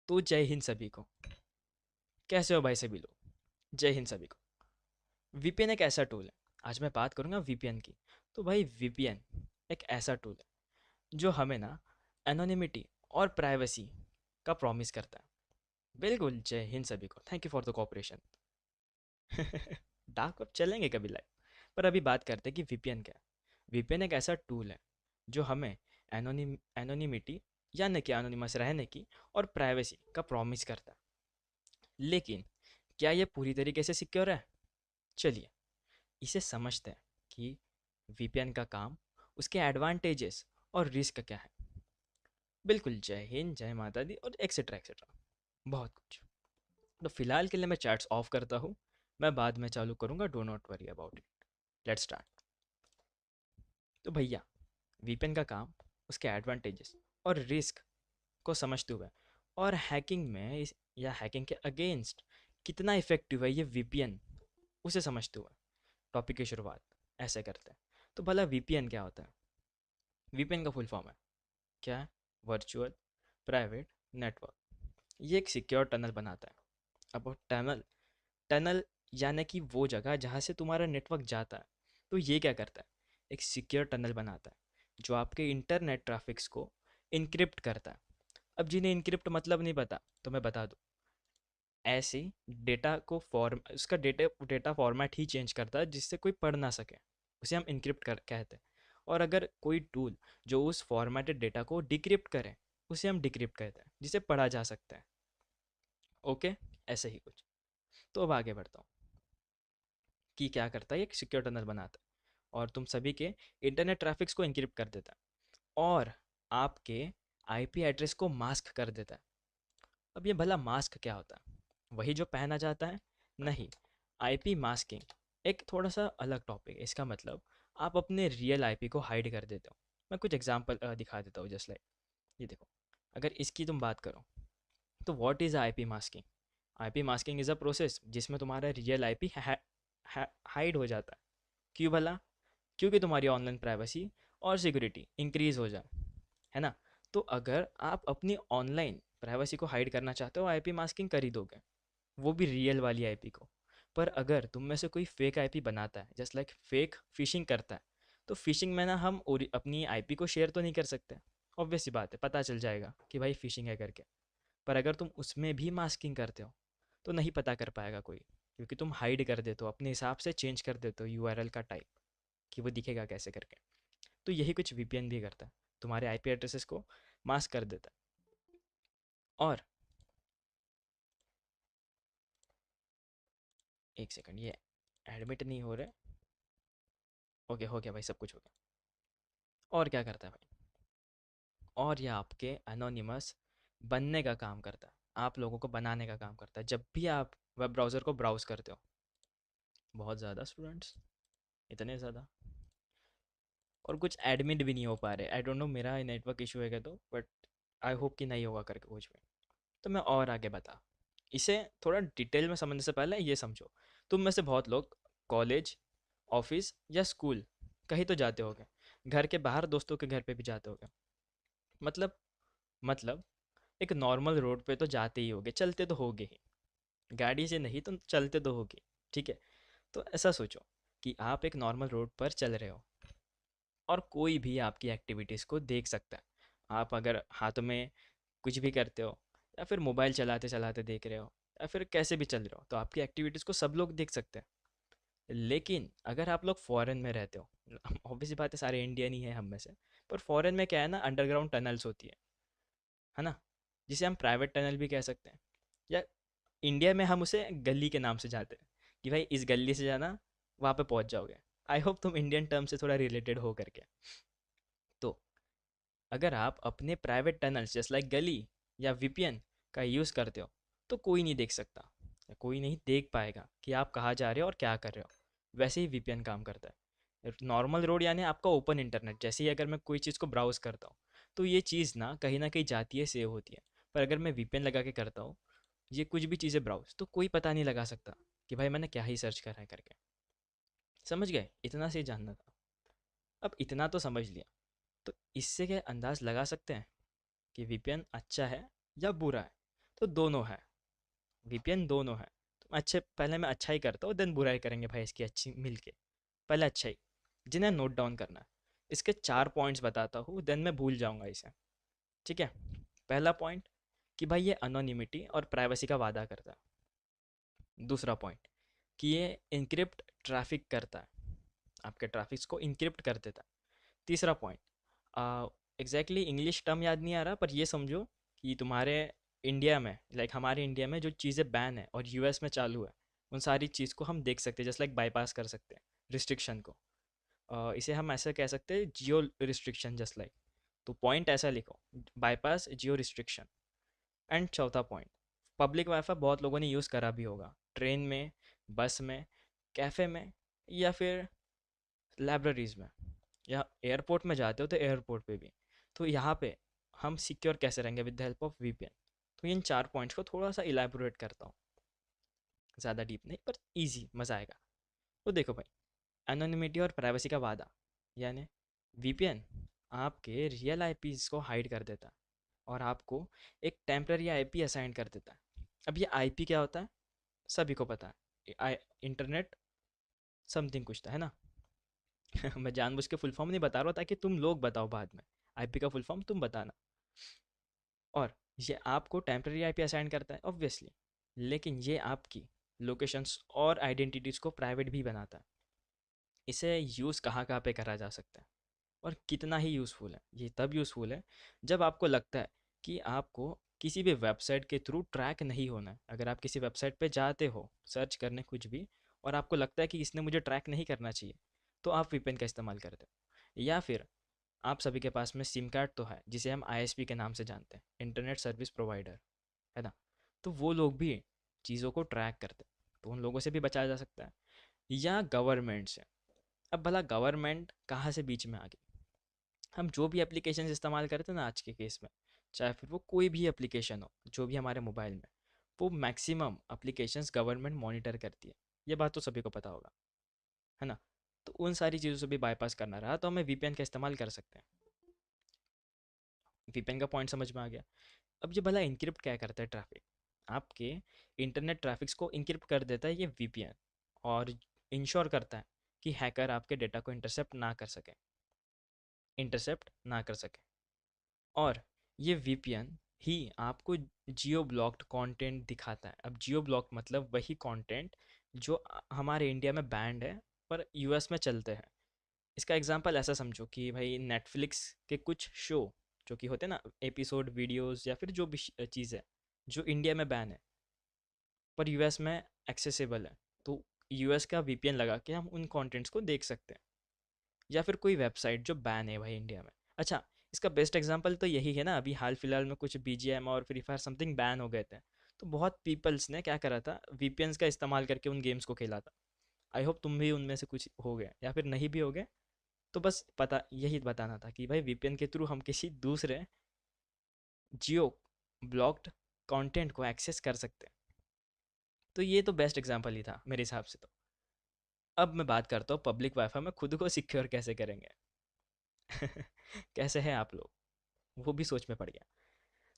तो जय हिंद सभी को। कैसे हो भाई सभी लोग? जय हिंद सभी को। वीपीएन एक ऐसा टूल है। आज मैं बात करूंगा वीपीएन की। तो भाई वीपीएन एक ऐसा टूल है जो हमें ना एनोनिमिटी और प्राइवेसी का प्रॉमिस करता है। बिल्कुल, जय हिंद सभी को। Thank you for the cooperation. Dark web चलेंगे कभी लाइव। पर अभी बात करते हैं कि वीपीएन क्या है। वीपीएन एक ऐसा टूल है जो हमें एनोनिमिटी यानी कि एनोनिमस रहने की और प्राइवेसी का प्रॉमिस करता है। लेकिन क्या ये पूरी तरीके से सिक्योर है? चलिए इसे समझते हैं कि वीपीएन का काम, उसके एडवांटेजेस और रिस्क क्या है। बिल्कुल, जय हिंद, जय माता दी और एक्सेट्रा एक्सेट्रा, बहुत कुछ। तो फिलहाल के लिए मैं चैट्स ऑफ करता हूँ। मैं बाद में चालू करूँगा, do not worry about it. Let's start. तो भैया, वीपीएन का काम, उसके एडवांटेजेस और रिस्क को समझते हुए और हैकिंग में या हैकिंग के अगेंस्ट कितना इफेक्टिव है ये वीपीएन, उसे समझते हुए टॉपिक की शुरुआत ऐसे करते हैं। तो भला वीपीएन क्या होता है? वीपीएन का फुल फॉर्म है क्या है? Virtual private network. ये एक सिक्योर टनल बनाता है। अब टनल टनल यानी कि वो जगह जहाँ से तुम्हारा नेटवर्क जाता है। तो ये क्या करता है? एक सिक्योर टनल बनाता है जो आपके इंटरनेट ट्रैफिक्स को इनक्रिप्ट करता है। अब जिन्हें इनक्रिप्ट मतलब नहीं पता तो मैं बता दूं। ऐसे डेटा को फॉर्म उसका डेटा फॉर्मेट ही चेंज करता है जिससे कोई पढ़ ना सके। उसे हम इनक्रिप्ट कर कहते हैं। और अगर कोई टूल जो उस फॉर्मेटेड डेटा को डिक्रिप्ट करे, उसे हम डिक्रिप्ट कहते हैं, जिसे पढ़ा जा सकता है। ओके, ऐसे ही कुछ। तो अब आगे बढ़ता हूँ कि क्या करता है। एक सिक्योर टनल बनाता है और तुम सभी के इंटरनेट ट्रैफिक्स को इनक्रिप्ट कर देता है और आपके आईपी एड्रेस को मास्क कर देता है। अब ये भला मास्क क्या होता है? वही जो पहना जाता है? नहीं। आईपी मास्किंग एक थोड़ा सा अलग टॉपिक है। इसका मतलब आप अपने रियल आईपी को हाइड कर देते हो। मैं कुछ एग्जांपल दिखा देता हूँ, जस्ट लाइक ये देखो। अगर इसकी तुम बात करो तो what is IP masking? IP masking is a process जिसमें तुम्हारा रियल आईपी हाइड हो जाता है। क्यों भला? क्योंकि तुम्हारी ऑनलाइन प्राइवेसी और सिक्योरिटी इंक्रीज हो जाए, है ना? तो अगर आप अपनी ऑनलाइन प्राइवेसी को हाइड करना चाहते हो, आईपी मास्किंग कर ही दोगे, वो भी रियल वाली आईपी को। पर अगर तुम में से कोई फेक आईपी बनाता है, जस्ट लाइक फेक फिशिंग करता है, तो फिशिंग में ना हम अपनी आईपी को शेयर तो नहीं कर सकते। ऑब्वियस सी बात है, पता चल जाएगा कि भाई फिशिंग है करके। पर अगर तुम उसमें भी मास्किंग करते हो तो नहीं पता कर पाएगा कोई, क्योंकि तुम हाइड कर देते हो, अपने हिसाब से चेंज कर देते हो यूआरएल का टाइप, कि वो दिखेगा कैसे करके। तो यही कुछ वीपीएन भी करता है, तुम्हारे आईपी एड्रेसेस को मास्क कर देता है। और एक सेकंड, ये एडमिट नहीं हो रहा। ओके, हो गया भाई, सब कुछ हो गया। और क्या करता है भाई? और ये आपके एनोनिमस बनने का काम करता है, आप लोगों को बनाने का काम करता है। जब भी आप वेब ब्राउज़र को ब्राउज़ करते हो, बहुत ज़्यादा स्टूडेंट्स, इतने ज़्यादा, और कुछ एडमिट भी नहीं हो पा रहे। आई डोंट नो मेरा नेटवर्क इशू है क्या, तो बट आई होप कि नहीं होगा करके कुछ भी। तो मैं और आगे बता, इसे थोड़ा डिटेल में समझने से पहले ये समझो। तुम में से बहुत लोग कॉलेज, ऑफिस या स्कूल कहीं तो जाते होगे। घर के बाहर दोस्तों के घर पे भी जाते होगे। मतलब मतलब एक नॉर्मल रोड पे तो जाते ही होगे, चलते तो होगे ही। गाड़ी से नहीं तो चलते तो होगे। ठीक है? तो ऐसा सोचो कि आप एक नॉर्मल रोड पर चल रहे हो और कोई भी आपकी एक्टिविटीज़ को देख सकता है। आप अगर हाथ में कुछ भी करते हो या फिर मोबाइल चलाते चलाते देख रहे हो या फिर कैसे भी चल रहे हो, तो आपकी एक्टिविटीज़ को सब लोग देख सकते हैं। लेकिन अगर आप लोग फॉरेन में रहते हो, ऑब्वियसली बात है, सारे इंडियन ही हैं हम में से। पर फॉरेन में क्या है ना, अंडरग्राउंड टनल्स होती है ना, जिसे हम प्राइवेट टनल भी कह सकते हैं। या इंडिया में हम उसे गली के नाम से जाते हैं कि भाई इस गली से जाना, वहाँ पे पहुँच जाओगे। आई होप तुम इंडियन टर्म से थोड़ा रिलेटेड हो करके। तो अगर आप अपने प्राइवेट टनल्स जस्ट लाइक गली या वीपीएन का यूज़ करते हो, तो कोई नहीं देख सकता या कोई नहीं देख पाएगा कि आप कहाँ जा रहे हो और क्या कर रहे हो। वैसे ही वीपीएन काम करता है। नॉर्मल रोड यानी आपका ओपन इंटरनेट, जैसे ही अगर मैं कोई चीज़ को ब्राउज़ करता हूँ तो ये चीज़ ना कहीं जाती है, सेव होती है। पर अगर मैं वीपीएन लगा के करता हूँ ये कुछ भी चीज़ें ब्राउज़, तो कोई पता नहीं लगा सकता कि भाई मैंने क्या ही सर्च करा है करके। समझ गए? इतना से ही जानना था। अब इतना तो समझ लिया, तो इससे क्या अंदाज़ लगा सकते हैं कि वीपीएन अच्छा है या बुरा है? तो दोनों है, वीपीएन दोनों है। तो अच्छे पहले मैं अच्छा ही करता हूँ, देन बुराई करेंगे भाई इसकी अच्छी मिलके। पहले अच्छा ही, जिन्हें नोट डाउन करना है। इसके 4 पॉइंट्स बताता हूँ, देन मैं भूल जाऊँगा इसे। ठीक है? पहला पॉइंट कि भाई ये अनोनिमिटी और प्राइवेसी का वादा करता है। दूसरा पॉइंट कि ये इनक्रिप्ट ट्रैफिक करता है, आपके ट्रैफिक्स को इनक्रिप्ट कर देता है। तीसरा पॉइंट, एग्जैक्टली इंग्लिश टर्म याद नहीं आ रहा, पर ये समझो कि तुम्हारे इंडिया में, लाइक हमारे इंडिया में जो चीज़ें बैन है और यूएस में चालू है, उन सारी चीज़ को हम देख सकते हैं, जस्ट लाइक बाईपास कर सकते हैं रिस्ट्रिक्शन को। इसे हम ऐसे कह सकते हैं, जियो रिस्ट्रिक्शन, जस्ट लाइक। तो पॉइंट ऐसा लिखो, बाईपास जियो रिस्ट्रिक्शन। एंड चौथा पॉइंट, पब्लिक वाईफाई बहुत लोगों ने यूज़ करा भी होगा, ट्रेन में, बस में, कैफ़े में, या फिर लाइब्रेरीज में, या एयरपोर्ट में जाते हो तो एयरपोर्ट पे भी। तो यहाँ पे हम सिक्योर कैसे रहेंगे with the help of VPN. तो इन 4 पॉइंट्स को थोड़ा सा इलैबोरेट करता हूँ, ज़्यादा डीप नहीं पर इजी, मज़ा आएगा। तो देखो भाई, एनोनिमिटी और प्राइवेसी का वादा, यानी वीपीएन आपके रियल आईपीज़ को हाइड कर देता है और आपको एक टेम्पररी आईपी असाइन कर देता है। अब ये आईपी क्या होता है, सभी को पता है, इंटरनेट समथिंग कुछ था, है ना। मैं जानबूझ के फुल फॉर्म नहीं बता रहा हूँ ताकि तुम लोग बताओ बाद में, आईपी का फुल फॉर्म तुम बताना। और ये आपको टेम्पररी आईपी असाइन करता है ऑब्वियसली, लेकिन ये आपकी लोकेशंस और आइडेंटिटीज़ को प्राइवेट भी बनाता है। इसे यूज़ कहाँ कहाँ पे करा जा सकता है और कितना ही यूज़फुल है, ये तब यूज़फुल है जब आपको लगता है कि आपको किसी भी वेबसाइट के थ्रू ट्रैक नहीं होना है। अगर आप किसी वेबसाइट पे जाते हो सर्च करने कुछ भी, और आपको लगता है कि इसने मुझे ट्रैक नहीं करना चाहिए, तो आप वीपीएन का इस्तेमाल करते हो। या फिर आप सभी के पास में सिम कार्ड तो है, जिसे हम आईएसपी के नाम से जानते हैं, इंटरनेट सर्विस प्रोवाइडर, है ना। तो वो लोग भी चीज़ों को ट्रैक करते हैं, तो उन लोगों से भी बचाया जा सकता है। या गवर्नमेंट से। अब भला गवर्नमेंट कहाँ से बीच में आ गई। हम जो भी एप्लीकेशन इस्तेमाल करते हैं ना आज के केस में, चाहे फिर वो कोई भी एप्लीकेशन हो जो भी हमारे मोबाइल में, वो मैक्सिमम एप्लीकेशंस गवर्नमेंट मॉनिटर करती है। ये बात तो सभी को पता होगा, है ना। तो उन सारी चीज़ों से भी बाईपास करना रहा तो हमें वीपीएन का इस्तेमाल कर सकते हैं। वीपीएन का पॉइंट समझ में आ गया। अब ये भला इनक्रिप्ट क्या करता है, ट्रैफिक, आपके इंटरनेट ट्रैफिक्स को इनक्रिप्ट कर देता है ये वीपीएन, और इंश्योर करता है कि हैकर आपके डेटा को इंटरसेप्ट ना कर सके। और ये वीपीएन ही आपको जियो ब्लॉक्ड कंटेंट दिखाता है। अब जियो ब्लॉक मतलब वही कंटेंट जो हमारे इंडिया में बैंड है पर यूएस में चलते हैं। इसका एग्जांपल ऐसा समझो कि भाई नेटफ्लिक्स के कुछ शो जो कि होते हैं ना, एपिसोड वीडियोस या फिर जो भी चीज़ है जो इंडिया में बैन है पर यूएस में एक्सेसिबल है, तो यूएस का वीपीएन लगा के हम उन कंटेंट्स को देख सकते हैं। या फिर कोई वेबसाइट जो बैन है भाई इंडिया में। अच्छा, इसका बेस्ट एग्जांपल तो यही है ना, अभी हाल फिलहाल में कुछ बीजीएम और फ्री फायर समथिंग बैन हो गए थे। तो बहुत पीपल्स ने क्या करा था, वीपीएन्स का इस्तेमाल करके उन गेम्स को खेला था। आई होप तुम भी उनमें से कुछ हो गए, या फिर नहीं भी हो गए। तो बस पता यही बताना था कि भाई वीपीएन के थ्रू हम किसी दूसरे जियो ब्लॉक्ड कंटेंट को एक्सेस कर सकते हैं। तो ये तो बेस्ट एग्जांपल ही था मेरे हिसाब से तो। अब मैं बात करता हूँ पब्लिक वाईफाई में खुद को सिक्योर कैसे करेंगे। कैसे हैं आप लोग, वो भी सोच में पड़ गया।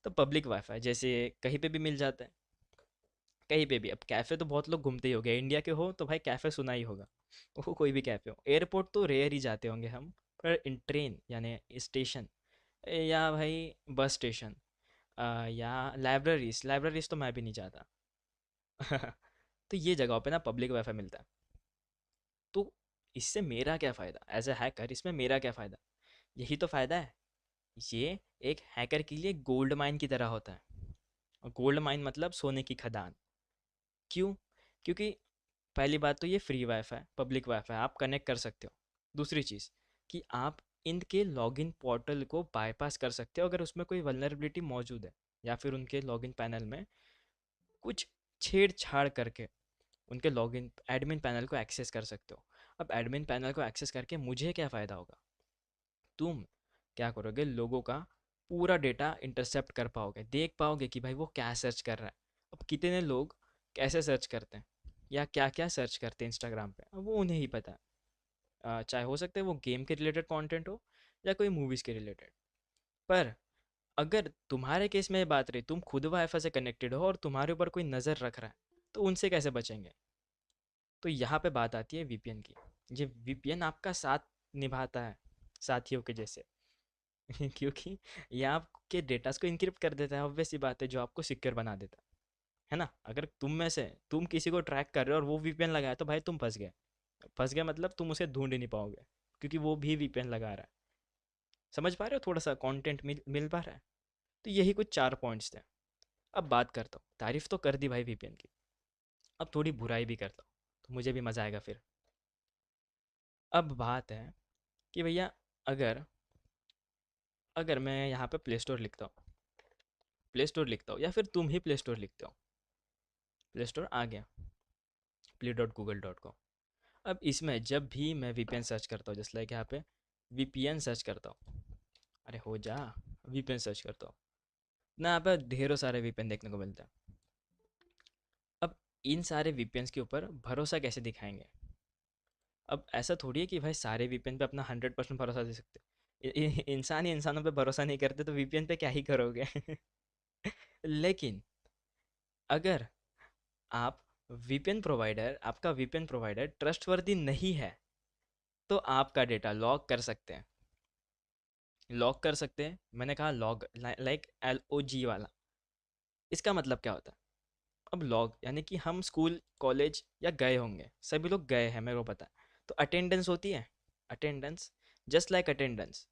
तो पब्लिक वाईफाई जैसे कहीं पे भी मिल जाता है, कहीं पे भी। अब कैफ़े तो बहुत लोग घूमते ही हो गए, इंडिया के हो तो भाई कैफ़े सुना ही होगा। वो कोई भी कैफ़े हो, एयरपोर्ट तो रेयर ही जाते होंगे हम, पर इन ट्रेन यानी स्टेशन, या भाई बस स्टेशन, या लाइब्रेरीज तो मैं भी नहीं जाता। तो ये जगहों पे ना पब्लिक वाईफाई मिलता है। तो इससे मेरा क्या फ़ायदा एज ए हैकर, इसमें मेरा क्या फ़ायदा, यही तो फ़ायदा है। ये एक हैकर के लिए गोल्ड माइन की तरह होता है। और गोल्ड माइन मतलब सोने की खदान। क्यों? क्योंकि पहली बात तो ये फ्री वाईफाई, पब्लिक वाईफाई आप कनेक्ट कर सकते हो। दूसरी चीज़ कि आप इनके लॉगिन पोर्टल को बाईपास कर सकते हो अगर उसमें कोई वल्नरेबिलिटी मौजूद है, या फिर उनके लॉगिन पैनल में कुछ छेड़छाड़ करके उनके लॉगिन एडमिन पैनल को एक्सेस कर सकते हो। अब एडमिन पैनल को एक्सेस करके मुझे क्या फ़ायदा होगा, तुम क्या करोगे, लोगों का पूरा डेटा इंटरसेप्ट कर पाओगे, देख पाओगे कि भाई वो क्या सर्च कर रहा है। अब कितने लोग कैसे सर्च करते हैं या क्या क्या सर्च करते हैं इंस्टाग्राम पे, अब वो उन्हें ही पता है। चाहे हो सकता है वो गेम के रिलेटेड कंटेंट हो या कोई मूवीज़ के रिलेटेड। पर अगर तुम्हारे केस में ये बात रही, तुम खुद वाईफाई से कनेक्टेड हो और तुम्हारे ऊपर कोई नज़र रख रहा है, तो उनसे कैसे बचेंगे? तो यहाँ पे बात आती है वीपीएन की। ये वीपीएन आपका साथ निभाता है, साथियों के जैसे। क्योंकि ये आपके डेटास को इनक्रिप्ट कर देता है, ऑब्वियस सी बात है, जो आपको सिक्योर बना देता है ना? अगर तुम में से तुम किसी को ट्रैक कर रहे हो और वो वीपीएन लगाया, तो भाई तुम फंस गए। फंस गए मतलब तुम उसे ढूंढ ही नहीं पाओगे, क्योंकि वो भी वीपीएन लगा रहा है। समझ पा रहे हो? थोड़ा सा कंटेंट मिल पा रहा है? तो यही कुछ 4 पॉइंट्स थे। अब बात करता हूँ, तारीफ तो कर दी भाई वीपीएन की, अब थोड़ी बुराई भी करता हूँ, तो मुझे भी मज़ा आएगा फिर। अब बात है कि भैया, अगर अगर मैं यहाँ पे प्ले स्टोर लिखता हूँ, प्ले स्टोर लिखता हूँ, या फिर तुम ही प्ले स्टोर लिखते हो, प्ले स्टोर आ गया, play.google.com। अब इसमें जब भी मैं वीपीएन सर्च करता हूँ, जैसे लाइक यहाँ पे वीपीएन सर्च करता हूँ, अरे हो जा, वीपीएन सर्च करता हूँ ना, यहाँ पे ढेरों सारे वीपीएन देखने को मिलते हैं। अब इन सारे वीपीएन्स के ऊपर भरोसा कैसे दिखाएंगे? अब ऐसा थोड़ी है कि भाई सारे वीपीएन पे अपना 100% भरोसा दे सकते। इंसान ही इंसानों पे भरोसा नहीं करते, तो वीपीएन पे क्या ही करोगे? लेकिन अगर आप आपका वीपीएन प्रोवाइडर ट्रस्टवर्दी नहीं है, तो आपका डेटा लॉग कर सकते हैं। लॉग कर सकते हैं, मैंने कहा लॉग, लाइक LOG वाला। इसका मतलब क्या होता है? अब लॉग यानी कि हम स्कूल कॉलेज या गए होंगे, सभी लोग गए हैं, मेरे को पता है, तो अटेंडेंस होती है। Attendance, just like attendance.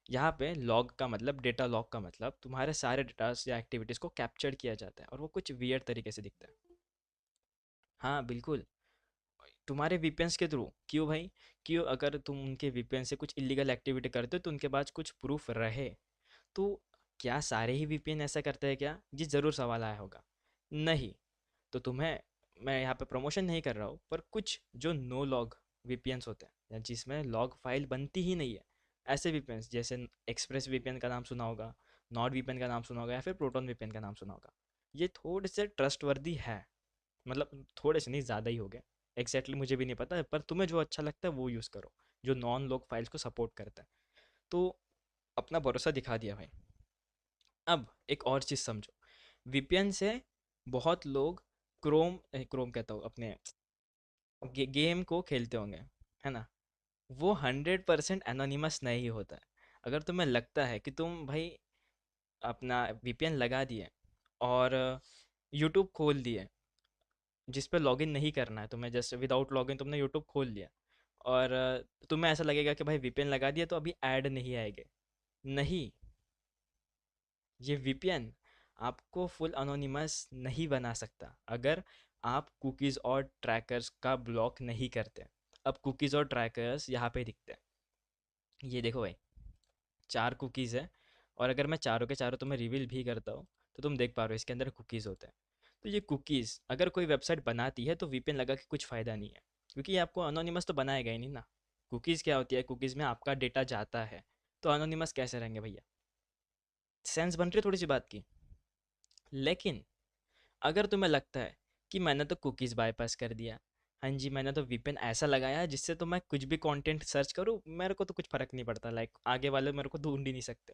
यहाँ पे लॉग का मतलब, डेटा लॉग का मतलब, तुम्हारे सारे डेटास या एक्टिविटीज़ को कैप्चर किया जाता है, और वो कुछ वियर्ड तरीके से दिखता है। हाँ बिल्कुल, तुम्हारे वीपीएन्स के थ्रू। क्यों भाई? क्यों? अगर तुम उनके वीपीएन से कुछ इलीगल एक्टिविटी करते हो, तो उनके पास कुछ प्रूफ रहे। तो क्या सारे ही वीपीएन ऐसा करते हैं क्या? ये ज़रूर सवाल आया होगा। नहीं। तो तुम्हें, मैं यहाँ पे प्रमोशन नहीं कर रहा हूँ, पर कुछ जो नो लॉग वीपीएन्स होते हैं, या जिसमें लॉग फाइल बनती ही नहीं है, ऐसे वीपीएन्स, जैसे एक्सप्रेस वीपीएन का नाम सुना होगा, नॉर्ड वीपीएन का नाम सुना होगा, या फिर प्रोटोन वीपीएन का नाम सुना होगा। ये थोड़े से ट्रस्टवर्दी है, मतलब थोड़े से नहीं, ज़्यादा ही हो गए। एग्जैक्टली मुझे भी नहीं पता, पर तुम्हें जो अच्छा लगता है वो यूज़ करो, जो नॉन लॉग फाइल्स को सपोर्ट करता है। तो अपना भरोसा दिखा दिया भाई। अब एक और चीज़ समझो, वीपीएन से बहुत लोग क्रोम कहता हूँ, अपने गेम को खेलते होंगे, है ना? वो 100% एनोनिमस नहीं होता है। अगर तुम्हें लगता है कि तुम भाई अपना वीपीएन लगा दिए और यूट्यूब खोल दिए, जिस पे लॉगिन नहीं करना है तुम्हें, जस्ट विदाउट लॉगिन तुमने यूट्यूब खोल लिया, और तुम्हें ऐसा लगेगा कि भाई वीपीएन लगा दिया तो अभी ऐड नहीं आएंगे। नहीं, ये वीपीएन आपको फुल अनोनिमस नहीं बना सकता, अगर आप कुकीज़ और ट्रैकर्स का ब्लॉक नहीं करते। अब कुकीज़ और ट्रैकर्स यहाँ पे दिखते हैं, ये देखो भाई, 4 कुकीज़ है, और अगर मैं चारों के चारों तुम्हें रिवील भी करता हूँ, तो तुम देख पा रहे हो इसके अंदर कुकीज़ होते हैं। तो ये कुकीज़ अगर कोई वेबसाइट बनाती है, तो वीपीएन लगा के कुछ फ़ायदा नहीं है, क्योंकि ये आपको अनोनिमस तो बनाएगा ही नहीं ना। कुकीज़ क्या होती है? कुकीज़ में आपका डेटा जाता है, तो अनोनिमस कैसे रहेंगे भैया? सेंस बन रही है थोड़ी सी बात की? लेकिन अगर तुम्हें लगता है कि मैंने तो कुकीज़ बाईपास कर दिया, हाँ जी, मैंने तो वीपीएन ऐसा लगाया है जिससे तो मैं कुछ भी कंटेंट सर्च करूँ, मेरे को तो कुछ फ़र्क नहीं पड़ता, लाइक आगे वाले मेरे को ढूंढ ही नहीं सकते।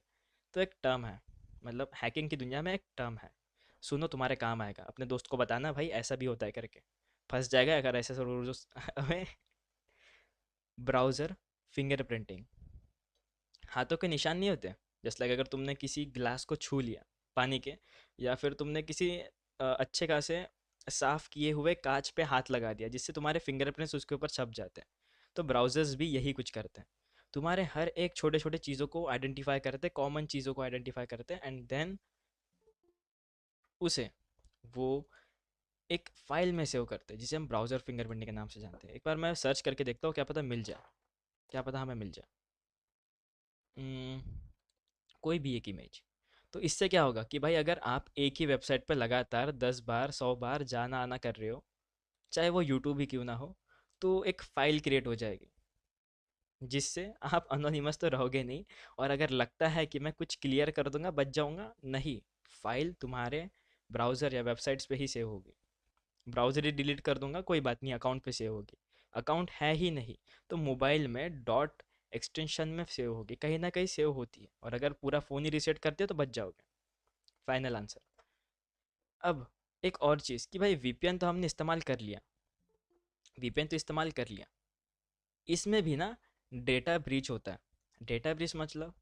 तो एक टर्म है, मतलब हैकिंग की दुनिया में एक टर्म है, सुनो, तुम्हारे काम आएगा, अपने दोस्त को बताना भाई ऐसा भी होता है करके, फंस जाएगा अगर ऐसे रोज। ब्राउज़र फिंगरप्रिंटिंग, हाथों के निशान नहीं होते? जस्ट लाइक अगर तुमने किसी ग्लास को छू लिया, पानी के, या फिर तुमने किसी अच्छे खासे साफ किए हुए कांच पे हाथ लगा दिया, जिससे तुम्हारे फिंगरप्रिंट्स उसके ऊपर छप जाते हैं। तो ब्राउजर्स भी यही कुछ करते हैं, तुम्हारे हर एक छोटे छोटे चीज़ों को आइडेंटिफाई करते हैं, कॉमन चीज़ों को आइडेंटिफाई करते हैं, एंड देन उसे वो एक फाइल में सेव करते हैं, जिसे हम ब्राउज़र फिंगरप्रिंटिंग के नाम से जानते हैं। एक बार मैं सर्च करके देखता हूँ, क्या पता मिल जाए, क्या पता हमें मिल जाए। हम्म, कोई भी एक इमेज। तो इससे क्या होगा कि भाई, अगर आप एक ही वेबसाइट पर लगातार 10 बार 100 बार जाना आना कर रहे हो, चाहे वो यूट्यूब ही क्यों ना हो, तो एक फ़ाइल क्रिएट हो जाएगी, जिससे आप अनोनिमस तो रहोगे नहीं। और अगर लगता है कि मैं कुछ क्लियर कर दूंगा बच जाऊंगा, नहीं, फाइल तुम्हारे ब्राउज़र या वेबसाइट्स पे ही सेव होगी। ब्राउज़र ही डिलीट कर दूंगा, कोई बात नहीं, अकाउंट पे सेव होगी। अकाउंट है ही नहीं, तो मोबाइल में डॉट एक्सटेंशन में सेव होगी, कहीं ना कहीं सेव होती है, और अगर पूरा फ़ोन ही रीसेट करते हो तो बच जाओगे। Final answer. अब एक और चीज़ कि भाई वीपीएन तो हमने इस्तेमाल कर लिया, वीपीएन तो इस्तेमाल कर लिया, इसमें भी ना डेटा ब्रीच होता है। डेटा ब्रीच मतलब,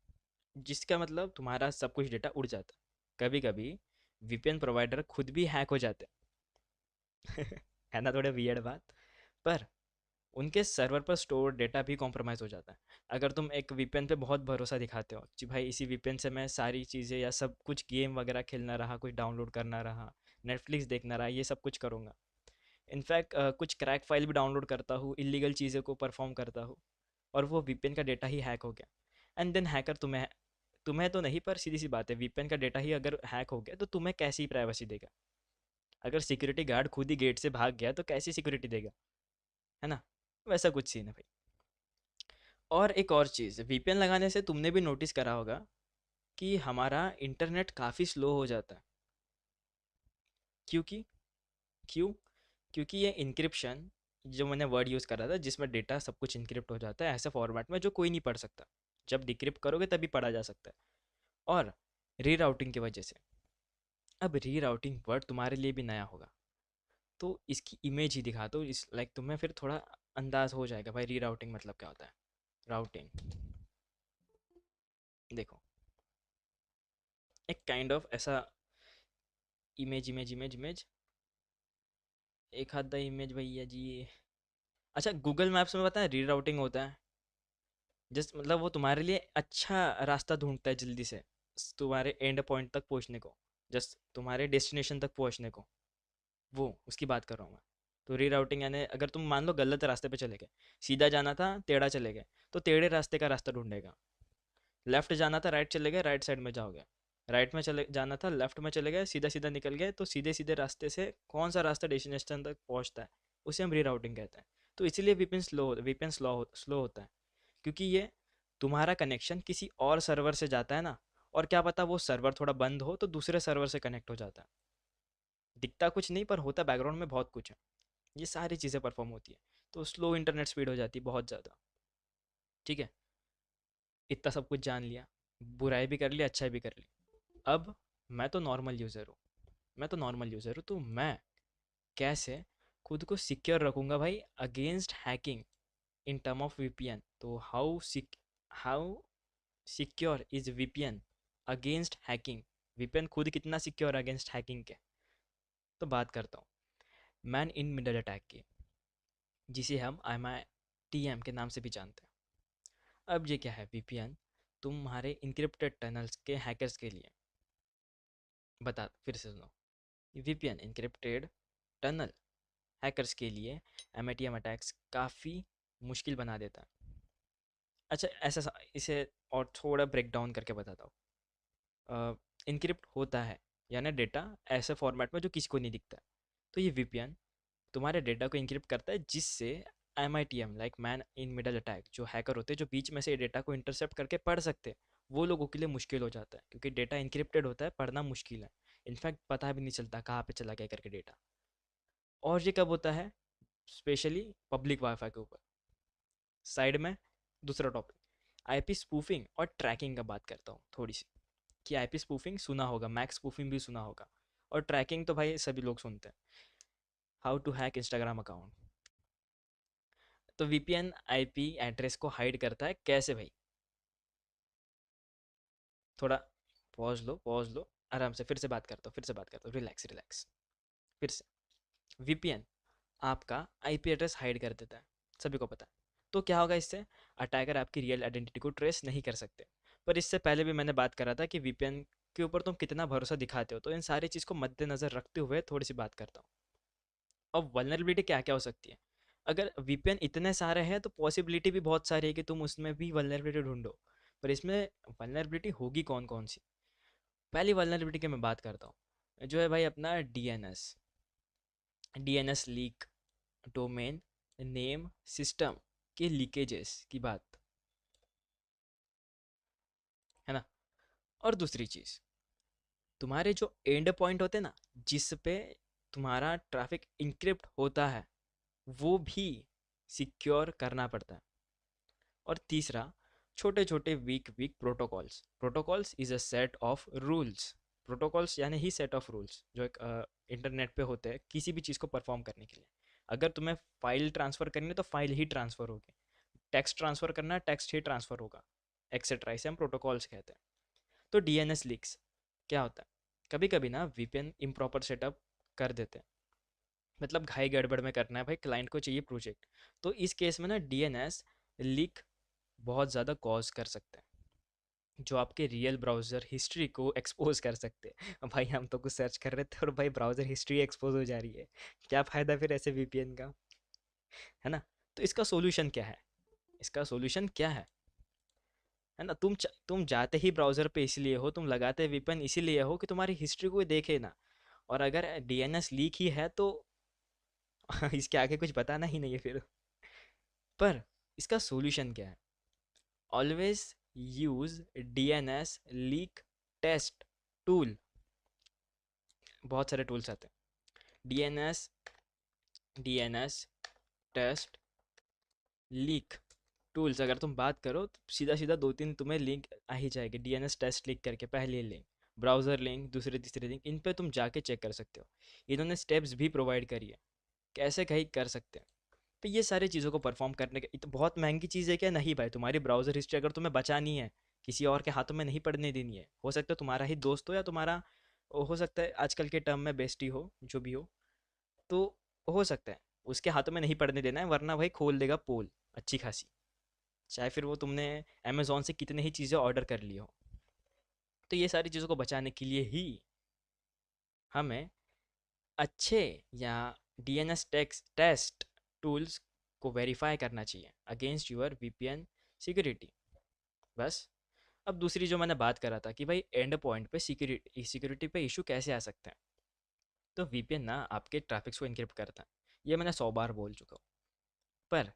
जिसका मतलब तुम्हारा सब कुछ डेटा उड़ जाता है। कभी कभी वीपीएन प्रोवाइडर खुद भी हैक हो जाते हैं। है ना थोड़ा वियर्ड बात, पर उनके सर्वर पर स्टोर डेटा भी कॉम्प्रोमाइज़ हो जाता है। अगर तुम एक वीपीएन पे बहुत भरोसा दिखाते हो कि भाई इसी वीपीएन से मैं सारी चीज़ें या सब कुछ गेम वगैरह खेलना रहा, कुछ डाउनलोड करना रहा, नेटफ्लिक्स देखना रहा, ये सब कुछ करूँगा, इनफैक्ट कुछ क्रैक फाइल भी डाउनलोड करता हूँ, इलीगल चीज़ों को परफॉर्म करता हूँ, और वो वीपीएन का डेटा ही हैक हो गया, एंड देन हैकर तुम्हें तुम्हें तो नहीं, पर सीधी सी बात है, वीपीएन का डेटा ही अगर हैक हो गया तो तुम्हें कैसी प्राइवेसी देगा? अगर सिक्योरिटी गार्ड खुद ही गेट से भाग गया तो कैसी सिक्योरिटी देगा? है ना? वैसा कुछ सीन है भाई। और एक और चीज़, वीपीएन लगाने से तुमने भी नोटिस करा होगा कि हमारा इंटरनेट काफ़ी स्लो हो जाता है। क्योंकि क्यों? क्योंकि ये इनक्रिप्शन, जो मैंने वर्ड यूज़ करा था जिसमें डेटा सब कुछ इनक्रिप्ट हो जाता है ऐसे फॉर्मेट में जो कोई नहीं पढ़ सकता, जब डिक्रिप्ट करोगे तभी पढ़ा जा सकता है। और रीराउटिंग की वजह से, अब रीराउटिंग वर्ड तुम्हारे लिए भी नया होगा, तो इसकी इमेज ही दिखा दो, इस लाइक तुम्हें फिर थोड़ा अंदाज हो जाएगा भाई रीराउटिंग मतलब क्या होता है। राउटिंग, देखो, एक काइंड ऑफ ऐसा इमेज इमेज इमेज इमेज, एक आधा इमेज भैया जी। अच्छा, गूगल मैप्स में पता है रीराउटिंग होता है, जस्ट मतलब वो तुम्हारे लिए अच्छा रास्ता ढूंढता है जल्दी से तुम्हारे एंड पॉइंट तक पहुंचने को, जस्ट तुम्हारे डेस्टिनेशन तक पहुंचने को, वो उसकी बात कर रहा हूँ मैं। तो रीराउटिंग यानी अगर तुम मान लो गलत रास्ते पे चले गए, सीधा जाना था टेढ़ा चले गए, तो टेढ़े रास्ते का रास्ता ढूंढेगा। लेफ्ट जाना था राइट चले गए, राइट साइड में जाओगे। राइट में चले जाना था लेफ्ट में चले गए, सीधा सीधा निकल गए, तो सीधे सीधे रास्ते से कौन सा रास्ता डेस्टिनेशन तक पहुंचता है, उसे हम रीराउटिंग कहते हैं। तो इसीलिए वीपीएन स्लो होता है, क्योंकि ये तुम्हारा कनेक्शन किसी और सर्वर से जाता है ना, और क्या पता वो सर्वर थोड़ा बंद हो तो दूसरे सर्वर से कनेक्ट हो जाता है। दिखता कुछ नहीं पर होता बैकग्राउंड में बहुत कुछ है, ये सारी चीज़ें परफॉर्म होती है, तो स्लो इंटरनेट स्पीड हो जाती है बहुत ज़्यादा। ठीक है, इतना सब कुछ जान लिया, बुराई भी कर ली, अच्छाई भी कर ली। अब मैं तो नॉर्मल यूज़र हूँ, तो मैं कैसे खुद को सिक्योर रखूँगा भाई against hacking in term of VPN? तो how secure is VPN against hacking? VPN खुद कितना सिक्योर अगेंस्ट हैकिंग के, तो बात करता हूँ मैन इन मिडल अटैक की, जिसे हम MITM के नाम से भी जानते हैं। अब ये क्या है वीपीएन? तुम्हारे इनक्रिप्टेड टनल्स के हैकर्स के लिए, बता फिर से सुनो, वीपीएन इनक्रिप्टेड टनल हैकर्स के लिए MITM अटैक्स काफ़ी मुश्किल बना देता है। अच्छा, इसे और थोड़ा ब्रेक डाउन करके बताता हूँ। इनक्रिप्ट होता है यानी डेटा ऐसे फॉर्मेट में जो किसी को नहीं दिखता है, तो ये वीपीएन तुम्हारे डेटा को इंक्रिप्ट करता है, जिससे MITM like man in middle attack, जो हैकर होते हैं जो बीच में से डेटा को इंटरसेप्ट करके पढ़ सकते हैं, वो लोगों के लिए मुश्किल हो जाता है, क्योंकि डेटा इंक्रिप्टेड होता है, पढ़ना मुश्किल है। इनफैक्ट पता भी नहीं चलता कहाँ पे चला गया करके डेटा। और ये कब होता है? स्पेशली पब्लिक वाईफाई के ऊपर। साइड में दूसरा टॉपिक, आईपी स्पूफिंग और ट्रैकिंग का बात करता हूँ थोड़ी सी, कि आईपी स्पूफिंग सुना होगा, मैक स्पूफिंग भी सुना होगा, और ट्रैकिंग तो भाई सभी लोग सुनते हैं, how to hack Instagram account. तो वीपीएन आईपी एड्रेस को हाइड करता है कैसे भाई? थोड़ा पॉज लो, आराम से फिर से बात करता हूँ, रिलैक्स रिलैक्स। फिर से, वीपीएन आपका आईपी एड्रेस हाइड कर देता है, सभी को पता है। तो क्या होगा इससे? अटैकर आपकी रियल आइडेंटिटी को ट्रेस नहीं कर सकते। पर इससे पहले भी मैंने बात करा था कि वीपीएन के ऊपर तुम कितना भरोसा दिखाते हो, तो इन सारी चीज़ को मद्देनज़र रखते हुए थोड़ी सी बात करता हूँ। अब वल्नरेबिलिटी क्या क्या हो सकती है? अगर वीपीएन इतने सारे हैं तो पॉसिबिलिटी भी बहुत सारी है कि तुम उसमें भी वल्नरेबिलिटी ढूंढो, पर इसमें वल्नरेबिलिटी होगी कौन कौन सी? पहली वल्नरेबिलिटी की मैं बात करता हूँ, जो है भाई अपना DNS leak, domain name system के लीकेजेस की बात, है ना? और दूसरी चीज़, तुम्हारे जो एंड पॉइंट होते हैं ना, जिस पे तुम्हारा ट्रैफिक इंक्रिप्ट होता है, वो भी सिक्योर करना पड़ता है। और तीसरा, छोटे छोटे weak weak protocols. Protocols is a set of rules. Protocols यानी ही सेट ऑफ रूल्स जो एक इंटरनेट पे होते हैं किसी भी चीज़ को परफॉर्म करने के लिए। अगर तुम्हें फाइल ट्रांसफ़र करनी है तो फाइल ही ट्रांसफ़र होगी, टेक्स्ट ट्रांसफ़र करना है टेक्स्ट ही ट्रांसफ़र होगा, एक्सेट्रा। इसे हम प्रोटोकॉल्स कहते हैं। तो डीएनएस लीक्स क्या होता है? कभी कभी ना वीपीएन इम्प्रॉपर सेटअप कर देते हैं, मतलब घाई गड़बड़ में करना है भाई, क्लाइंट को चाहिए प्रोजेक्ट, तो इस केस में ना डीएनएस लीक बहुत ज़्यादा कॉज कर सकते हैं, जो आपके रियल ब्राउज़र हिस्ट्री को एक्सपोज कर सकते हैं। भाई हम तो कुछ सर्च कर रहे थे और भाई ब्राउज़र हिस्ट्री एक्सपोज हो जा रही है, क्या फ़ायदा फिर ऐसे वीपीएन का, है ना? तो इसका सॉल्यूशन क्या है? इसका सॉल्यूशन क्या है ना? तुम जाते ही ब्राउज़र पे इसलिए हो, तुम लगाते वीपीएन इसीलिए हो कि तुम्हारी हिस्ट्री कोई देखे ना। और अगर डीएनएस लीक ही है तो इसके आगे कुछ बताना ही नहीं है फिर। पर इसका सॉल्यूशन क्या है? Always use DNS leak test tool. बहुत सारे टूल्स आते हैं। डीएनएस टेस्ट लीक टूल्स अगर तुम बात करो तो सीधा सीधा दो तीन तुम्हें लिंक आ ही जाएगी। डीएनएस टेस्ट लिख करके पहली लिंक, ब्राउज़र लिंक, दूसरे तीसरे लिंक, इन पे तुम जाके चेक कर सकते हो। इन्होंने स्टेप्स भी प्रोवाइड करी है कैसे कहीं कर सकते हैं। तो ये सारी चीज़ों को परफॉर्म करने के तो बहुत महंगी चीज़ है क्या? नहीं भाई, तुम्हारी ब्राउज़र हिस्ट्री अगर तुम्हें बचानी है, किसी और के हाथों में नहीं पड़ने देनी है, हो सकता है तुम्हारा ही दोस्त हो या तुम्हारा हो सकता है आजकल के टर्म में बेस्टी हो, जो भी हो, तो हो सकता है उसके हाथों में नहीं पड़ने देना है, वरना भाई खोल देगा पोल अच्छी खासी, चाहे फिर वो तुमने अमेजोन से कितने ही चीज़ें ऑर्डर कर ली हो। तो ये सारी चीज़ों को बचाने के लिए ही हमें अच्छे या डीएनएस टेस्ट टूल्स को वेरीफाई करना चाहिए अगेंस्ट यूर वीपीएन सिक्योरिटी। बस। अब दूसरी जो मैंने बात करा था कि भाई एंड पॉइंट पे सिक्योरिटी सिक्योरिटी पे इशू कैसे आ सकते हैं, तो वीपीएन ना आपके ट्रैफिक्स को इनक्रिप्ट करता है, ये मैंने 100 बार बोल चुका हूँ। पर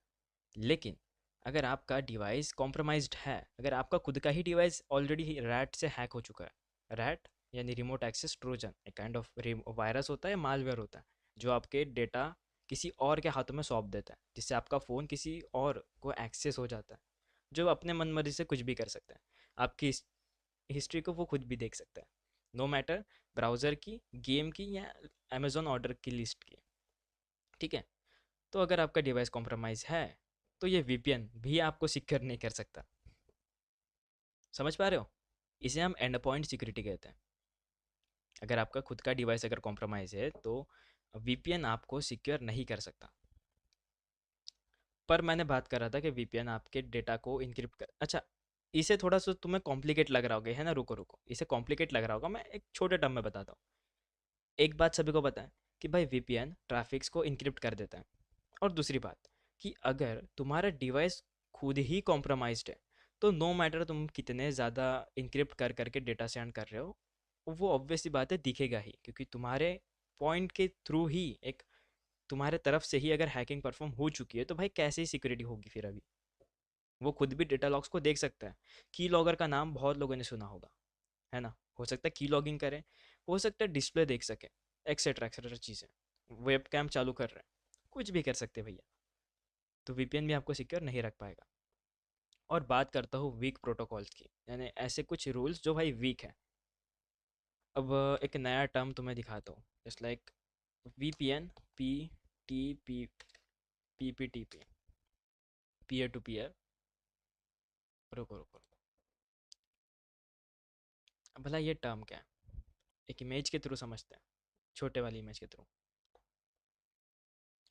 लेकिन अगर आपका डिवाइस कॉम्प्रोमाइज्ड है, अगर आपका खुद का ही डिवाइस ऑलरेडी रैट से हैक हो चुका है, रैट यानी रिमोट एक्सेस ट्रोजन, एक काइंड ऑफ वायरस होता है या मालवेयर होता है जो आपके डेटा किसी और के हाथों में सौंप देता है, जिससे आपका फ़ोन किसी और को एक्सेस हो जाता है, जो अपने मन मर्जी से कुछ भी कर सकता है। आपकी हिस्ट्री को वो खुद भी देख सकता है, नो मैटर ब्राउज़र की, गेम की या अमेजोन ऑर्डर की लिस्ट की। ठीक है? तो अगर आपका डिवाइस कॉम्प्रोमाइज़ है तो ये वीपीएन भी आपको सिक्योर नहीं कर सकता। समझ पा रहे हो? इसे हम एंड पॉइंट सिक्योरिटी कहते हैं। अगर आपका खुद का डिवाइस अगर कॉम्प्रोमाइज़ है तो वीपीएन आपको सिक्योर नहीं कर सकता। पर मैंने बात कर रहा था कि वीपीएन आपके डेटा को इनक्रिप्ट कर, अच्छा, इसे थोड़ा सा तुम्हें कॉम्प्लिकेट लग रहा होगा, है ना? रुको रुको, इसे कॉम्प्लिकेट लग रहा होगा, मैं एक छोटे टर्म में बताता हूँ। एक बात सभी को पता है कि भाई वीपीएन ट्रैफिक्स को इनक्रिप्ट कर देता है। और दूसरी बात कि अगर तुम्हारा डिवाइस खुद ही कॉम्प्रोमाइज्ड है तो नो मैटर तुम कितने ज़्यादा इनक्रिप्ट कर करके डेटा सेंड कर रहे हो, वो ऑब्वियसली बात है दिखेगा ही, क्योंकि तुम्हारे पॉइंट के थ्रू ही एक तुम्हारे तरफ से ही अगर हैकिंग परफॉर्म हो चुकी है तो भाई कैसे ही सिक्योरिटी होगी फिर अभी? वो खुद भी डेटा लॉग्स को देख सकता है। की लॉगर का नाम बहुत लोगों ने सुना होगा, है ना? हो सकता है की लॉगिंग करें, हो सकता है डिस्प्ले देख सके, एक्सेट्रा एक्सेट्रा चीज़ें, वेब कैम चालू कर रहे हैं, कुछ भी कर सकते हैं भैया। तो वीपीएन भी आपको सिक्योर नहीं रख पाएगा। और बात करता हूँ वीक प्रोटोकॉल्स की, यानी ऐसे कुछ रूल्स जो भाई वीक है। अब एक नया टर्म तुम्हें दिखाता हूँ, just like VPN, P T P, P P T P, peer to peer. रुको रुको रुको। अब भला ये टर्म क्या है? एक इमेज के थ्रू समझते हैं, छोटे वाली इमेज के थ्रू।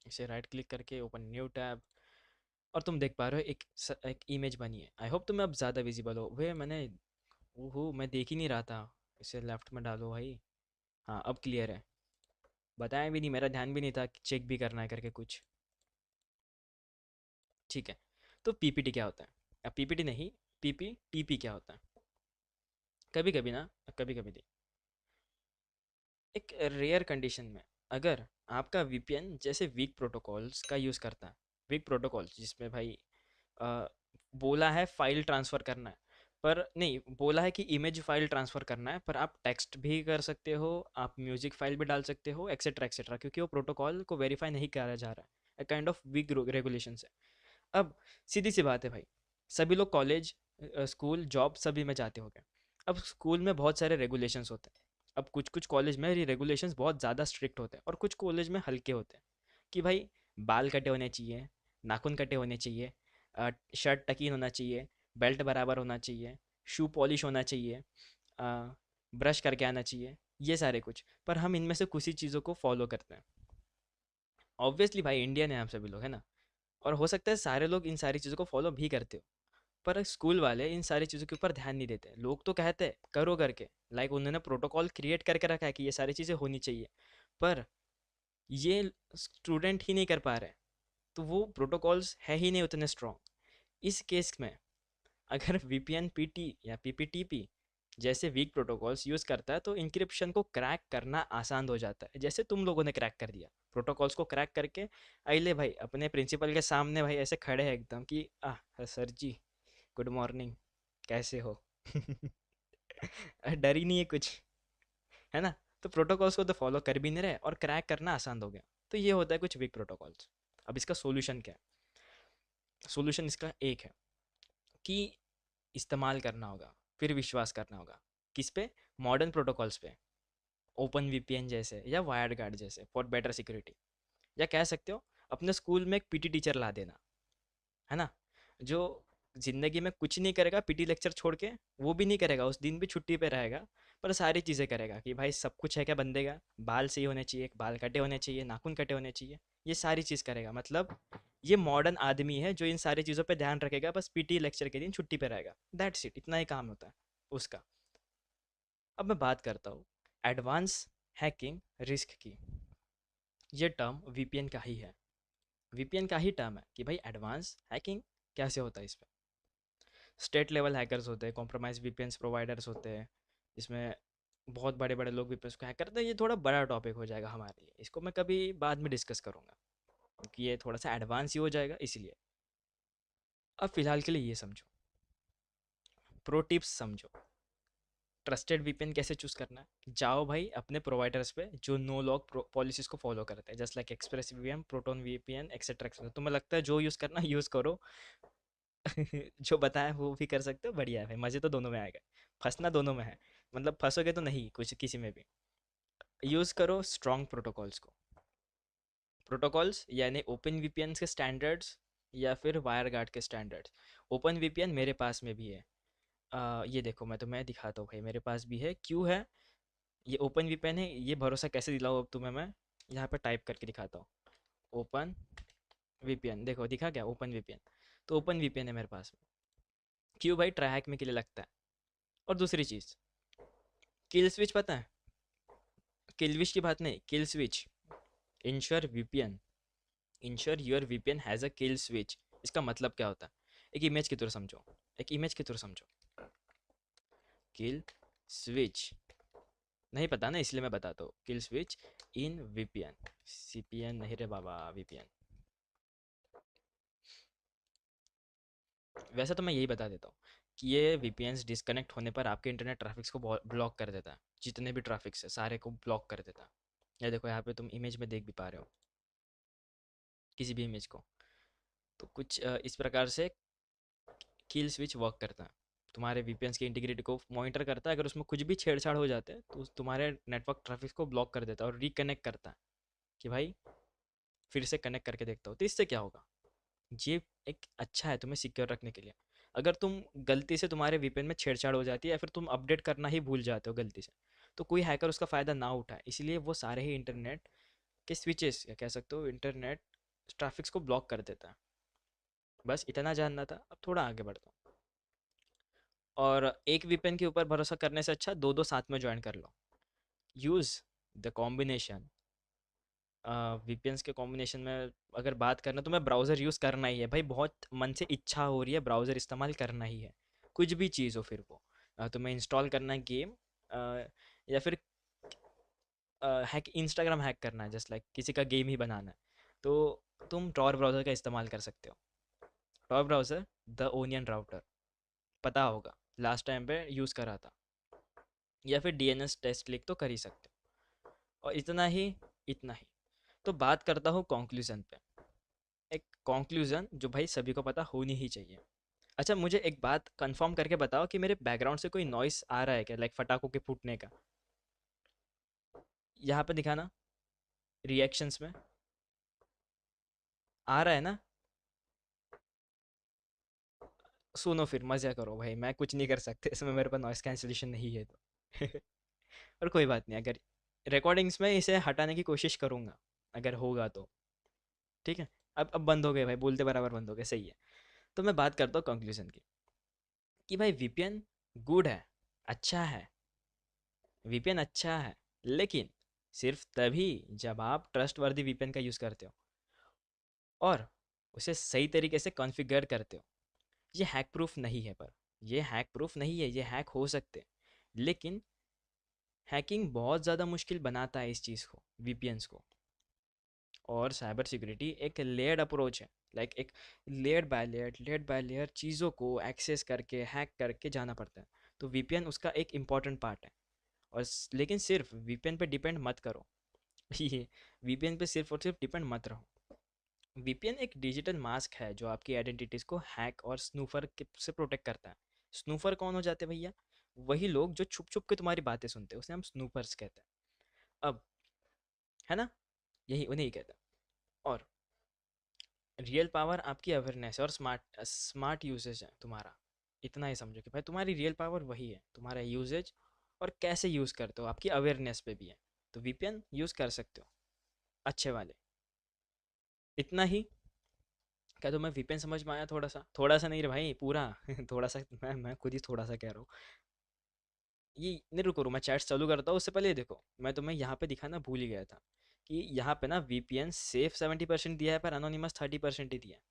इसे राइट क्लिक करके ओपन न्यू टैब, और तुम देख पा रहे हो एक इमेज बनी है। आई होप तुम्हें अब ज़्यादा विजिबल हो। वे मैंने, ओहो मैं देख ही नहीं रहा था। इसे लेफ्ट में डालो भाई। हाँ अब क्लियर है। बताया भी नहीं, मेरा ध्यान भी नहीं था कि चेक भी करना है करके कुछ। ठीक है। तो पीपीटी क्या होता है? अब पीपीटी नहीं, पीपीटीपी क्या होता है? कभी कभी ना, कभी कभी नहीं, एक रेयर कंडीशन में अगर आपका वीपीएन जैसे वीक प्रोटोकॉल्स का यूज़ करता है, वीक प्रोटोकॉल्स जिसमें भाई अ, बोला है फाइल ट्रांसफ़र करना है, पर नहीं बोला है कि इमेज फाइल ट्रांसफ़र करना है, पर आप टेक्स्ट भी कर सकते हो, आप म्यूजिक फाइल भी डाल सकते हो, एक्सेट्रा एक्सेट्रा, क्योंकि वो प्रोटोकॉल को वेरीफाई नहीं करा जा रहा है, काइंड ऑफ वीक रेगुलेशन है। अब सीधी सी बात है भाई, सभी लोग कॉलेज स्कूल जॉब सभी में जाते होंगे। अब स्कूल में बहुत सारे रेगुलेशंस होते हैं। अब कुछ कुछ कॉलेज में ये रेगुलेशंस बहुत ज़्यादा स्ट्रिक्ट होते हैं और कुछ कॉलेज में हल्के होते हैं कि भाई बाल कटे होने चाहिए, नाखून कटे होने चाहिए, शर्ट टकीन होना चाहिए, बेल्ट बराबर होना चाहिए, शू पॉलिश होना चाहिए, ब्रश करके आना चाहिए, ये सारे कुछ। पर हम इनमें से कुछ ही चीज़ों को फॉलो करते हैं। ऑब्वियसली भाई इंडियन है हम सभी लोग, है ना? और हो सकता है सारे लोग इन सारी चीज़ों को फॉलो भी करते हो, पर स्कूल वाले इन सारी चीज़ों के ऊपर ध्यान नहीं देते। लोग तो कहते हैं करो करके, लाइक उन्होंने प्रोटोकॉल क्रिएट करके रखा है कि ये सारी चीज़ें होनी चाहिए, पर ये स्टूडेंट ही नहीं कर पा रहे। तो वो प्रोटोकॉल्स है ही नहीं उतने स्ट्रॉन्ग। इस केस में अगर वीपीएन पीटी या पीपीटीपी जैसे वीक प्रोटोकॉल्स यूज़ करता है तो इंक्रिप्शन को क्रैक करना आसान हो जाता है, जैसे तुम लोगों ने क्रैक कर दिया प्रोटोकॉल्स को क्रैक करके। आइले भाई अपने प्रिंसिपल के सामने भाई ऐसे खड़े हैं एकदम कि सर जी, गुड मॉर्निंग, कैसे हो? डर ही नहीं है कुछ, है ना? तो प्रोटोकॉल्स को तो फॉलो कर भी नहीं रहे और क्रैक करना आसान हो गया। तो ये होता है कुछ वीक प्रोटोकॉल्स। अब इसका सोल्यूशन क्या है? सोल्यूशन इसका एक है कि इस्तेमाल करना होगा, फिर विश्वास करना होगा। किस पे? मॉडर्न प्रोटोकॉल्स पे, ओपन वीपीएन जैसे या वायर्ड गार्ड जैसे, फॉर बेटर सिक्योरिटी। या कह सकते हो अपने स्कूल में एक पीटी टीचर ला देना, है ना? जो जिंदगी में कुछ नहीं करेगा पीटी लेक्चर छोड़ के, वो भी नहीं करेगा, उस दिन भी छुट्टी पे रहेगा, पर सारी चीज़ें करेगा कि भाई सब कुछ है क्या बंदे का, बाल सही होने चाहिए, बाल कटे होने चाहिए, नाखून कटे होने चाहिए, ये सारी चीज़ करेगा। मतलब ये मॉडर्न आदमी है जो इन सारी चीज़ों पे ध्यान रखेगा, बस पीटी लेक्चर के दिन छुट्टी पे रहेगा, दैट्स इट, इतना ही काम होता है उसका। अब मैं बात करता हूँ एडवांस हैकिंग रिस्क की। ये टर्म वीपीएन का ही है, वीपीएन का ही टर्म है कि भाई एडवांस हैकिंग कैसे होता है इस पे। स्टेट लेवल हैकर्स होते हैं, कॉम्प्रोमाइज वीपीएन प्रोवाइडर्स होते हैं, इसमें बहुत बड़े बड़े लोग वीपीएन को हैक करते हैं। ये थोड़ा बड़ा टॉपिक हो जाएगा हमारे लिए, इसको मैं कभी बाद में डिस्कस करूँगा क्योंकि ये थोड़ा सा एडवांस ही हो जाएगा इसलिए। अब फिलहाल के लिए ये समझो, प्रो टिप्स समझो। ट्रस्टेड वीपीएन कैसे चूज करना है? जाओ भाई अपने प्रोवाइडर्स पे जो नो लॉग पॉलिसीज को फॉलो करते हैं, just like express VPN, proton VPN, etcetera etcetera. तुम्हें लगता है जो यूज़ करना यूज़ करो। जो बताया वो भी कर सकते हो, बढ़िया है भाई, मज़े तो दोनों में आएगा। फंसना दोनों में है, मतलब फंसोगे तो नहीं कुछ किसी में भी। यूज़ करो स्ट्रॉन्ग प्रोटोकॉल्स को। प्रोटोकॉल्स यानी ओपन वीपीएन के स्टैंडर्ड्स या फिर वायर गार्ड के स्टैंडर्ड्स। ओपन वीपीएन मेरे पास में भी है। ये देखो मैं तुम्हें दिखाता हूँ भाई, मेरे पास भी है, क्यों है? ये ओपन वीपीएन है, ये भरोसा कैसे दिलाऊँ अब तुम्हें मैं? यहाँ पे टाइप करके दिखाता हूँ, ओपन वीपीएन, देखो दिखा क्या ओपन वीपीएन? तो ओपन वीपीएन है मेरे पास में। क्यों भाई? ट्राई हैक में के लिए लगता है। और दूसरी चीज़, किल स्विच पता है? किल स्विच की बात नहीं, kill switch, ensure VPN, ensure your VPN has a kill switch. इसका मतलब क्या होता है? एक इमेज की तरह समझो, एक इमेज की तरह समझो। किल स्विच नहीं पता ना, इसलिए मैं बताता हूँ। Kill switch in VPN, CPN नहीं रे बाबा, वीपीएन। वैसे तो मैं यही बता देता हूँ कि ये वीपीएन्स डिस्कनेक्ट होने पर आपके इंटरनेट ट्रैफिक्स को ब्लॉक कर देता है, जितने भी ट्रैफिक्स है सारे को ब्लॉक कर देता है। ये देखो यहाँ पे तुम इमेज में देख भी पा रहे हो किसी भी इमेज को। तो कुछ इस प्रकार से किल स्विच वर्क करता है, तुम्हारे वीपीएन्स की इंटीग्रिटी को मॉनिटर करता है। अगर उसमें कुछ भी छेड़छाड़ हो जाते हैं तो तुम्हारे नेटवर्क ट्रैफिक को ब्लॉक कर देता है और रिकनेक्ट करता है कि भाई फिर से कनेक्ट करके देखता हो। तो इससे क्या होगा? ये एक अच्छा है तुम्हें सिक्योर रखने के लिए। अगर तुम गलती से तुम्हारे वीपीएन में छेड़छाड़ हो जाती है या फिर तुम अपडेट करना ही भूल जाते हो गलती से, तो कोई हैकर उसका फ़ायदा ना उठाए, इसलिए वो सारे ही इंटरनेट के स्विचेस या कह सकते हो इंटरनेट ट्रैफिक्स को ब्लॉक कर देता है। बस इतना जानना था, अब थोड़ा आगे बढ़ता हूँ। और एक वीपीएन के ऊपर भरोसा करने से अच्छा दो दो साथ में ज्वाइन कर लो। Use the combination. वीपीएन्स के कॉम्बिनेशन में अगर बात करना तो मैं ब्राउज़र यूज़ करना ही है भाई, बहुत मन से इच्छा हो रही है ब्राउज़र इस्तेमाल करना ही है। कुछ भी चीज़ हो फिर वो, तुम्हें इंस्टॉल करना है गेम, या फिर हैक इंस्टाग्राम हैक करना है, जस्ट लाइक किसी का गेम ही बनाना है, तो तुम टॉर ब्राउज़र का इस्तेमाल कर सकते हो। Tor browser, the onion router, पता होगा, लास्ट टाइम पे यूज़ करा था। या फिर डीएनएस टेस्ट क्लिक तो कर ही सकते हो। और इतना ही, इतना ही। तो बात करता हूँ कंक्लूजन पे, एक कंक्लूजन जो भाई सभी को पता होनी ही चाहिए। अच्छा, मुझे एक बात कंफर्म करके बताओ कि मेरे बैकग्राउंड से कोई नॉइस आ रहा है क्या, लाइक पटाखों के फूटने का? यहाँ पे दिखाना, रिएक्शंस में आ रहा है ना? सुनो फिर मज़ा करो भाई, मैं कुछ नहीं कर सकते इसमें, मेरे पास नॉइस कैंसिलेशन नहीं है तो। पर कोई बात नहीं, अगर रिकॉर्डिंग्स में इसे हटाने की कोशिश करूंगा, अगर होगा तो। ठीक है। अब बंद हो गए भाई, बोलते बराबर बंद हो गए, सही है। तो मैं बात करता हूँ कंक्लूजन की, कि भाई वीपीएन गुड है, अच्छा है, वीपीएन अच्छा है, लेकिन सिर्फ तभी जब आप ट्रस्टवर्दी वीपीएन का यूज़ करते हो और उसे सही तरीके से कॉन्फ़िगर करते हो। ये हैक प्रूफ नहीं है, पर ये हैक प्रूफ नहीं है, ये हैक हो सकते हैं, लेकिन हैकिंग बहुत ज़्यादा मुश्किल बनाता है इस चीज़ को, वीपीएन्स को। और साइबर सिक्योरिटी एक लेयर्ड अप्रोच है, लाइक एक लेयर्ड बाय लेयर चीज़ों को एक्सेस करके हैक करके जाना पड़ता है। तो वीपीएन उसका एक इम्पॉर्टेंट पार्ट है। और लेकिन सिर्फ वीपीएन पे डिपेंड मत करो। ये वीपीएन पे सिर्फ और सिर्फ डिपेंड मत रहो। वीपीएन एक डिजिटल मास्क है जो आपकी आइडेंटिटीज को हैक और स्नूफर से प्रोटेक्ट करता है। स्नूफर कौन हो जाते हैं भैया? वही लोग जो छुप छुप के तुम्हारी बातें सुनते हैं, उसे हम स्नूपर्स कहते हैं। अब, है ना, यही उन्हें ही कहते हैं। और रियल पावर आपकी अवेयरनेस और स्मार्ट स्मार्ट यूजेज है तुम्हारा। इतना ही समझो कि भाई तुम्हारी रियल पावर वही है, तुम्हारा यूजेज और कैसे यूज़ करते हो, आपकी अवेयरनेस पे भी है। तो वीपीएन यूज़ कर सकते हो, अच्छे वाले। इतना ही। क्या तुम्हें वीपीएन समझ में आया? थोड़ा सा, थोड़ा सा नहीं रे भाई, पूरा। थोड़ा सा, मैं खुद ही थोड़ा सा कह रहा हूँ। ये नहीं, रुको मैं चैट्स चालू करता हूँ, उससे पहले ये देखो, मैं तुम्हें यहाँ पे दिखाना भूल ही गया था कि यहाँ पे ना वीपीएन सेफ 70% दिया है, पर अनोनिमस 30% ही दिया है।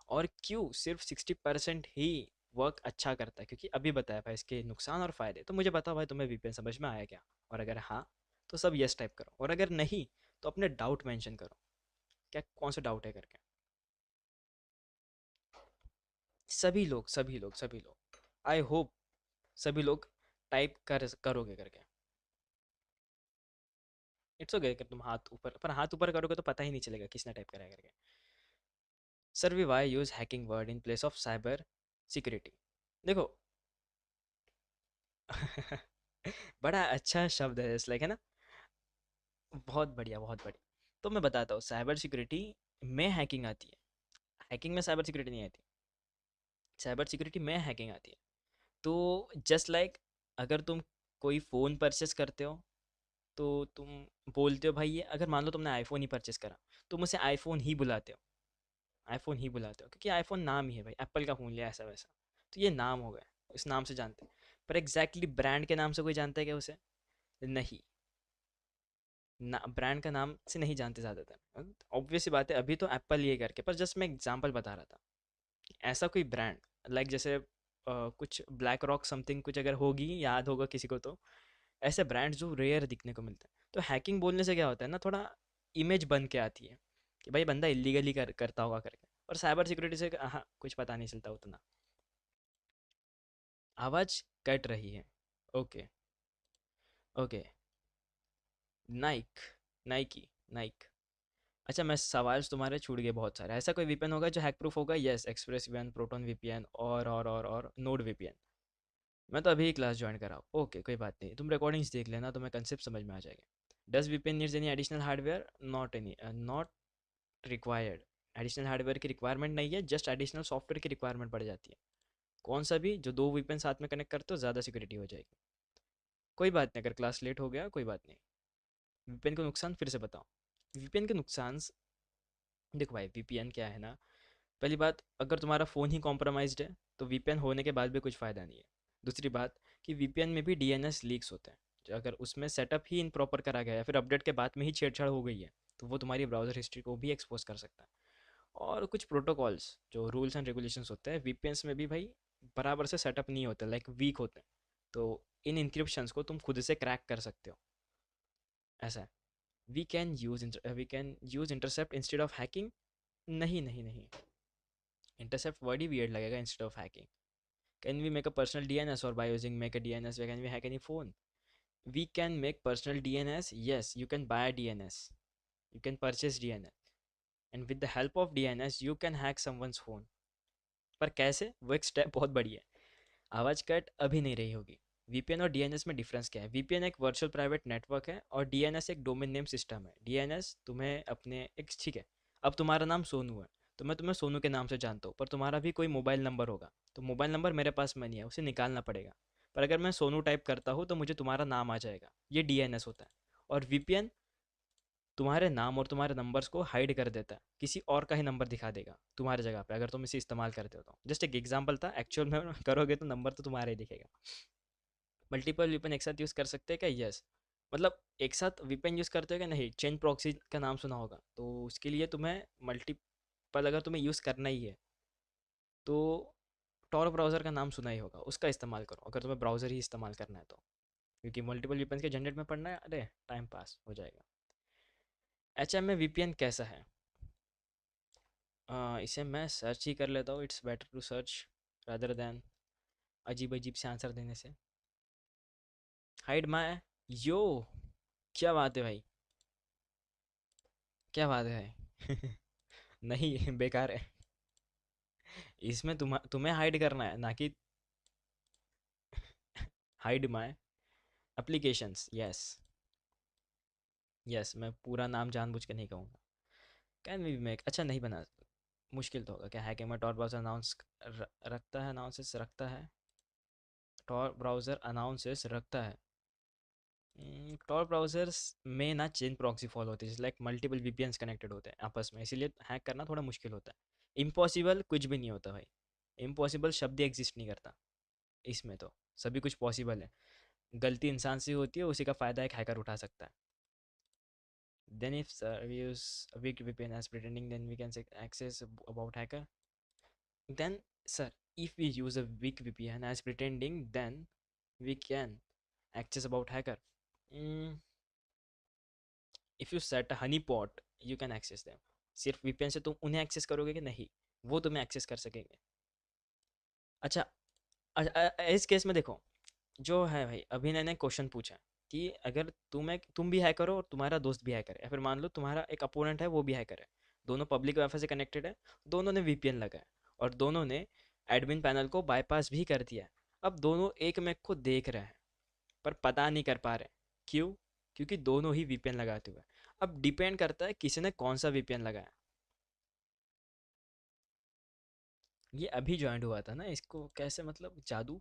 और क्यों सिर्फ 60% ही वर्क अच्छा करता है? क्योंकि अभी बताया भाई इसके नुकसान और फायदे। तो मुझे बताओ भाई, तुम्हें वीपीएन समझ में आया क्या? और अगर हाँ, तो सब यस टाइप करो, और अगर नहीं, तो अपने डाउट मेंशन करो, क्या कौन सा डाउट है करके। सभी लोग आई होप सभी लोग टाइप करोगे करके। इट्स ओके कि तुम हाथ ऊपर, पर हाथ ऊपर करोगे तो पता ही नहीं चलेगा किसने टाइप करा है करके। Sir we why use hacking word in place of cyber security. देखो, बड़ा अच्छा शब्द है, लाइक, है ना? बहुत बढ़िया, बहुत बढ़िया। तो मैं बताता हूँ, साइबर सिक्योरिटी में हैकिंग आती है, हैकिंग में साइबर सिक्योरिटी नहीं आती। साइबर सिक्योरिटी में हैकिंग आती है। तो जस्ट लाइक, अगर तुम कोई फ़ोन परचेस करते हो, तो तुम बोलते हो भाई, ये अगर मान लो तुमने आईफोन ही परचेस करा, तुम उसे आईफोन ही बुलाते हो, आईफोन ही बुलाते हो, क्योंकि आईफोन नाम ही है भाई, एप्पल का फ़ोन लिया ऐसा वैसा। तो ये नाम हो गया, इस नाम से जानते हैं। पर एग्जैक्टली ब्रांड के नाम से कोई जानता है क्या उसे? नहीं, ना ब्रांड का नाम से नहीं जानते ज़्यादातर। ऑब्वियस सी बात है, अभी तो एप्पल ये करके, पर जस्ट मैं एग्जांपल बता रहा था। ऐसा कोई ब्रांड, लाइक जैसे कुछ ब्लैक रॉक समथिंग कुछ अगर होगी, याद होगा किसी को तो। ऐसे ब्रांड्स जो रेयर दिखने को मिलते हैं। तो हैकिंग बोलने से क्या होता है ना, थोड़ा इमेज बन के आती है कि भाई बंदा इलीगली करता होगा करके। और साइबर सिक्योरिटी से हाँ, कुछ पता नहीं चलता उतना। आवाज़ कट रही है। Okay, okay. Naik, Nike, Naik. अच्छा, मैं सवाल तुम्हारे छूट गए बहुत सारे। ऐसा कोई वीपीएन होगा जो हैक प्रूफ होगा? Yes, express VPN, proton VPN, और नोड वीपीएन। मैं तो अभी ही क्लास ज्वाइन करा हूँ। ओके, कोई बात नहीं, तुम रिकॉर्डिंग्स देख लेना, तुम्हें कंसेप्ट समझ में आ जाएगा। Does VPN needs any additional hardware? Not any, not required. Additional hardware की रिक्वायरमेंट नहीं है, जस्ट एडिशनल सॉफ्टवेयर की रिक्वायरमेंट पड़ जाती है। कौन सा भी, जो दो वीपीएन साथ में कनेक्ट करते हो, ज़्यादा सिक्योरिटी हो जाएगी। कोई बात नहीं, अगर क्लास लेट हो गया कोई बात नहीं। वीपीएन के नुकसान फिर से बताओ। वीपीएन के नुकसान, देखो भाई, वीपीएन क्या है ना, पहली बात, अगर तुम्हारा फ़ोन ही कॉम्प्रोमाइज़्ड है तो वीपीएन होने के बाद भी कुछ फ़ायदा नहीं है। दूसरी बात, कि वीपीएन में भी डीएनएस लीक्स होते हैं। जो अगर उसमें सेटअप ही इम्प्रॉपर करा गया है, फिर अपडेट के बाद में ही छेड़छाड़ हो गई है, तो वो तुम्हारी ब्राउज़र हिस्ट्री को भी एक्सपोज कर सकता है। और कुछ प्रोटोकॉल्स, जो रूल्स एंड रेगुलेशंस होते हैं वीपीएन्स में भी भाई, बराबर से सेटअप नहीं होते, लाइक वीक होते हैं। तो इन इंक्रिप्शंस को तुम खुद से क्रैक कर सकते हो, ऐसा है। We can use intercept instead of hacking. नहीं नहीं नहीं, इंटरसेप्ट वर्ड ही वियर्ड लगेगा instead of hacking. Can we make a personal DNS, or by using make a DNS, where can we hack any phone? We can make personal DNS. Yes, you can buy DNS. You can purchase DNS. And with the help of DNS, you can hack someone's phone. पर कैसे, वो एक step बहुत बड़ी है। आवाज़ cut अभी नहीं रही होगी। वीपीएन और डीएनएस में डिफरेंस क्या है? वीपीएन एक वर्चुअल प्राइवेट नेटवर्क है और डीएनएस एक डोमेन नेम सिस्टम है। डीएनएस तुम्हें अपने एक, ठीक है, अब तुम्हारा नाम सोनू है, तो मैं तुम्हें सोनू के नाम से जानता हूँ, पर तुम्हारा भी कोई मोबाइल नंबर होगा, तो मोबाइल नंबर मेरे पास में नहीं है, उसे निकालना पड़ेगा। पर अगर मैं सोनू टाइप करता हूँ तो मुझे तुम्हारा नाम आ जाएगा। ये डीएनएस होता है। और वीपीएन तुम्हारे नाम और तुम्हारे नंबर्स को हाइड कर देता है, किसी और का ही नंबर दिखा देगा तुम्हारी जगह पे, अगर तुम इसे इस्तेमाल करते हो तो। जस्ट एक एग्जांपल था, एक्चुअल में करोगे तो नंबर तो तुम्हारा ही दिखेगा। मल्टीपल वीपन एक साथ यूज़ कर सकते हैं क्या? यस। मतलब एक साथ वीपन यूज़ करते हो क्या? नहीं। चेन प्रॉक्सी का नाम सुना होगा, तो उसके लिए तुम्हें मल्टीपल अगर तुम्हें यूज़ करना ही है तो टॉर ब्राउज़र का नाम सुना ही होगा, उसका इस्तेमाल करो अगर तुम्हें ब्राउज़र ही इस्तेमाल करना है तो। क्योंकि मल्टीपल वीपन के जनरेट में पढ़ना है, अरे टाइम पास हो जाएगा। एच एम में वीपीएन कैसा है? इसे मैं सर्च ही कर लेता हूँ। It's better to search rather than अजीब अजीब से आंसर देने से। हाइड माई, यो, क्या बात है भाई, क्या बात है भाई। नहीं, बेकार है। इसमें तुम्हें हाइड करना है, ना कि hide my applications. Yes, yes, मैं पूरा नाम जानबूझ के नहीं कहूँगा। कैन वी मेक, अच्छा नहीं बना, मुश्किल तो होगा क्या? हैकिंग में टॉर ब्राउज़र रखता है, अनाउंसेस रखता है, टॉर ब्राउज़र अनाउंसेस रखता है। टॉर ब्राउज़र्स में ना चेन प्रॉक्सी फॉलो होती है, लाइक मल्टीपल वीपीएन्स कनेक्टेड होते हैं आपस में, इसीलिए हैक करना थोड़ा मुश्किल होता है। इम्पॉसिबल कुछ भी नहीं होता भाई। इम्पॉसिबल शब्द एग्जिस्ट नहीं करता इसमें, तो सभी कुछ पॉसिबल है। गलती इंसान से होती है, उसी का फ़ायदा एक हैकर उठा सकता है। Then if we use a weak VPN as pretending, then we can say access about hacker. Then sir, if we use a weak VPN as pretending, then we can access about hacker. mm, if you set a honey pot, you can access them. सिर्फ VPN से तुम उन्हें access करोगे कि नहीं, वो तुम्हें access कर सकेंगे। अच्छा, इस केस में देखो, जो है भाई, अभिनय ने क्वेश्चन पूछा कि अगर तुम भी हैकर हो और तुम्हारा दोस्त भी हैकर है, या फिर मान लो तुम्हारा एक अपोनेंट है वो भी हैकर है, दोनों पब्लिक वाईफाई से कनेक्टेड है, दोनों ने वीपीएन लगाया और दोनों ने एडमिन पैनल को बाईपास भी कर दिया है। अब दोनों एक मैक को देख रहे हैं पर पता नहीं कर पा रहे। क्यों? क्योंकि दोनों ही वीपीएन लगाते हुए। अब डिपेंड करता है किसी ने कौन सा वीपीएन लगाया। ये अभी ज्वाइन हुआ था ना, इसको कैसे, मतलब जादू।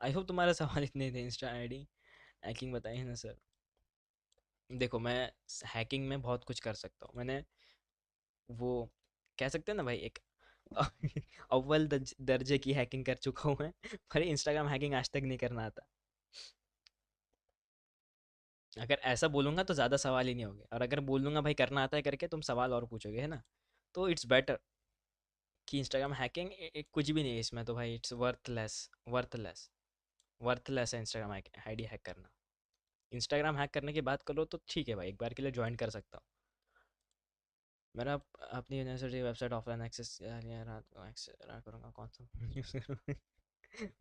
आई होप तुम्हारा सवाल इतने थे। इंस्टा आईडी हैकिंग बताई है ना सर। देखो, मैं हैकिंग में बहुत कुछ कर सकता हूँ। मैंने वो, कह सकते हैं ना भाई, एक अव्वल दर्जे की हैकिंग कर चुका हूँ मैं। पर इंस्टाग्राम हैकिंग आज तक नहीं करना आता। अगर ऐसा बोलूंगा तो ज़्यादा सवाल ही नहीं होंगे, और अगर बोलूंगा भाई करना आता है करके, तुम सवाल और पूछोगे, है ना? तो इट्स बेटर कि इंस्टाग्राम हैकिंग कुछ भी नहीं है इसमें, तो भाई इट्स वर्थलेस, वर्थलेस, वर्थलेस है इंस्टाग्राम आईडी हैक करना। इंस्टाग्राम हैक करने की बात करो तो ठीक है भाई, एक बार के लिए ज्वाइन कर सकता हूँ। मेरा अपनी यूनिवर्सिटी वेबसाइट ऑफलाइन एक्सेस रात को एक्सेस करूँगा, कौन सा यूज़ करूँगा?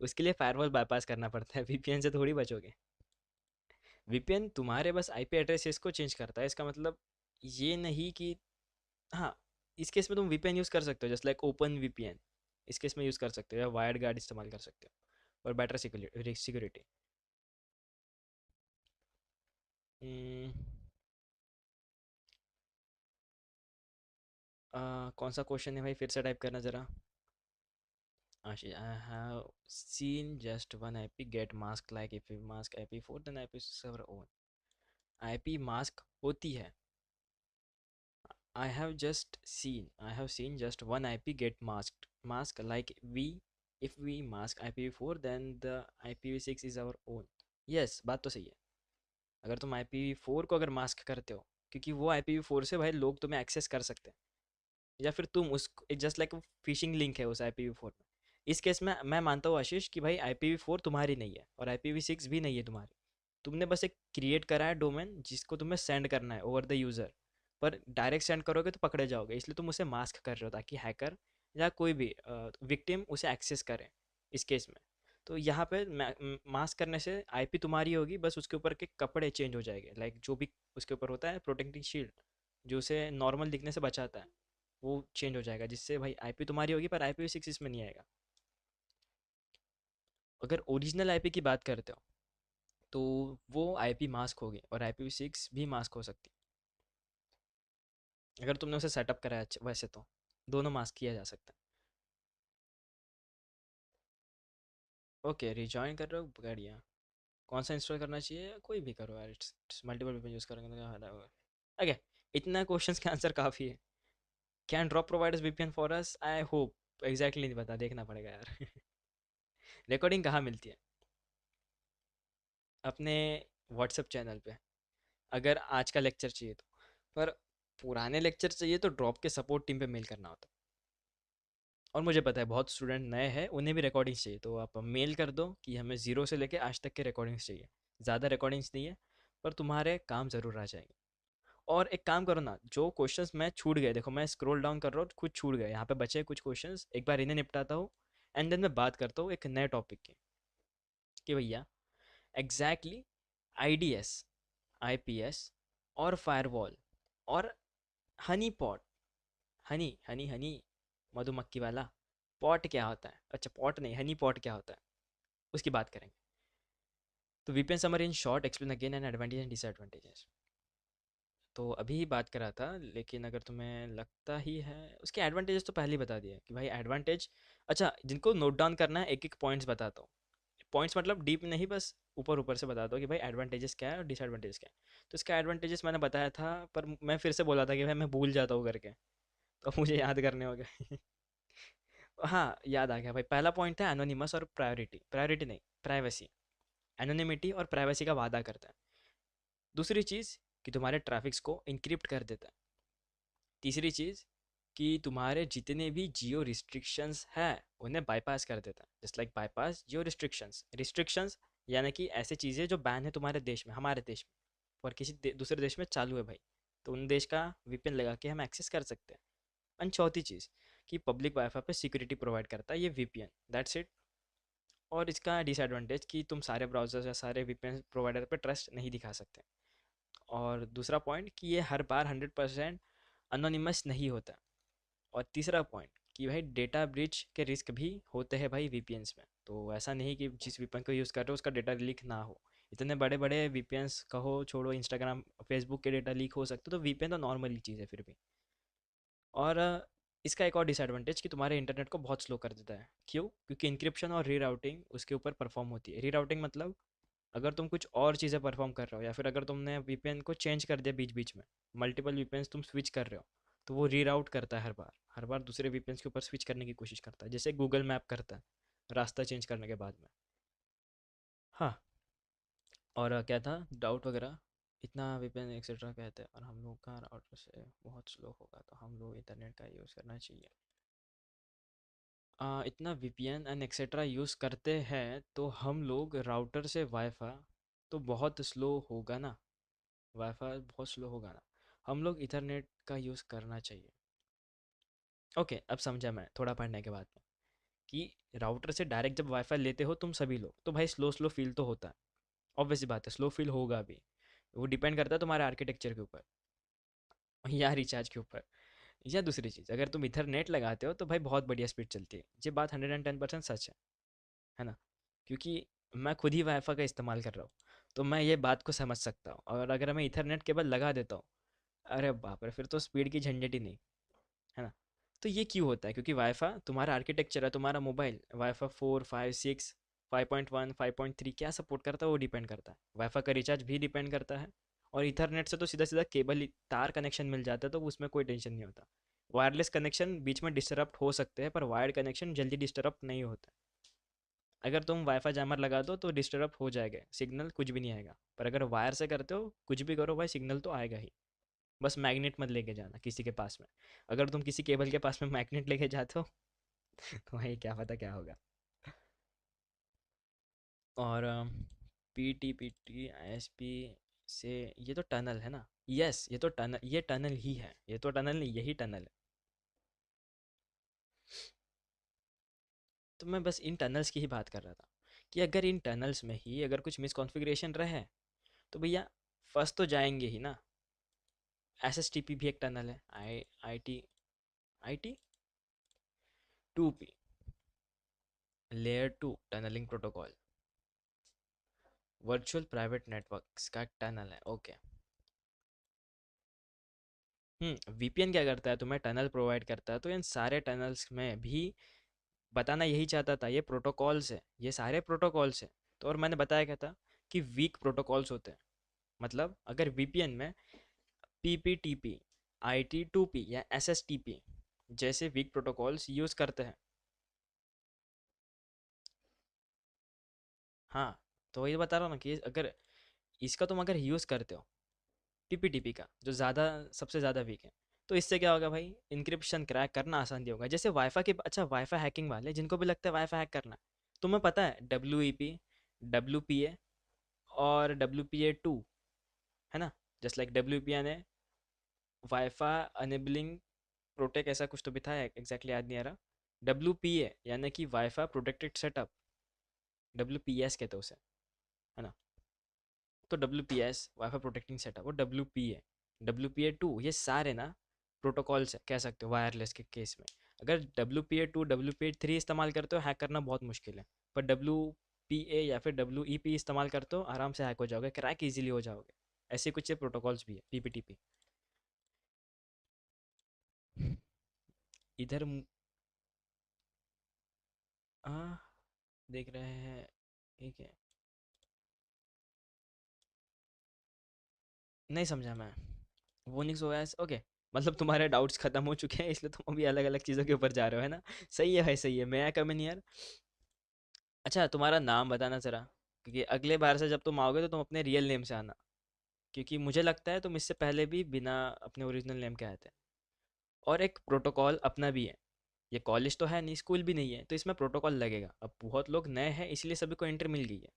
उसके लिए फायरवॉल बाईपास करना पड़ता है, वीपीएन से थोड़ी बचोगे। वीपीएन तुम्हारे बस आईपी एड्रेसेस को चेंज करता है, इसका मतलब ये नहीं कि, हाँ, इस केस में तुम वीपीएन यूज़ कर सकते हो, जस्ट लाइक ओपन वीपीएन इस केस में यूज़ कर सकते हो, या वायर्ड गार्ड इस्तेमाल कर सकते हो और बेटर सिक्योरिटी। कौन सा क्वेश्चन है भाई, फिर से टाइप करना ज़रा। Ashish, I have seen just one IP get masked, like if we mask IP4 then IP is our own. IP mask होती है। I have seen just one IP get mask like if we mask IPv4 then the IPv6 is our own. Yes, बात तो सही है। अगर तुम IPv4 को अगर मास्क करते हो, क्योंकि वो IPv4 से भाई लोग तुम्हें एक्सेस कर सकते हैं, या फिर तुम उस, जस्ट लाइक फिशिंग लिंक है उस IPv4 में। इस केस में मैं मानता हूँ आशीष कि भाई IPv4 तुम्हारी नहीं है और IPv6 भी नहीं है तुम्हारी। तुमने बस एक क्रिएट करा है डोमेन जिसको तुम्हें सेंड करना है ओवर द यूज़र, पर डायरेक्ट सेंड करोगे तो पकड़े जाओगे, इसलिए तुम उसे मास्क कर रहे हो ताकि हैकर या कोई भी विक्टिम उसे एक्सेस करे इस केस में। तो यहाँ पे मास्क करने से आईपी तुम्हारी होगी, बस उसके ऊपर के कपड़े चेंज हो जाएंगे, लाइक जो भी उसके ऊपर होता है प्रोटेक्टिंग शील्ड, जो उसे नॉर्मल दिखने से बचाता है, वो चेंज हो जाएगा, जिससे भाई आईपी तुम्हारी होगी पर IPv6 इसमें नहीं आएगा। अगर ओरिजिनल आईपी की बात करते हो तो वो आईपी मास्क होगी और IPv6 भी मास्क हो सकती है, अगर तुमने उसे सेटअप कराया वैसे तो दोनों मास्क किया जा सकता है। ओके, रिजॉइन कर रहे हो, बढ़िया। कौन सा इंस्टॉल करना चाहिए? कोई भी करो यार, इट्स मल्टीपल वीपीएन यूज़ करेंगे तो क्या फायदा होगा। ओके, इतना क्वेश्चंस का आंसर काफ़ी है। Can drop providers VPN for us? I hope exactly नहीं पता, देखना पड़ेगा यार। रिकॉर्डिंग कहाँ मिलती है? अपने व्हाट्सएप चैनल पे, अगर आज का लेक्चर चाहिए तो। पर पुराने लेक्चर चाहिए तो ड्रॉप के सपोर्ट टीम पे मेल करना होता है। और मुझे पता है बहुत स्टूडेंट नए हैं, उन्हें भी रिकॉर्डिंग्स चाहिए, तो आप मेल कर दो कि हमें ज़ीरो से लेके आज तक के रिकॉर्डिंग्स चाहिए। ज़्यादा रिकॉर्डिंग्स नहीं है, पर तुम्हारे काम ज़रूर आ जाएंगे। और एक काम करो ना, जो क्वेश्चंस मैं छूट गए, देखो मैं स्क्रॉल डाउन कर रहा हूँ, कुछ छूट गए यहाँ पे, बचे कुछ क्वेश्चंस, एक बार इन्हें निपटाता हूँ। एंड देन मैं बात करता हूँ एक नए टॉपिक की, कि भैया एग्जैक्टली IDS, IPS और फायरवॉल और हनी पॉट, हनी हनी हनी मधुमक्खी वाला पॉट क्या होता है, अच्छा पॉट नहीं, हनी पॉट क्या होता है, उसकी बात करेंगे। तो VPN summary in short, explain again and advantage and disadvantages. तो अभी ही बात करा था, लेकिन अगर तुम्हें लगता ही है, उसके एडवांटेजेस तो पहले ही बता दिए कि भाई एडवांटेज। अच्छा, जिनको नोट डाउन करना है एक एक पॉइंट्स बताता हूँ। पॉइंट्स मतलब डीप नहीं, बस ऊपर ऊपर से बता दो कि भाई एडवांटेजेस क्या है और डिसएडवांटेजेस क्या है। तो इसका एडवांटेजेस मैंने बताया था, पर मैं फिर से बोला था कि भाई मैं भूल जाता हूँ करके, तो मुझे याद करने हो गए। हाँ, याद आ गया भाई, पहला पॉइंट है एनोनिमस और प्रायोरिटी, प्रायोरिटी नहीं, प्राइवेसी। एनोनिमिटी और प्राइवेसी का वादा करता है। दूसरी चीज़ कि तुम्हारे ट्रैफिक्स को इंक्रिप्ट कर देता है। तीसरी चीज़ कि तुम्हारे जितने भी जियो रिस्ट्रिक्शंस है उन्हें बाईपास कर देता है, जस्ट लाइक बाईपास जियो रिस्ट्रिक्शंस। रिस्ट्रिक्शंस यानी कि ऐसी चीज़ें जो बैन है तुम्हारे देश में, हमारे देश में, और किसी दूसरे देश में चालू है भाई, तो उन देश का VPN लगा के हम एक्सेस कर सकते हैं। एंड चौथी चीज़ कि पब्लिक वाईफाई पे सिक्योरिटी प्रोवाइड करता है ये VPN, दैट्स इट। और इसका डिसएडवांटेज कि तुम सारे ब्राउजर्स या सारे VPN प्रोवाइडर पे ट्रस्ट नहीं दिखा सकते। और दूसरा पॉइंट कि ये हर बार 100% अनोनिमस नहीं होता। और तीसरा पॉइंट कि भाई डेटा ब्रीच के रिस्क भी होते हैं भाई VPNs में, तो ऐसा नहीं कि जिस VPN को यूज़ कर रहे हो उसका डेटा लीक ना हो। इतने बड़े बड़े VPNs कहो छोड़ो, इंस्टाग्राम फेसबुक के डेटा लीक हो सकते, तो VPN तो नॉर्मल ही चीज़ है फिर भी। और इसका एक और डिसएडवांटेज कि तुम्हारे इंटरनेट को बहुत स्लो कर देता है। क्यों? क्योंकि इंक्रिप्शन और रीराउटिंग उसके ऊपर परफॉर्म होती है। रीराउटिंग मतलब अगर तुम कुछ और चीज़ें परफॉर्म कर रहे हो, या फिर अगर तुमने VPN को चेंज कर दिया बीच बीच में, मल्टीपल VPNs तुम स्विच कर रहे हो, तो वो रीराउट करता है हर बार दूसरे VPNs के ऊपर स्विच करने की कोशिश करता है, जैसे गूगल मैप करता है रास्ता चेंज करने के बाद में। हाँ। और क्या था डाउट वगैरह? इतना VPN एक्सेट्रा कहते हैं और हम लोग का राउटर से बहुत स्लो होगा, तो हम लोग इंटरनेट का यूज़ करना चाहिए। इतना VPN एंड एक्सेट्रा यूज़ करते हैं तो हम लोग राउटर से वाईफाई तो बहुत स्लो होगा ना, वाईफाई बहुत स्लो होगा ना, हम लोग इथरनेट का यूज़ करना चाहिए। ओके, अब समझा मैं थोड़ा पढ़ने के बाद में, कि राउटर से डायरेक्ट जब वाईफाई लेते हो तुम सभी लोग, तो भाई स्लो स्लो फील तो होता है, ऑब्वियस सी बात है, स्लो फील होगा भी। वो डिपेंड करता है तुम्हारे आर्किटेक्चर के ऊपर या रिचार्ज के ऊपर। या दूसरी चीज़, अगर तुम इथरनेट लगाते हो तो भाई बहुत बढ़िया स्पीड चलती है, ये बात 110% सच है ना? क्योंकि मैं खुद ही वाईफाई का इस्तेमाल कर रहा हूँ, तो मैं ये बात को समझ सकता हूँ। और अगर मैं इथरनेट केबल लगा देता हूँ, अरे बाप रे, फिर तो स्पीड की झंझट ही नहीं, है ना? तो ये क्यों होता है? क्योंकि वाईफाई तुम्हारा आर्किटेक्चर है, तुम्हारा मोबाइल वाईफाई 4 5 6 5.1 5.3 क्या सपोर्ट करता है वो डिपेंड करता है, वाईफाई का रिचार्ज भी डिपेंड करता है। और इथरनेट से तो सीधा सीधा केबल तार कनेक्शन मिल जाता है, तो उसमें कोई टेंशन नहीं होता। वायरलेस कनेक्शन बीच में डिस्टरप्ट हो सकते हैं, पर वायर्ड कनेक्शन जल्दी डिस्टरप्ट नहीं होता। अगर तुम वाईफाई जैमर लगा दो तो डिस्टर्ब हो जाएगा सिग्नल, कुछ भी नहीं आएगा। पर अगर वायर से करते हो कुछ भी करो भाई, सिग्नल तो आएगा ही। बस मैग्नेट मत लेके जाना किसी के पास में, अगर तुम किसी केबल के पास में मैग्नेट लेके जाते हो तो भाई क्या पता क्या होगा। और PTPT ISP से, ये तो टनल है ना? यस, ये तो टनल, ये टनल ही है, ये तो टनल नहीं, यही टनल है। तो मैं बस इन टनल्स की ही बात कर रहा था, कि अगर इन टनल्स में ही अगर कुछ मिसकॉन्फ़िगरेशन रहे, तो भैया फंस तो जाएंगे ही ना। SSTP भी एक टनल है, I I T IT 2P layer 2 tunnelling protocol virtual private networks का टनल है, ओके। वीपीएन क्या करता है, तुम्हें टनल प्रोवाइड करता है, तो इन सारे टनल्स में भी बताना यही चाहता था, ये प्रोटोकॉल्स है, ये सारे प्रोटोकॉल्स है। तो और मैंने बताया क्या था कि वीक प्रोटोकॉल्स होते हैं। मतलब अगर वीपीएन में पीपीटीपी, आईटी2पी या एसएसटीपी जैसे वीक प्रोटोकॉल्स यूज करते हैं। हाँ, तो वही बता रहा हूँ ना कि अगर इसका तुम अगर यूज करते हो पीपीटीपी का जो ज़्यादा सबसे ज़्यादा वीक है, तो इससे क्या होगा भाई, इंक्रिप्शन क्रैक करना आसान ही होगा। जैसे वाईफाई के, अच्छा वाईफाई हैकिंग वाले जिनको भी लगता है वाईफाई हैक करना, तुम्हें पता है W E P, W P A और WPA2, है ना। जस्ट लाइक WPA ने वाईफाई अनेबलिंग प्रोटेक्ट ऐसा कुछ तो भी था, एग्जैक्टली याद नहीं आ रहा। WPA यानी कि वाईफाई प्रोटेक्टेड सेटअप, WPS कहते हैं उसे, है ना। तो WPS वाईफाई प्रोटेक्टिंग सेटअप और WPA 2 ये सारे ना प्रोटोकॉल्स है, कह सकते हो वायरलेस के केस में। अगर WPA 2 WPA 3 इस्तेमाल करते हो हैक करना बहुत मुश्किल है, पर WPA या फिर WEP इस्तेमाल करते हो आराम से हैक हो जाओगे, क्रैक इजीली हो जाओगे। ऐसे कुछ प्रोटोकॉल्स भी है PPTP। इधर आ, देख रहे हैं, ठीक है। नहीं समझा मैं, वोनिक्स ओएस, ओके। मतलब तुम्हारे डाउट्स खत्म हो चुके हैं इसलिए तुम अभी अलग अलग चीज़ों के ऊपर जा रहे हो, है ना। सही है भाई, सही है। मैं कम इन यार। अच्छा तुम्हारा नाम बताना ज़रा, क्योंकि अगले बार से जब तुम आओगे तो तुम अपने रियल नेम से आना, क्योंकि मुझे लगता है तुम इससे पहले भी बिना अपने ओरिजिनल नेम के आए थे। और एक प्रोटोकॉल अपना भी है, ये कॉलेज तो है नहीं, स्कूल भी नहीं है, तो इसमें प्रोटोकॉल लगेगा। अब बहुत लोग नए हैं इसलिए सभी को एंट्री मिल गई है,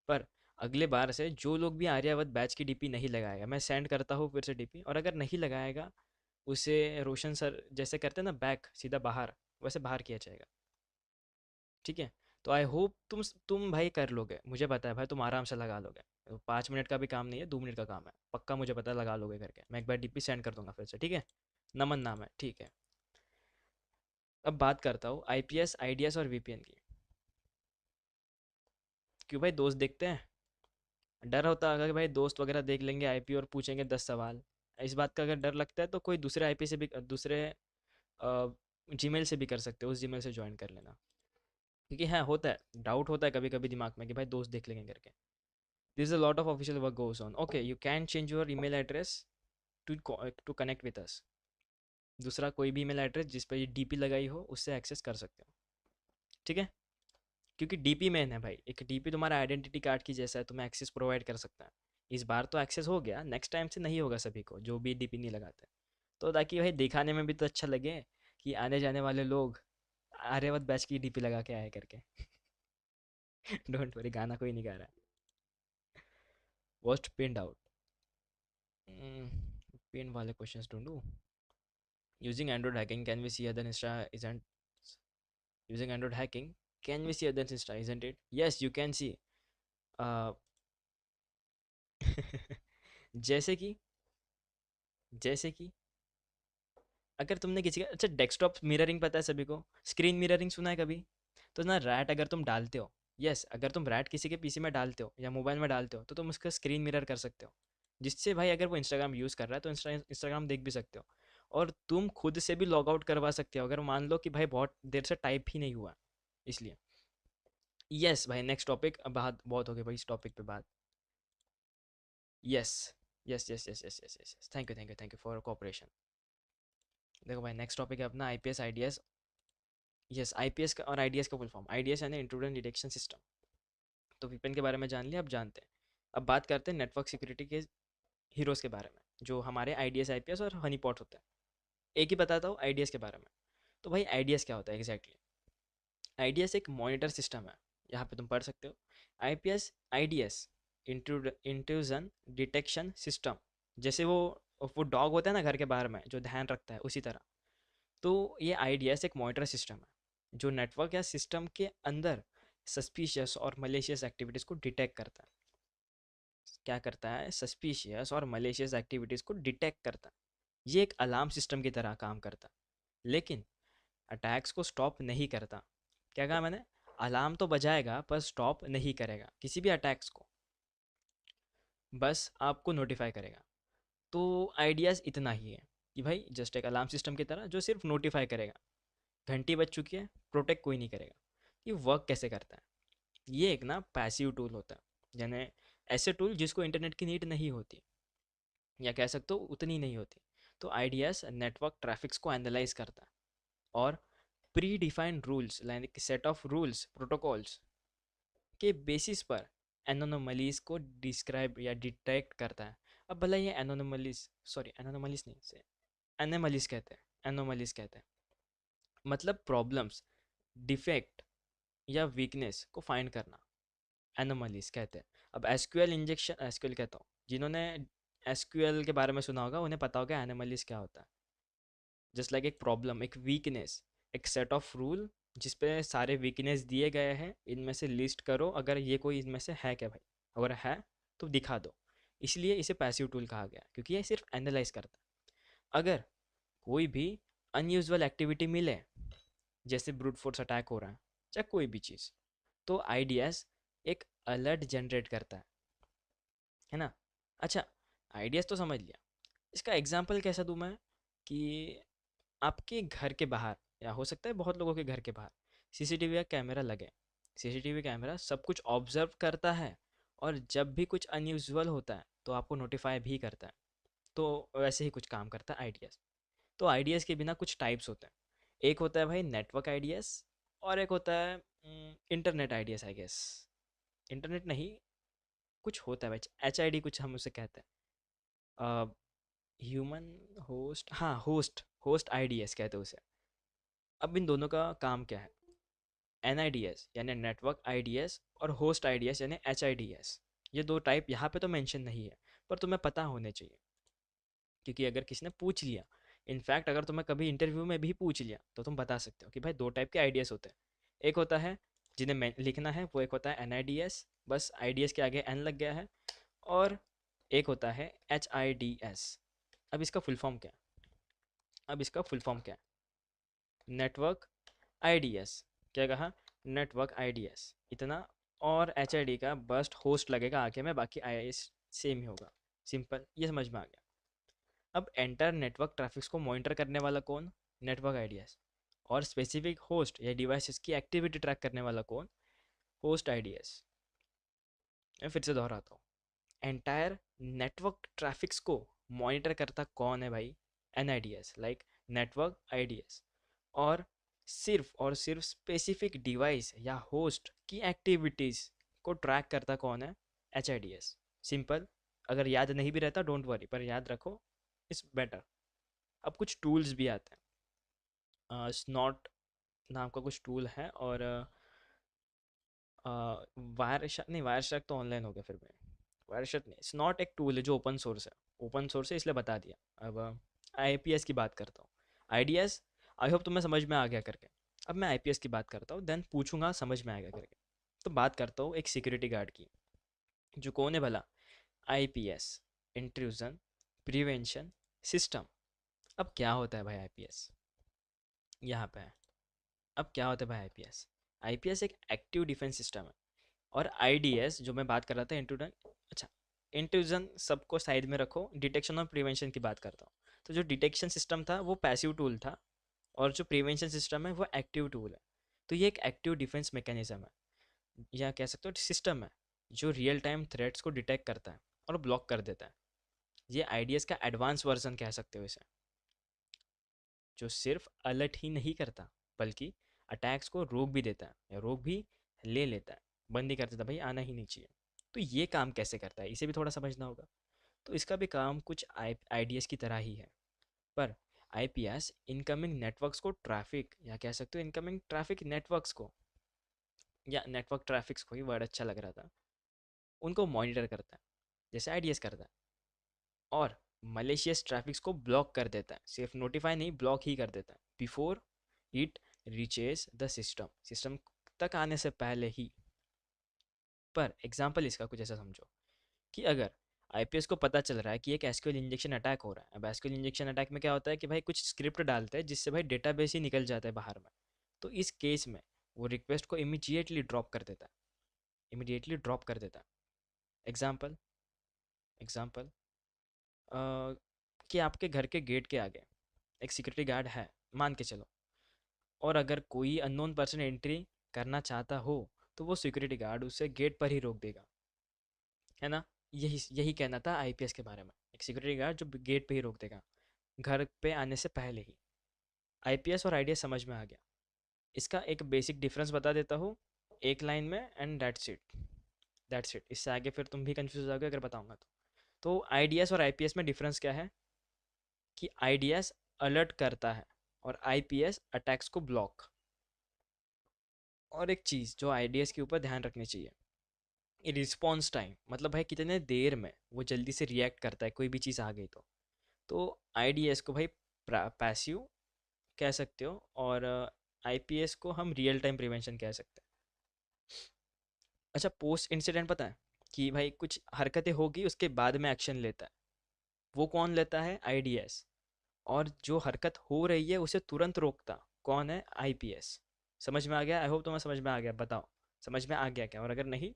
पर अगले बार से जो लोग भी आर्यावत बैच की डीपी नहीं लगाएगा, मैं सेंड करता हूँ फिर से डीपी, और अगर नहीं लगाएगा उसे रोशन सर जैसे करते हैं ना, बैक सीधा बाहर, वैसे बाहर किया जाएगा। ठीक है। तो आई होप तुम भाई कर लोगे, मुझे पता है भाई तुम आराम से लगा लोगे। 5 मिनट का भी काम नहीं है, 2 मिनट का काम है, पक्का मुझे पता है लगा लोगे करके। मैं एक बार डीपी सेंड कर दूंगा फिर से, ठीक है। नमन नाम है, ठीक है। अब बात करता हूँ आईपीएस आईडीएस और वीपीएन की। क्यों भाई, दोस्त देखते हैं, डर होता है कि भाई दोस्त वगैरह देख लेंगे आईपी और पूछेंगे 10 सवाल। इस बात का अगर डर लगता है तो कोई दूसरे आईपी से भी, दूसरे जीमेल से भी कर सकते हो, उस जीमेल से ज्वाइन कर लेना। क्योंकि हाँ होता है, डाउट होता है कभी कभी दिमाग में कि भाई दोस्त देख लेंगे करके। This is a lot of official work goes on, okay. You can change your email address to to connect with us. दूसरा कोई भी ईमेल एड्रेस जिस पर ये डीपी लगाई हो उससे एक्सेस कर सकते हो, ठीक है। क्योंकि डीपी मेन है भाई, एक डीपी तुम्हारा आइडेंटिटी कार्ड की जैसा है, तुम्हें एक्सेस प्रोवाइड कर सकता है। इस बार तो एक्सेस हो गया, नेक्स्ट टाइम से नहीं होगा सभी को जो भी डीपी नहीं लगाते। तो ताकि भाई दिखाने में भी तो अच्छा लगे कि आने जाने वाले लोग आर्यवत बैच की डीपी लगा के आए करके। डोंट वरी, गाना कोई नहीं गा रहा है। वर्स्ट पिंड आउट, पिन वाले क्वेश्चंस ढूंढूं। Using Android hacking can we see other Insta isn't, using Android hacking can we see other Insta isn't it, yes you can see. जैसे कि, जैसे कि अगर तुमने किसी का, अच्छा डेस्कटॉप मिररिंग पता है सभी को, स्क्रीन मिररिंग सुना है कभी। तो ना रैट अगर तुम डालते हो, यस अगर तुम रैट किसी के पीसी में डालते हो या मोबाइल में डालते हो तो तुम उसका स्क्रीन मिरर कर सकते हो, जिससे भाई अगर वो इंस्टाग्राम यूज़ कर रहा है तो इंस्टाग्राम देख भी सकते हो। और तुम खुद से भी लॉग आउट करवा सकते हो अगर मान लो कि भाई बहुत देर से टाइप ही नहीं हुआ, इसलिए। यस भाई, नेक्स्ट टॉपिक, अब बात बहुत हो गई भाई इस टॉपिक पे बात। Yes yes yes yes yes yes yes, thank you thank you thank you for cooperation. देखो भाई नेक्स्ट टॉपिक है अपना आईपीएस आईडीएस। यस, आईपीएस का और आईडीएस का फुल फॉर्म, आईडीएस यानी इंट्रूडर डिटेक्शन सिस्टम। तो वीपीएन के बारे में जान लिया, अब जानते हैं, अब बात करते हैं नेटवर्क सिक्योरिटी के हीरोज़ के बारे में, जो हमारे आईडीएस आईपीएस और हनीपॉट होते हैं। एक ही बताता हूँ आईडीएस के बारे में। तो भाई आईडीएस क्या होता है एग्जैक्टली, आईडीएस एक मॉनिटर सिस्टम है, यहाँ पे तुम पढ़ सकते हो। आईडीएस इंट्रूजन डिटेक्शन सिस्टम, जैसे वो डॉग होता है ना घर के बाहर में जो ध्यान रखता है, उसी तरह। तो ये आईडीएस एक मॉनिटर सिस्टम है जो नेटवर्क या सिस्टम के अंदर सस्पिशियस और मलेशियस एक्टिविटीज़ को डिटेक्ट करता है। क्या करता है, सस्पिशियस और मलेशियस एक्टिविटीज़ को डिटेक्ट करता है। ये एक अलार्म सिस्टम की तरह काम करता है। लेकिन अटैक्स को स्टॉप नहीं करता। क्या कहा मैंने? अलार्म तो बजाएगा पर स्टॉप नहीं करेगा किसी भी अटैक्स को, बस आपको नोटिफाई करेगा। तो आइडियाज़ इतना ही है कि भाई जस्ट एक अलार्म सिस्टम की तरह जो सिर्फ नोटिफाई करेगा, घंटी बज चुकी है, प्रोटेक्ट कोई नहीं करेगा। ये वर्क कैसे करता है? ये एक ना पैसिव टूल होता है, यानी ऐसे टूल जिसको इंटरनेट की नीड नहीं होती, या कह सकते हो उतनी नहीं होती। तो आइडियाज़ नेटवर्क ट्रैफिक्स को एनालाइज करता है और pre defined rules like set of rules protocols के बेसिस पर एनोनोमलीज को डिस्क्राइब या डिटेक्ट करता है। अब भला ये एनोनोमलीज, सॉरी एनोनोमलीज नहीं से एनोमलीज कहते हैं, एनोमलीज कहते हैं, मतलब प्रॉब्लम्स, डिफेक्ट या वीकनेस को फाइंड करना, एनोमलीज कहते हैं। अब एसक्यूएल इंजेक्शन, एसक्यूएल कहता हूँ, जिन्होंने एसक्यूएल के बारे में सुना होगा उन्हें पता होगा एनोमलीज क्या होता है। जस्ट लाइक एक प्रॉब्लम, एक वीकनेस, एक सेट ऑफ रूल जिस पे सारे वीकनेस दिए गए हैं, इनमें से लिस्ट करो अगर ये कोई इनमें से है क्या भाई, अगर है तो दिखा दो। इसलिए इसे पैसिव टूल कहा गया क्योंकि ये सिर्फ एनालाइज करता है। अगर कोई भी अनयूजुअल एक्टिविटी मिले, जैसे ब्रूट फोर्स अटैक हो रहा है, चाहे कोई भी चीज़, तो आइडियाज एक अलर्ट जनरेट करता है ना। अच्छा, आइडियाज तो समझ लिया, इसका एग्जाम्पल कैसा दूँ मैं? कि आपके घर के बाहर, या हो सकता है बहुत लोगों के घर के बाहर, सीसीटीवी का कैमरा लगे। सीसीटीवी कैमरा सब कुछ ऑब्जर्व करता है और जब भी कुछ अनयूजुअल होता है तो आपको नोटिफाई भी करता है। तो वैसे ही कुछ काम करता है आइडियाज़। तो आइडियाज़ के बिना कुछ टाइप्स होते हैं। एक होता है भाई नेटवर्क आइडियाज़, और एक होता है internet ideas I guess. Internet नहीं, कुछ होता है भाई, HID कुछ हम उसे कहते हैं, ह्यूमन होस्ट, हाँ होस्ट, होस्ट आइडियाज़ कहते हैं उसे। अब इन दोनों का काम क्या है? NIDS यानी नेटवर्क आइडियाज़ और होस्ट आइडियाज़ यानी HIDS, ये दो टाइप यहाँ पे तो मेंशन नहीं है, पर तुम्हें पता होने चाहिए, क्योंकि अगर किसी ने पूछ लिया, इनफैक्ट अगर तुम्हें कभी इंटरव्यू में भी पूछ लिया तो तुम बता सकते हो कि भाई दो टाइप के आइडियाज़ होते हैं। एक होता है जिन्हें लिखना है, वो एक होता है NIDS, बस आइडियाज़ के आगे N लग गया है, और एक होता है HIDS। अब इसका फुल फॉर्म क्या है? अब इसका फुल फॉर्म क्या है? नेटवर्क आइडियाज़, क्या कहा? नेटवर्क आइडियाज़ इतना, और HID का बस्ट होस्ट लगेगा आगे में, बाकी IIS सेम ही होगा। सिंपल, ये समझ में आ गया। अब एंटर नेटवर्क ट्रैफिक्स को मॉनिटर करने वाला कौन? Network ideas. और स्पेसिफिक होस्ट या डिवाइसेस की एक्टिविटी ट्रैक करने वाला कौन? Host ideas. मैं फिर से दोहराता हूँ, एंटायर नेटवर्क ट्रैफिक्स को मॉनिटर करता कौन है भाई? NIDS, like network ideas. और सिर्फ स्पेसिफिक डिवाइस या होस्ट की एक्टिविटीज़ को ट्रैक करता कौन है? HIDS। सिंपल, अगर याद नहीं भी रहता डोंट वरी, पर याद रखो, इट्स बेटर। अब कुछ टूल्स भी आते हैं, स्नॉट नाम का कुछ टूल है, और वायर नहीं, वायर शक तो ऑनलाइन हो गया फिर भी, वायर शक नहीं, स्नॉट एक टूल है जो ओपन सोर्स है। ओपन सोर्स है इसलिए बता दिया। अब IPS की बात करता हूँ, आइडियाज़, आई होप तुम्हें समझ में आ गया करके। अब मैं IPS की बात करता हूँ, देन पूछूंगा समझ में आएगा करके। तो बात करता हूँ एक सिक्योरिटी गार्ड की, जो कौन है भला? IPS, intrusion prevention system. अब क्या होता है भाई IPS? यहाँ पे है। अब क्या होता है भाई IPS? IPS एक एक्टिव डिफेंस सिस्टम है। और IDS जो मैं बात कर रहा था, इंट्रूजन, अच्छा, इंट्रूजन सबको साइड में रखो, डिटेक्शन और प्रिवेंशन की बात करता हूँ। तो जो डिटेक्शन सिस्टम था वो पैसिव टूल था, और जो प्रिवेंशन सिस्टम है वो एक्टिव टूल है। तो ये एक एक्टिव डिफेंस मैकेनिज्म है, या कह सकते हो सिस्टम है, जो रियल टाइम थ्रेट्स को डिटेक्ट करता है और ब्लॉक कर देता है। ये IDS का एडवांस वर्जन कह सकते हो इसे, जो सिर्फ अलर्ट ही नहीं करता, बल्कि अटैक्स को रोक भी देता है, या रोक भी ले लेता है, बंद ही कर देता, भाई आना ही नहीं चाहिए। तो ये काम कैसे करता है, इसे भी थोड़ा समझना होगा। तो इसका भी काम कुछ IDS की तरह ही है, पर IPS इनकमिंग नेटवर्क्स को ट्रैफिक, या कह सकते हो इनकमिंग ट्रैफिक नेटवर्क्स को, या नेटवर्क ट्रैफिक्स को, ही वर्ड अच्छा लग रहा था, उनको मॉनिटर करता है जैसे IDS करता है, और मलेशियस ट्रैफिक्स को ब्लॉक कर देता है, सिर्फ नोटिफाई नहीं, ब्लॉक ही कर देता है, before it reaches the system, system तक आने से पहले ही। पर एग्जाम्पल इसका कुछ ऐसा समझो कि अगर आईपीएस को पता चल रहा है कि एक एसक्यूएल इंजेक्शन अटैक हो रहा है। अब एसक्यूएल इंजेक्शन अटैक में क्या होता है कि भाई कुछ स्क्रिप्ट डालते हैं जिससे भाई डेटाबेस ही निकल जाता है बाहर में। तो इस केस में वो रिक्वेस्ट को इमीडिएटली ड्रॉप कर देता है। एग्जाम्पल एग्जाम्पल कि आपके घर के गेट के आगे एक सिक्योरिटी गार्ड है, मान के चलो। और अगर कोई अननोन पर्सन एंट्री करना चाहता हो तो वो सिक्योरिटी गार्ड उसे गेट पर ही रोक देगा, है ना। यही यही कहना था आईपीएस के बारे में। एक सिक्योरिटी गार्ड जो गेट पे ही रोक देगा घर पे आने से पहले ही। आईपीएस और आईडीएस समझ में आ गया। इसका एक बेसिक डिफरेंस बता देता हूँ एक लाइन में, एंड दैट्स इट। इससे आगे फिर तुम भी कंफ्यूज हो जाओगे अगर बताऊंगा तो आईडीएस और आईपीएस में डिफरेंस क्या है कि आईडीएस अलर्ट करता है और आईपीएस अटैक्स को ब्लॉक। और एक चीज़ जो आईडीएस के ऊपर ध्यान रखनी चाहिए, रिस्पॉन्स टाइम, मतलब भाई कितने देर में वो जल्दी से रिएक्ट करता है कोई भी चीज़ आ गई तो आईडीएस को भाई पैसिव कह सकते हो, और आईपीएस को हम रियल टाइम प्रिवेंशन कह सकते हैं। अच्छा, पोस्ट इंसिडेंट पता है कि भाई कुछ हरकतें होगी उसके बाद में एक्शन लेता है, वो कौन लेता है? आईडीएस। और जो हरकत हो रही है उसे तुरंत रोकता कौन है? आईपीएस। समझ में आ गया? आई होप तुम्हें समझ में आ गया। बताओ समझ में आ गया क्या, और अगर नहीं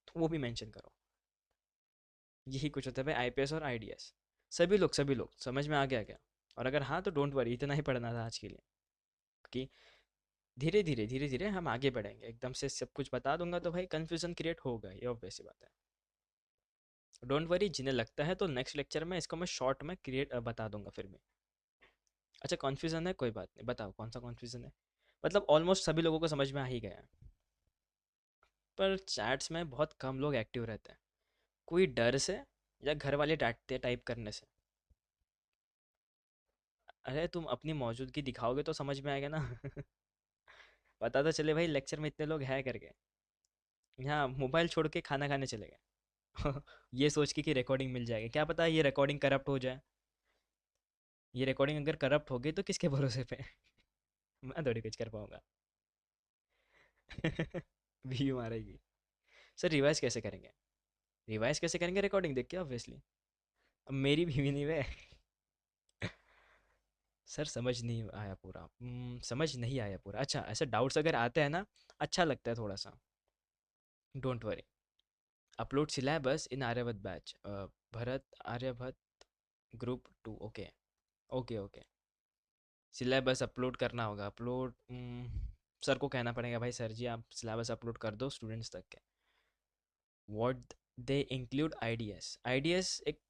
तो वो भी मेंशन करो। यही कुछ होता है भाई आईपीएस और आईडीएस। सभी लोग समझ में आ गया क्या? और अगर हाँ तो डोंट वरी, इतना ही पढ़ना था आज के लिए। कि धीरे धीरे हम आगे बढ़ेंगे, एकदम से सब कुछ बता दूंगा तो भाई कंफ्यूजन क्रिएट होगा, ये ऑब्वियस सी बात है। डोंट वरी, जिन्हें लगता है तो नेक्स्ट लेक्चर में इसको मैं शॉर्ट में क्रिएट बता दूंगा फिर भी। अच्छा, कन्फ्यूजन है, कोई बात नहीं, बताओ कौन सा कन्फ्यूजन है। मतलब ऑलमोस्ट सभी लोगों को समझ में आ ही गया है, पर चैट्स में बहुत कम लोग एक्टिव रहते हैं। कोई डर से या घर वाले डांटते टाइप करने से। अरे तुम अपनी मौजूदगी दिखाओगे तो समझ में आएगा ना। पता तो चले भाई लेक्चर में इतने लोग हैं करके। यहाँ मोबाइल छोड़ के खाना खाने चले गए। ये सोच के कि रिकॉर्डिंग मिल जाएगी, क्या पता ये रिकॉर्डिंग करप्ट हो जाए। ये रिकॉर्डिंग अगर करप्ट हो गई तो किसके भरोसे पे। मैं थोड़ी कुछ कर पाऊंगा। व्यू मारेगी। सर रिवाइज कैसे करेंगे? रिवाइज कैसे करेंगे रिकॉर्डिंग देख के? ऑब्वियसली। अब मेरी भी नहीं वे। सर समझ नहीं आया पूरा। अच्छा, ऐसे डाउट्स अगर आते हैं ना, अच्छा लगता है थोड़ा सा। Don't worry. Upload syllabus in Aryabhatta batch, Bharat Aryabhatta group 2। Okay okay okay. Syllabus upload करना होगा। सर को कहना पड़ेगा भाई सर जी आप सिलेबस अपलोड कर दो स्टूडेंट्स तक के। What they include IDs. IDs एक,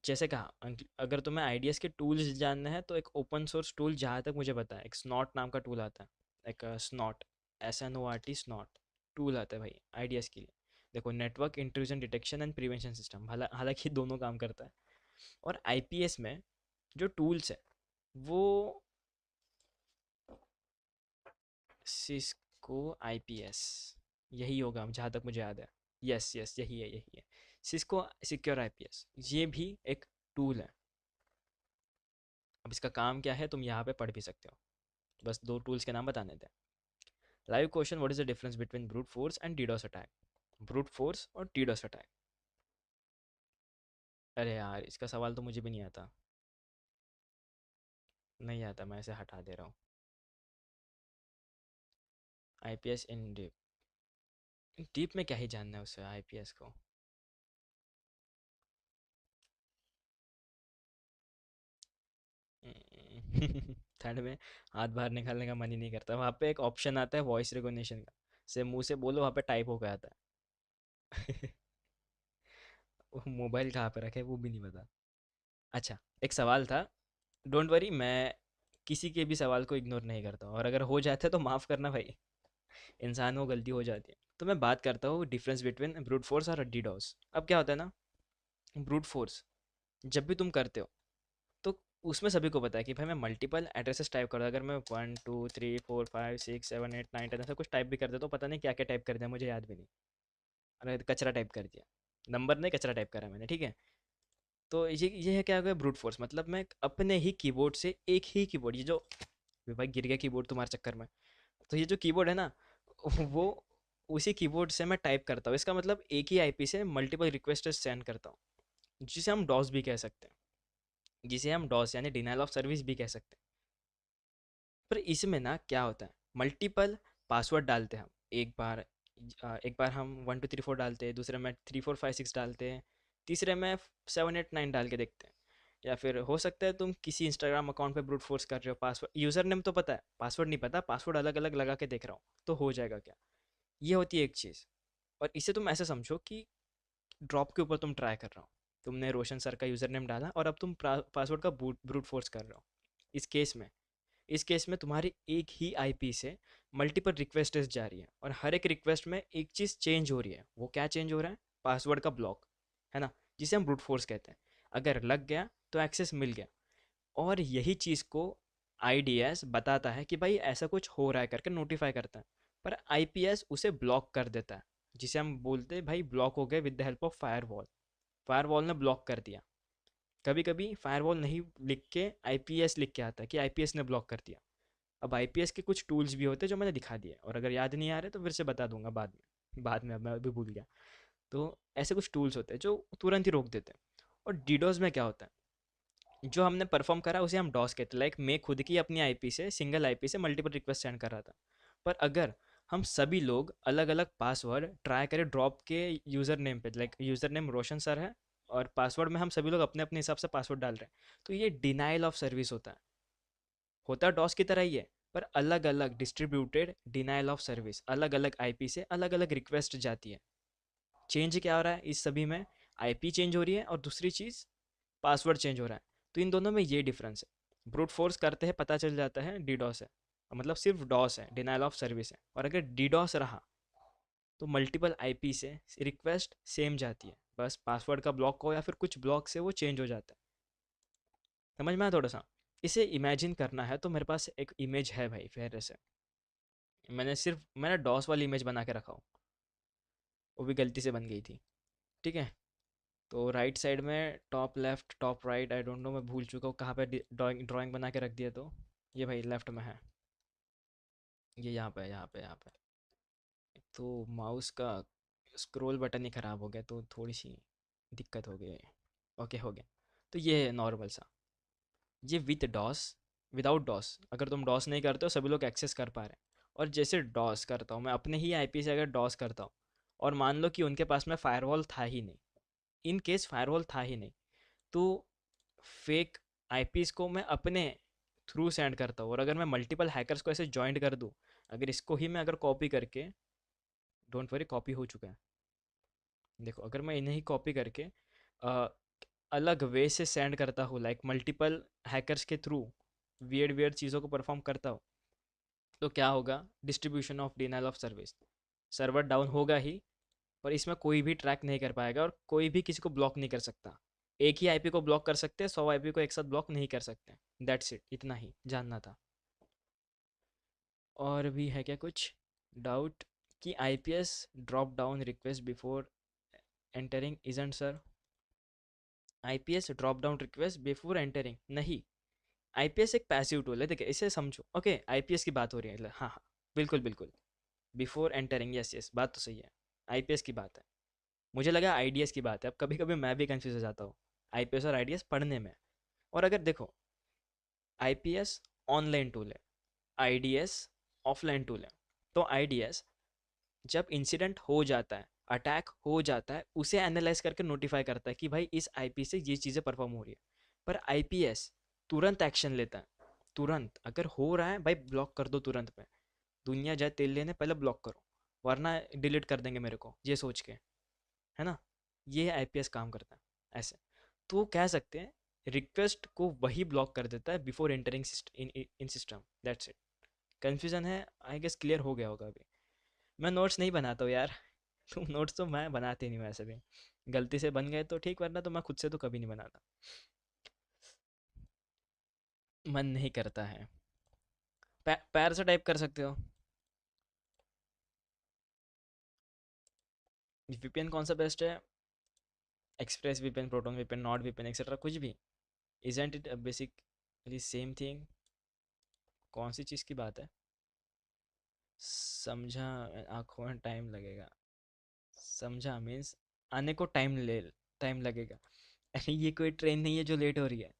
जैसे कहा अगर तुम्हें आईडीएस के टूल्स जानने हैं तो एक ओपन सोर्स टूल जहाँ तक मुझे पता है एक स्नॉट नाम का टूल आता है। एक स्नॉट, SNORT, स्नॉट टूल आता है भाई आईडीएस के लिए। देखो, network intrusion detection and prevention system, हालांकि दोनों काम करता है। और आईपीएस में जो टूल्स है वो सिस्को आईपीएस, यही होगा जहाँ तक मुझे याद है। यस यस, यही है सिस्को सिक्योर आईपीएस। ये भी एक टूल है। अब इसका काम क्या है तुम यहाँ पे पढ़ भी सकते हो। बस दो टूल्स के नाम बताने थे। Live question, what is the difference between brute force and DDoS attack? Brute force और डीडोस अटैक। अरे यार इसका सवाल तो मुझे भी नहीं आता। नहीं आता, मैं इसे हटा दे रहा हूँ। आईपीएस इन डीप। डीप में क्या ही जानना है उसे आईपीएस को। ठंड में हाथ बाहर निकालने का मन ही नहीं करता। वहाँ पे एक ऑप्शन आता है वॉइस रिकॉग्निशन का, से मुंह से बोलो वहाँ पे टाइप हो गया आता है। वो मोबाइल कहाँ पे रखे है वो भी नहीं पता। अच्छा, एक सवाल था। डोंट वरी, मैं किसी के भी सवाल को इग्नोर नहीं करता हूँ, और अगर हो जाता है तो माफ़ करना भाई। इंसान को गलती हो जाती है। तो मैं बात करता हूँ डिफरेंस बिटवीन ब्रूट फोर्स और डीडोस। अब क्या होता है ना, ब्रूट फोर्स जब भी तुम करते हो तो उसमें सभी को पता है कि भाई मैं मल्टीपल एड्रेसेस टाइप कर रहा हूँ। अगर मैं 1 2 3 4 5 6 7 8 9 10 ऐसा कुछ टाइप भी कर देता हूँ, पता नहीं क्या क्या टाइप कर दिया, मुझे याद भी नहीं। अरे कचरा टाइप कर दिया, नंबर नहीं कचरा टाइप करा मैंने, ठीक है। तो ये है क्या हो गया ब्रूट फोर्स, मतलब मैं अपने ही कीबोर्ड से एक ही कीबोर्ड, ये जो भाई गिर गया कीबोर्ड तुम्हारे चक्कर में। तो ये जो कीबोर्ड है ना वो उसी कीबोर्ड से मैं टाइप करता हूँ। इसका मतलब एक ही आईपी से मल्टीपल रिक्वेस्ट सेंड करता हूँ, जिसे हम डॉस भी कह सकते हैं, जिसे हम डॉस यानी डिनाइल ऑफ सर्विस भी कह सकते हैं। पर इसमें ना क्या होता है, मल्टीपल पासवर्ड डालते हैं हम। एक बार हम 1 2 3 4 डालते हैं, दूसरे में 3 4 5 6 डालते हैं, तीसरे में 7 8 9 डाल के देखते हैं। या फिर हो सकता है तुम किसी इंस्टाग्राम अकाउंट पे ब्रूट फोर्स कर रहे हो, पासवर्ड यूज़र नेम तो पता है, पासवर्ड नहीं पता, पासवर्ड अलग अलग लगा के देख रहा हूँ, तो हो जाएगा क्या? ये होती है एक चीज़। और इसे तुम ऐसे समझो कि ड्रॉप के ऊपर तुम ट्राई कर रहा हो, तुमने रोशन सर का यूज़र नेम डाला और अब तुम पासवर्ड का ब्रूट फोर्स कर रहे हो। इस केस में इस केस में तुम्हारी एक ही आईपी से मल्टीपल रिक्वेस्ट जा रही है, और हर एक रिक्वेस्ट में एक चीज़ चेंज हो रही है। वो क्या चेंज हो रहा है? पासवर्ड का ब्लॉक, है ना, जिसे हम ब्रूट फोर्स कहते हैं। अगर लग गया तो एक्सेस मिल गया, और यही चीज़ को आईडीएस बताता है कि भाई ऐसा कुछ हो रहा है करके नोटिफाई करता है। पर आईपीएस उसे ब्लॉक कर देता है, जिसे हम बोलते हैं भाई ब्लॉक हो गए with the help of firewall. Firewall ने ब्लॉक कर दिया। कभी कभी फायरवॉल नहीं लिख के आईपीएस लिख के आता है कि आईपीएस ने ब्लॉक कर दिया। अब आईपीएस के कुछ टूल्स भी होते हैं जो मैंने दिखा दिए, और अगर याद नहीं आ रहे तो फिर से बता दूंगा बाद में अब मैं अभी भूल गया। तो ऐसे कुछ टूल्स होते हैं जो तुरंत ही रोक देते हैं। और डीडोस में क्या होता है, जो हमने परफॉर्म करा उसे हम डॉस कहते हैं। लाइक मैं खुद की अपनी आईपी से, सिंगल आईपी से मल्टीपल रिक्वेस्ट सेंड कर रहा था। पर अगर हम सभी लोग अलग अलग पासवर्ड ट्राई करें ड्रॉप के यूज़र नेम पे, लाइक यूज़र नेम रोशन सर है, और पासवर्ड में हम सभी लोग अपने अपने हिसाब से पासवर्ड डाल रहे हैं, तो ये डिनाइल ऑफ सर्विस होता है डॉस की तरह ही है, पर अलग अलग डिस्ट्रीब्यूटेड डिनाइल ऑफ सर्विस। अलग अलग आईपी से अलग अलग रिक्वेस्ट जाती है। चेंज क्या हो रहा है इस सभी में? आईपी चेंज हो रही है, और दूसरी चीज़ पासवर्ड चेंज हो रहा है। तो इन दोनों में ये डिफरेंस है। ब्रूट फोर्स करते हैं, पता चल जाता है डीडॉस है, मतलब सिर्फ डॉस है, डिनाइल ऑफ सर्विस है। और अगर डीडॉस रहा तो मल्टीपल आईपी से रिक्वेस्ट सेम जाती है, बस पासवर्ड का ब्लॉक हो या फिर कुछ ब्लॉक से वो चेंज हो जाता है। समझ में आया थोड़ा सा? इसे इमेजिन करना है तो मेरे पास एक इमेज है भाई, फिर से मैंने डॉस वाली इमेज बना के रखा हूँ, वो भी गलती से बन गई थी। ठीक है, तो राइट साइड में top left top right, I don't know, मैं भूल चुका हूँ कहाँ पे ड्राइंग ड्राइंग बना के रख दिया। तो ये भाई लेफ्ट में है, ये यहाँ पे यहाँ पे। तो माउस का स्क्रॉल बटन ही ख़राब हो गया, तो थोड़ी सी दिक्कत हो गई। ओके, हो गया। तो ये है नॉर्मल सा, ये विथ डॉस, विदाउट डॉस। अगर तुम डॉस नहीं करते हो सभी लोग एक्सेस कर पा रहे हैं। और जैसे डॉस करता हूँ मैं अपने ही आईपी से, अगर डॉस करता हूँ और मान लो कि उनके पास में फायरवॉल था ही नहीं, इन केस फायरवॉल था ही नहीं, तो फेक आईपीस को मैं अपने थ्रू सेंड करता हूँ। और अगर मैं मल्टीपल हैकर्स को ऐसे ज्वाइंट कर दूँ, अगर इसको ही मैं अगर कॉपी करके, डोंट वरी कॉपी हो चुका है, देखो, अगर मैं इन्हें ही कॉपी करके अ, अलग वे से सेंड करता हूँ, लाइक मल्टीपल हैकर्स के थ्रू वियर्ड वियर्ड चीज़ों को परफॉर्म करता हूँ, तो क्या होगा? Distribution of denial of service, server down होगा ही, पर इसमें कोई भी ट्रैक नहीं कर पाएगा और कोई भी किसी को ब्लॉक नहीं कर सकता। एक ही आईपी को ब्लॉक कर सकते हैं, 100 आईपी को एक साथ ब्लॉक नहीं कर सकते। दैट्स इट, इतना ही जानना था। और भी है क्या कुछ डाउट कि IPS drop down request before entering isn't sir? IPS drop down request before entering नहीं। आईपीएस एक पैसिव टूल है, देखिए इसे समझो। ओके, आईपीएस की बात हो रही है, हाँ हाँ, बिल्कुल बिल्कुल। बिफोर एंटरिंग, यस यस, बात तो सही है। आईपीएस की बात है, मुझे लगा आईडीएस की बात है। अब कभी कभी मैं भी कंफ्यूज हो जाता हूँ आईपीएस और आईडीएस पढ़ने में। और अगर देखो, आईपीएस ऑनलाइन टूल है, आईडीएस ऑफलाइन टूल है। तो आईडीएस जब इंसिडेंट हो जाता है, अटैक हो जाता है, उसे एनालाइज करके नोटिफाई करता है कि भाई इस आईपी से ये चीज़ें परफॉर्म हो रही है। पर आईपीएस तुरंत एक्शन लेता है, तुरंत। अगर हो रहा है भाई ब्लॉक कर दो तुरंत पे, दुनिया जाए तेल लेने, पहले ब्लॉक करो, वरना डिलीट कर देंगे मेरे को, ये सोच के, है ना। ये आईपीएस काम करता है ऐसे। तो कह सकते हैं रिक्वेस्ट को वही ब्लॉक कर देता है before entering in system. That's it. Confusion है आई गेस, क्लियर हो गया होगा अभी। मैं नोट्स नहीं बनाता हूँ यार। तुम नोट्स तो मैं बनाते नहीं हूँ ऐसे भी, गलती से बन गए तो ठीक, वरना तो मैं खुद से तो कभी नहीं बनाता, मन नहीं करता है। पैर से टाइप कर सकते हो। वीपीएन कौन सा बेस्ट है? Express VPN, proton VPN, not VPN etcetera, कुछ भी? Isn't it basically same thing? कौन सी चीज़ की बात है? समझा। आँखों में टाइम लगेगा। समझा मीन्स आने को टाइम लगेगा। अरे ये कोई ट्रेन नहीं है जो लेट हो रही है।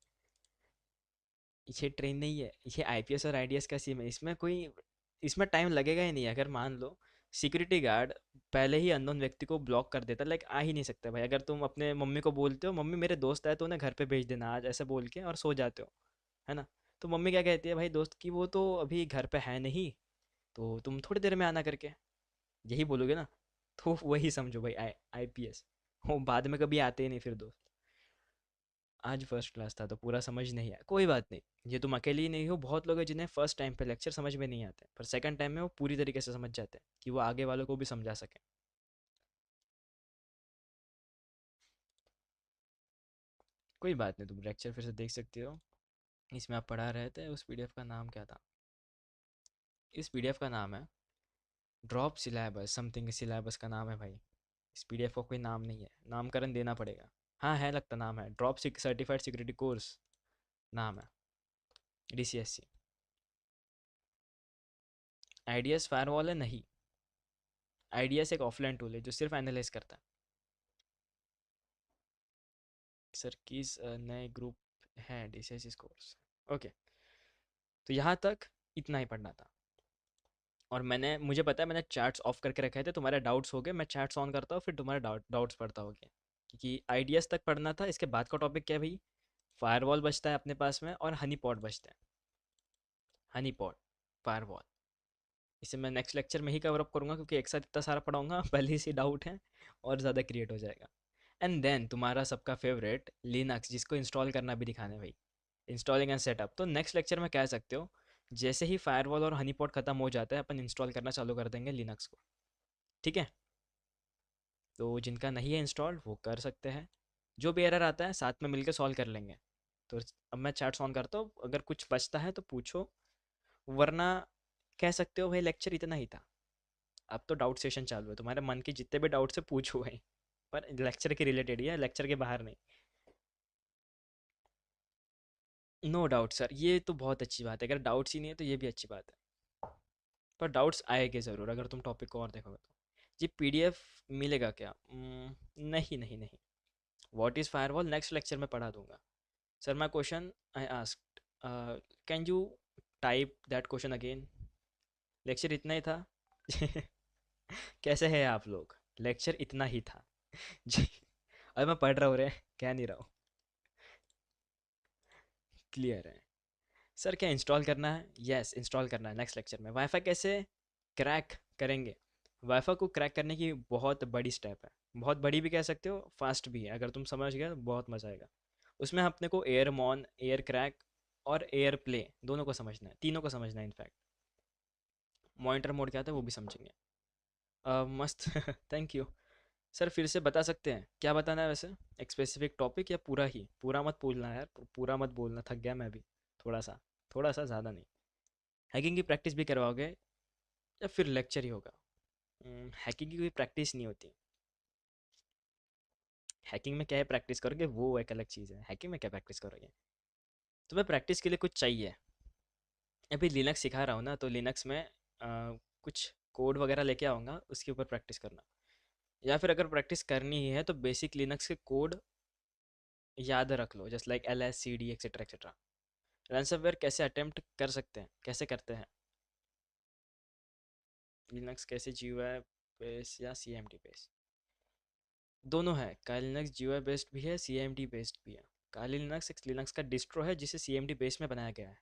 ये ट्रेन नहीं है, ये आईपीएस और आईडीएस का सीन है। इसमें कोई, इसमें टाइम लगेगा ही नहीं। अगर मान लो सिक्योरिटी गार्ड पहले ही अननोन व्यक्ति को ब्लॉक कर देता, लाइक आ ही नहीं सकता भाई। अगर तुम अपने मम्मी को बोलते हो मम्मी मेरे दोस्त आए तो उन्हें घर पे भेज देना आज, ऐसे बोल के और सो जाते हो, है ना? तो मम्मी क्या कहती है भाई दोस्त की, वो तो अभी घर पे है नहीं, तो तुम थोड़ी देर में आना करके, यही बोलोगे ना? तो वही समझो भाई, आईपीएस। वो बाद में कभी आते ही नहीं फिर दोस्त। आज फर्स्ट क्लास था तो पूरा समझ नहीं आया, कोई बात नहीं। ये तुम अकेले ही नहीं हो, बहुत लोग हैं जिन्हें फर्स्ट टाइम पे लेक्चर समझ में नहीं आते, पर सेकंड टाइम में वो पूरी तरीके से समझ जाते हैं कि वो आगे वालों को भी समझा सकें। कोई बात नहीं, तुम लेक्चर फिर से देख सकते हो। इसमें आप पढ़ा रहे थे, उस पीडीएफ का नाम क्या था? इस पीडीएफ का नाम है ड्रॉप सिलेबस, समथिंग सिलेबस का नाम है भाई। इस पीडीएफ का कोई नाम नहीं है, नामकरण देना पड़ेगा। हाँ है, लगता नाम है ड्रॉप सर्टिफाइड सिक्योरिटी कोर्स, नाम है डीसीएससी। आईडीएस फायरवॉल है नहीं, आईडीएस एक ऑफलाइन टूल है जो सिर्फ एनालाइज करता है। सर किस नए ग्रुप हैं डीसीएससी कोर्स? ओके, तो यहाँ तक इतना ही पढ़ना था। और मैंने, मुझे पता है मैंने चैट्स ऑफ करके रखे थे, तुम्हारे डाउट्स हो गए, मैं चैट्स ऑन करता हूँ फिर तुम्हारे डाउट्स पढ़ता हो गया, क्योंकि आइडियाज़ तक पढ़ना था। इसके बाद का टॉपिक क्या है भाई? फायरवॉल बचता है अपने पास में और हनी पॉट बचता है। हनी पॉट, फायरवॉल, इसे मैं नेक्स्ट लेक्चर में ही कवर अप करूँगा, क्योंकि एक साथ इतना सारा पढ़ाऊँगा पहले से डाउट है और ज़्यादा क्रिएट हो जाएगा। एंड देन तुम्हारा सबका फेवरेट लिनक्स, जिसको इंस्टॉल करना भी दिखाने भाई, इंस्टॉलिंग एंड सेटअप। तो नेक्स्ट लेक्चर में कह सकते हो, जैसे ही फायरवॉल और हनीपॉट खत्म हो जाता है अपन इंस्टॉल करना चालू कर देंगे लिनक्स को। ठीक है? तो जिनका नहीं है इंस्टॉल वो कर सकते हैं, जो भी एरर आता है साथ में मिलकर सॉल्व कर लेंगे। तो अब मैं चैट्स ऑन करता हूँ, अगर कुछ बचता है तो पूछो, वरना कह सकते हो भाई लेक्चर इतना ही था। अब तो डाउट सेशन चालू है, तुम्हारे मन के जितने भी डाउट से पूछो भाई, पर लेक्चर के रिलेटेड ही है, लेक्चर के बाहर नहीं। नो डाउट सर, ये तो बहुत अच्छी बात है, अगर डाउट्स ही नहीं है तो ये भी अच्छी बात है। पर डाउट्स आएंगे ज़रूर अगर तुम टॉपिक को और देखोगे तो। जी पीडीएफ मिलेगा क्या? नहीं नहीं नहीं। What is firewall next lecture में पढ़ा दूंगा। Sir my question I asked, can you type that question again? Lecture इतना ही था। कैसे हैं आप लोग? लेक्चर इतना ही था। जी, अरे मैं पढ़ रहा हूँ रे, कह नहीं रहा हूँ। क्लियर है। सर क्या इंस्टॉल करना है? यस इंस्टॉल करना है नेक्स्ट लेक्चर में। वाईफाई कैसे क्रैक करेंगे? वाईफाई को क्रैक करने की बहुत बड़ी स्टेप है, बहुत बड़ी भी कह सकते हो, फास्ट भी है। अगर तुम समझ गए तो बहुत मज़ा आएगा। उसमें अपने को एयर मॉन, एयर क्रैक और एयर प्ले दोनों को समझना है, तीनों को समझना है इनफैक्ट। मॉनिटर मोड क्या होता है वो भी समझेंगे। मस्त। Thank you. सर फिर से बता सकते हैं क्या बताना है वैसे? एक स्पेसिफिक टॉपिक या पूरा ही? पूरा मत बोलना यार, पूरा मत बोलना, थक गया मैं भी। थोड़ा सा, थोड़ा सा, ज़्यादा नहीं। हैकिंग की प्रैक्टिस भी करवाओगे या फिर लेक्चर ही होगा? हैकिंग की कोई प्रैक्टिस नहीं होती। हैकिंग में क्या है प्रैक्टिस करोगे, वो एक अलग चीज़ है। हैकिंग में क्या प्रैक्टिस करोगे? तुम्हें प्रैक्टिस के लिए कुछ चाहिए। अभी लिनक्स सिखा रहा हूँ ना, तो लिनक्स में कुछ कोड वगैरह लेके आऊँगा, उसके ऊपर प्रैक्टिस करना। या फिर अगर प्रैक्टिस करनी ही है तो बेसिक लिनक्स के कोड याद रख लो, just like L S C D etcetera etcetera. Ransomware कैसे अटेम्प्ट कर सकते हैं, कैसे करते हैं? लिनक्स कैसे GUI बेस्ड या CMD बेस्ड? दोनों है, काली लिनक्स GUI बेस्ड भी है, CMD बेस्ड भी है। काली लिनक्स एक लिनक्स का डिस्ट्रो है जिसे CMD बेस में बनाया गया है।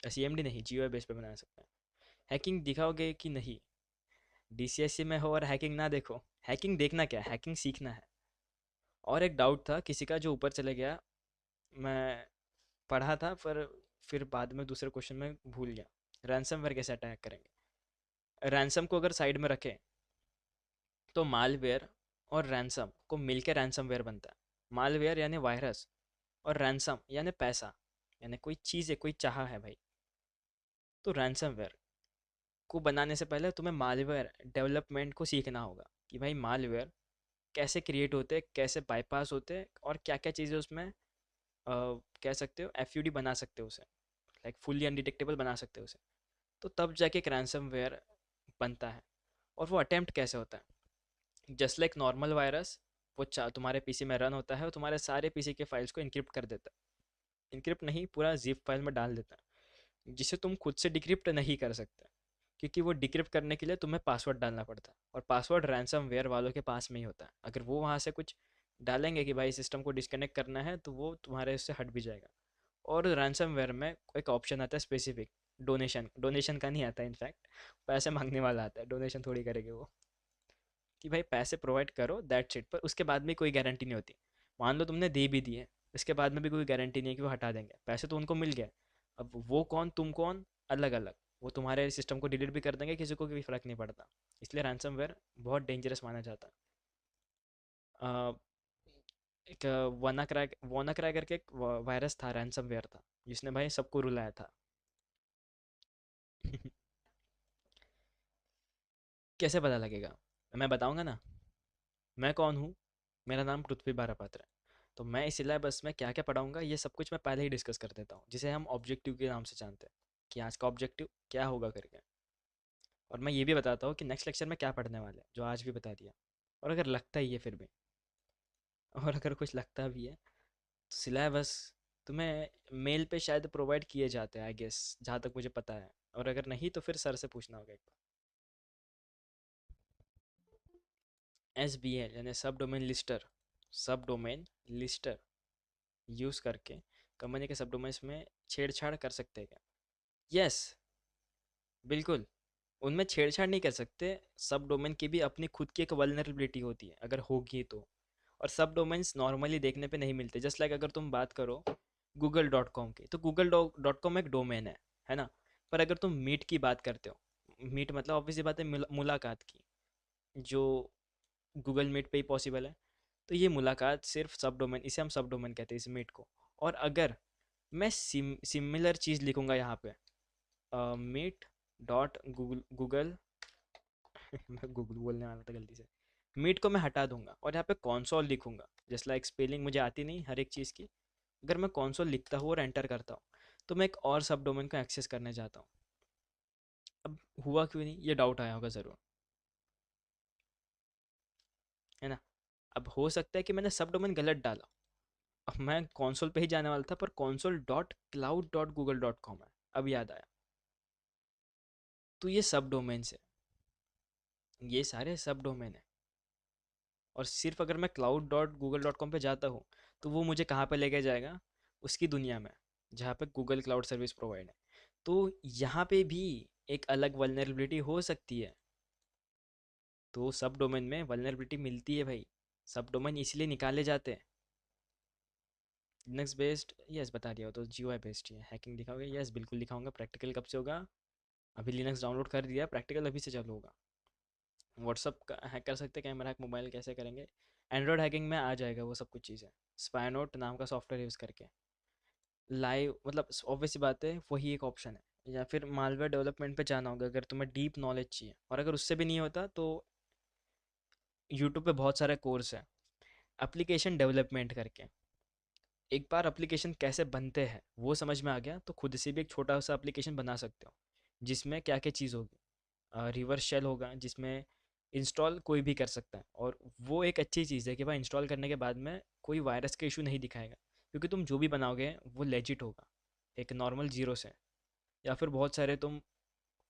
CMD नहीं, GUI बेस पे बना सकते हैं। हैकिंग दिखाओगे कि नहीं? DCSC में हो और हैकिंग ना देखो? हैकिंग देखना क्या, हैकिंग सीखना है। और एक डाउट था किसी का जो ऊपर चले गया, मैं पढ़ा था पर फिर बाद में दूसरे क्वेश्चन में भूल गया। रैंसमवेयर कैसे अटैक करेंगे? रैंसम को अगर साइड में रखें तो मालवेयर और रैंसम को मिलकर रैंसमवेयर बनता है। मालवेयर यानी वायरस और रैंसम यानी पैसा, यानी कोई चीज़ है, कोई चाह है भाई। तो रैंसमवेयर को बनाने से पहले तुम्हें मालवेयर डेवलपमेंट को सीखना होगा कि भाई मालवेयर कैसे क्रिएट होते हैं, कैसे बाईपास होते हैं और क्या क्या चीज़ें उसमें कह सकते हो FUD बना सकते हो उसे, लाइक फुल्ली अनडिटेक्टेबल बना सकते हो उसे। तो तब जाके एक रैंसमवेयर बनता है। और वो अटेम्प्ट कैसे होता है? जस्ट लाइक नॉर्मल वायरस, वो तुम्हारे पीसी में रन होता है और तुम्हारे सारे पीसी के फाइल्स को इनक्रिप्ट कर देता है। इनक्रिप्ट नहीं, पूरा जिप फाइल में डाल देता है, जिसे तुम खुद से डिक्रिप्ट नहीं कर सकते, क्योंकि वो डिक्रिप्ट करने के लिए तुम्हें पासवर्ड डालना पड़ता है, और पासवर्ड रैंसम वेयर वालों के पास में ही होता है। अगर वो वहाँ से कुछ डालेंगे कि भाई सिस्टम को डिस्कनेक्ट करना है, तो वो तुम्हारे उससे हट भी जाएगा। और रैंसम वेयर में एक ऑप्शन आता है स्पेसिफिक, डोनेशन, डोनेशन का नहीं आता इनफैक्ट, पैसे मांगने वाला आता है, डोनेशन थोड़ी करेंगे वो, कि भाई पैसे प्रोवाइड करो दैट्स इट। पर उसके बाद भी कोई गारंटी नहीं होती। मान लो तुमने दे भी दिए, इसके बाद में भी कोई गारंटी नहीं है कि वो हटा देंगे, पैसे तो उनको मिल गए। अब वो कौन तुम कौन, अलग अलग, वो तुम्हारे सिस्टम को डिलीट भी कर देंगे, किसी को भी फर्क नहीं पड़ता। इसलिए रैंसमवेयर बहुत डेंजरस माना जाता है। एक वाना क्रैक करके एक वायरस था, रैंसमवेयर था, जिसने भाई सबको रुलाया था। कैसे पता लगेगा? मैं बताऊंगा ना। मैं कौन हूँ? मेरा नाम पृथ्वी बारापात्र है। तो मैं इस सिलेबस में क्या क्या पढ़ाऊंगा, ये सब कुछ मैं पहले ही डिस्कस कर देता हूँ, जिसे हम ऑब्जेक्टिव के नाम से जानते हैं, कि आज का ऑब्जेक्टिव क्या होगा करके। और मैं ये भी बताता हूँ कि नेक्स्ट लेक्चर में क्या पढ़ने वाले हैं, जो आज भी बता दिया। और अगर लगता ही है फिर भी, और अगर कुछ लगता भी है, तो सिलेबस तुम्हें मेल पे शायद प्रोवाइड किए जाते हैं, आई गेस, जहाँ तक मुझे पता है। और अगर नहीं तो फिर सर से पूछना होगा एक बार। एस बी एल यानी सब डोमेन लिस्टर, सब डोमेन लिस्टर यूज़ करके कंपनी के सब डोमेन्स में छेड़छाड़ कर सकते हैं क्या? यस, बिल्कुल। उनमें छेड़छाड़ नहीं कर सकते। सब डोमेन की भी अपनी खुद की एक वल्नरेबिलिटी होती है, अगर होगी तो। और सब डोमेन्स नॉर्मली देखने पे नहीं मिलते। जस्ट लाइक अगर तुम बात करो गूगल डॉट कॉम की, तो गूगल डॉट कॉम एक डोमेन है ना? पर अगर तुम मीट की बात करते हो, मीट मतलब ऑब्वियसली बात है मुलाकात की, जो गूगल मीट पे ही पॉसिबल है। तो ये मुलाकात सिर्फ सब डोमेन, इसे हम सब डोमेन कहते हैं इस मीट को। और अगर मैं सिमिलर चीज़ लिखूंगा यहाँ पे, मीट डॉट गूगल गूगल मैं गूगल बोलने वाला था गलती से। मीट को मैं हटा दूंगा और यहाँ पे कॉन्सोल लिखूंगा। जस्ट लाइक स्पेलिंग मुझे आती नहीं हर एक चीज़ की, अगर मैं कॉन्सोल लिखता हूँ और एंटर करता हूँ, तो मैं एक और सब डोमेन को एक्सेस करने जाता हूँ। अब हुआ क्यों नहीं, ये डाउट आया होगा ज़रूर, है ना? अब हो सकता है कि मैंने सब डोमेन गलत डाला। अब मैं कॉन्सोल पे ही जाने वाला था, पर console dot cloud dot Google dot com है, अब याद आया। तो ये सब डोमेन्स है, ये सारे सब डोमेन है। और सिर्फ अगर मैं cloud dot Google dot com पे जाता हूँ, तो वो मुझे कहाँ पे लेके जाएगा? उसकी दुनिया में, जहाँ पे गूगल क्लाउड सर्विस प्रोवाइड है। तो यहाँ पे भी एक अलग वल्नरेबिलिटी हो सकती है। तो सब डोमेन में वल्नरेबिलिटी मिलती है भाई, सब डोमेन इसलिए निकाले जाते हैं। लिनक्स बेस्ड, यस बता दिया हो तो जीयूआई बेस्ड ही है। हैकिंग दिखाओगे? यस बिल्कुल दिखाऊंगा। प्रैक्टिकल कब से होगा? अभी लिनक्स डाउनलोड कर दिया, प्रैक्टिकल अभी से चालू होगा। व्हाट्सअप का हैक कर सकते हैं, कैमरा हैक मोबाइल कैसे करेंगे? एंड्रॉयड हैकिंग में आ जाएगा वो सब कुछ चीज़ें, स्पाइनोट नाम का सॉफ्टवेयर यूज़ करके। लाइव मतलब ऑब्वियस सी बात है, वही एक ऑप्शन है। या फिर मालवेयर डेवलपमेंट पे जाना होगा अगर तुम्हें डीप नॉलेज चाहिए। और अगर उससे भी नहीं होता, तो यूट्यूब पे बहुत सारे कोर्स हैं एप्लीकेशन डेवलपमेंट करके। एक बार एप्लीकेशन कैसे बनते हैं वो समझ में आ गया, तो खुद से भी एक छोटा सा एप्लीकेशन बना सकते हो, जिसमें क्या क्या चीज़ होगी। रिवर्स शेल होगा, जिसमें इंस्टॉल कोई भी कर सकता है। और वो एक अच्छी चीज़ है कि भाई इंस्टॉल करने के बाद में कोई वायरस का इशू नहीं दिखाएगा, क्योंकि तुम जो भी बनाओगे वो लेजिट होगा, एक नॉर्मल जीरो से। या फिर बहुत सारे तुम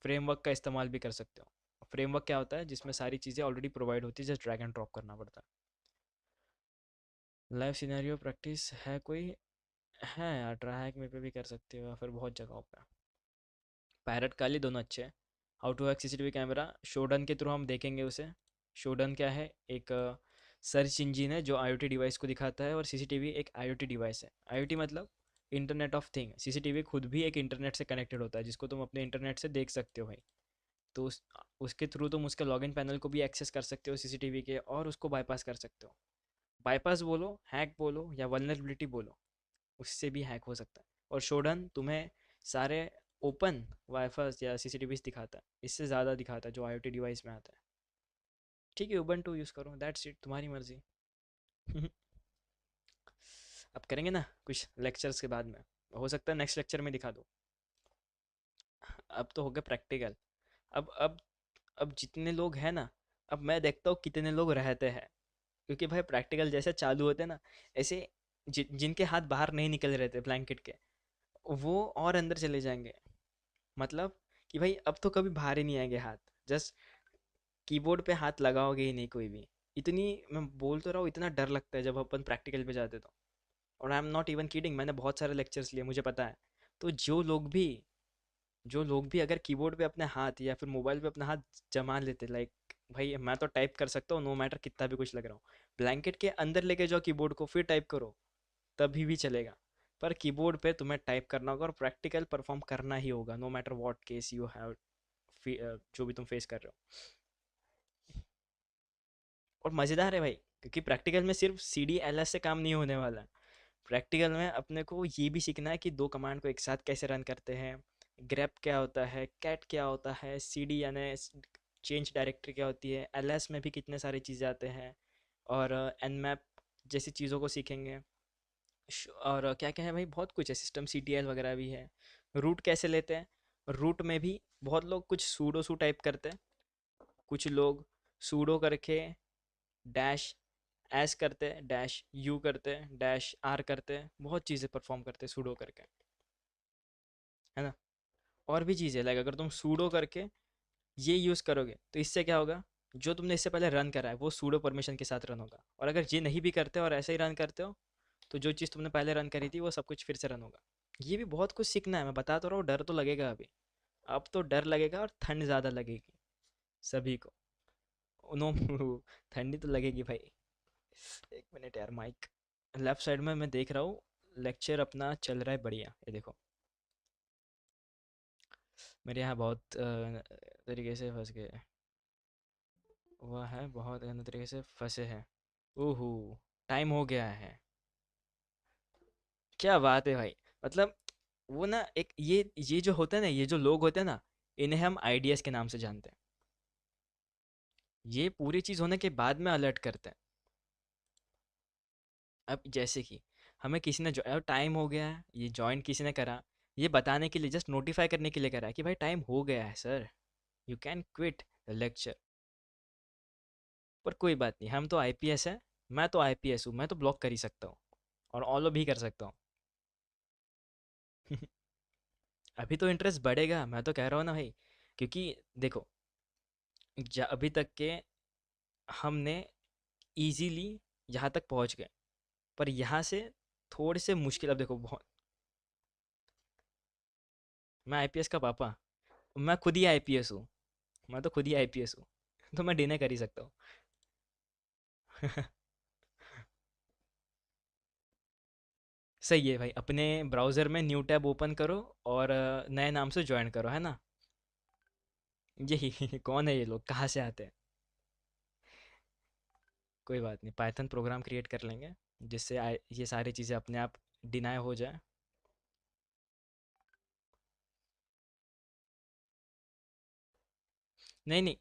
फ्रेमवर्क का इस्तेमाल भी कर सकते हो। फ्रेमवर्क क्या होता है? जिसमें सारी चीज़ें ऑलरेडी प्रोवाइड होती है, जस्ट ड्रैग एंड ड्रॉप करना पड़ता है। लाइव सिनेरियो प्रैक्टिस है कोई? है यार, ट्राई हैक में पे भी कर सकते हो, या फिर बहुत जगहों पे। पैरट काली दोनों अच्छे हैं। How to hack CCTV camera, Shodan के थ्रू हम देखेंगे उसे। शोडन क्या है? एक सर्च इंजिन है जो आईओटी डिवाइस को दिखाता है, और सीसीटीवी एक आईओटी डिवाइस है। आईओटी मतलब इंटरनेट ऑफ थिंग। सीसीटीवी खुद भी एक इंटरनेट से कनेक्टेड होता है, जिसको तुम अपने इंटरनेट से देख सकते हो भाई। तो उसके थ्रू तुम उसके लॉगिन पैनल को भी एक्सेस कर सकते हो सीसीटीवी के, और उसको बाईपास कर सकते हो। बाईपास बोलो, हैक बोलो, या वल्नरेबिलिटी बोलो, उससे भी हैक हो सकता है। और शोडन तुम्हें सारे ओपन वाईफाई या सीसीटीवी दिखाता है, इससे ज़्यादा दिखाता है जो आईओटी डिवाइस में आता है। ठीक है, उबंटू यूज़ करो, दैट्स इट, तुम्हारी मर्जी। अब करेंगे ना कुछ लेक्चर्स के बाद में, हो सकता है नेक्स्ट लेक्चर में दिखा दूँ। अब तो हो गया प्रैक्टिकल। अब अब जितने लोग हैं ना, अब मैं देखता हूँ कितने लोग रहते हैं, क्योंकि भाई प्रैक्टिकल जैसे चालू होते हैं ना, ऐसे जिनके हाथ बाहर नहीं निकल रहे थे ब्लैंकेट के, वो और अंदर चले जाएंगे। मतलब कि भाई अब तो कभी बाहर ही नहीं आएंगे हाथ, जस्ट कीबोर्ड पे हाथ लगाओगे ही नहीं कोई भी। इतनी, मैं बोल तो रहा हूँ, इतना डर लगता है जब अपन प्रैक्टिकल पे जाते तो। और I am not even kidding, मैंने बहुत सारे लेक्चर्स लिए, मुझे पता है। तो जो लोग भी अगर कीबोर्ड पे अपने हाथ या फिर मोबाइल पे अपना हाथ जमा लेते, लाइक भाई मैं तो टाइप कर सकता हूँ नो मैटर कितना भी कुछ लग रहा हूँ, ब्लैंकेट के अंदर लेके जाओ कीबोर्ड को फिर टाइप करो, तभी भी चलेगा। पर कीबोर्ड पे तुम्हें टाइप करना होगा और प्रैक्टिकल परफॉर्म करना ही होगा, no matter what case you have, जो भी तुम फेस कर रहे हो। और मज़ेदार है भाई, क्योंकि प्रैक्टिकल में सिर्फ सी डी एल एस से काम नहीं होने वाला। प्रैक्टिकल में अपने को ये भी सीखना है कि दो कमांड को एक साथ कैसे रन करते हैं, ग्रेप क्या होता है, कैट क्या होता है, सी डी यानी चेंज डायरेक्टरी क्या होती है, एल एस में भी कितने सारी चीज़ें आते हैं, और एन मैप जैसी चीज़ों को सीखेंगे। और क्या क्या है भाई, बहुत कुछ है, सिस्टम सी टी एल वगैरह भी है। रूट कैसे लेते हैं, रूट में भी बहुत लोग कुछ सूडो सू टाइप करते हैं, कुछ लोग सूडो करके डैश एस करते हैं, डैश यू करते हैं, डैश आर करते हैं, बहुत चीज़ें परफॉर्म करते हैं सूडो करके, है ना। और भी चीज़ें, लाइक अगर तुम सूडो करके ये यूज़ करोगे तो इससे क्या होगा, जो तुमने इससे पहले रन करा है वो सूडो परमिशन के साथ रन होगा, और अगर ये नहीं भी करते और ऐसे ही रन करते हो, तो जो चीज़ तुमने पहले रन करी थी वो सब कुछ फिर से रन होगा। ये भी बहुत कुछ सीखना है, मैं बता तो रहा हूँ, डर तो लगेगा अभी। अब तो डर लगेगा और ठंड ज़्यादा लगेगी सभी को। नो ठंडी तो लगेगी भाई। एक मिनट यार, माइक लेफ्ट साइड में मैं देख रहा हूँ, लेक्चर अपना चल रहा है बढ़िया, ये देखो। मेरे यहाँ बहुत तरीके से फंस गए, वह है बहुत गंदे तरीके से फंसे हैं। ओहो, टाइम हो गया है। क्या बात है भाई। मतलब वो ना, एक ये जो होता है ना, ये जो लोग होते हैं ना, इन्हें हम आइडियाज़ के नाम से जानते हैं। ये पूरी चीज़ होने के बाद में अलर्ट करते हैं। अब जैसे कि हमें किसी ने जो टाइम हो गया है, ये जॉइन किसी ने करा, ये बताने के लिए, जस्ट नोटिफाई करने के लिए करा है कि भाई टाइम हो गया है sir, you can quit the lecture. पर कोई बात नहीं, हम तो आईपीएस है, मैं तो आईपीएस हूँ, मैं तो ब्लॉक कर ही सकता हूँ और ऑलो भी कर सकता हूँ। अभी तो इंटरेस्ट बढ़ेगा, मैं तो कह रहा हूँ ना भाई, क्योंकि देखो, अभी तक के हमने इजीली यहाँ तक पहुँच गए, पर यहाँ से थोड़े से मुश्किल, अब देखो बहुत, मैं आईपीएस का पापा, मैं खुद ही आईपीएस हूँ, मैं तो खुद ही आईपीएस हूँ। तो मैं डिनाई कर ही सकता हूँ। सही है भाई, अपने ब्राउज़र में न्यू टैब ओपन करो और नए नाम से ज्वाइन करो, है ना। यही कौन है ये लोग, कहाँ से आते हैं। कोई बात नहीं, पाइथन प्रोग्राम क्रिएट कर लेंगे जिससे ये सारी चीज़ें अपने आप डिनाई हो जाए। नहीं नहीं,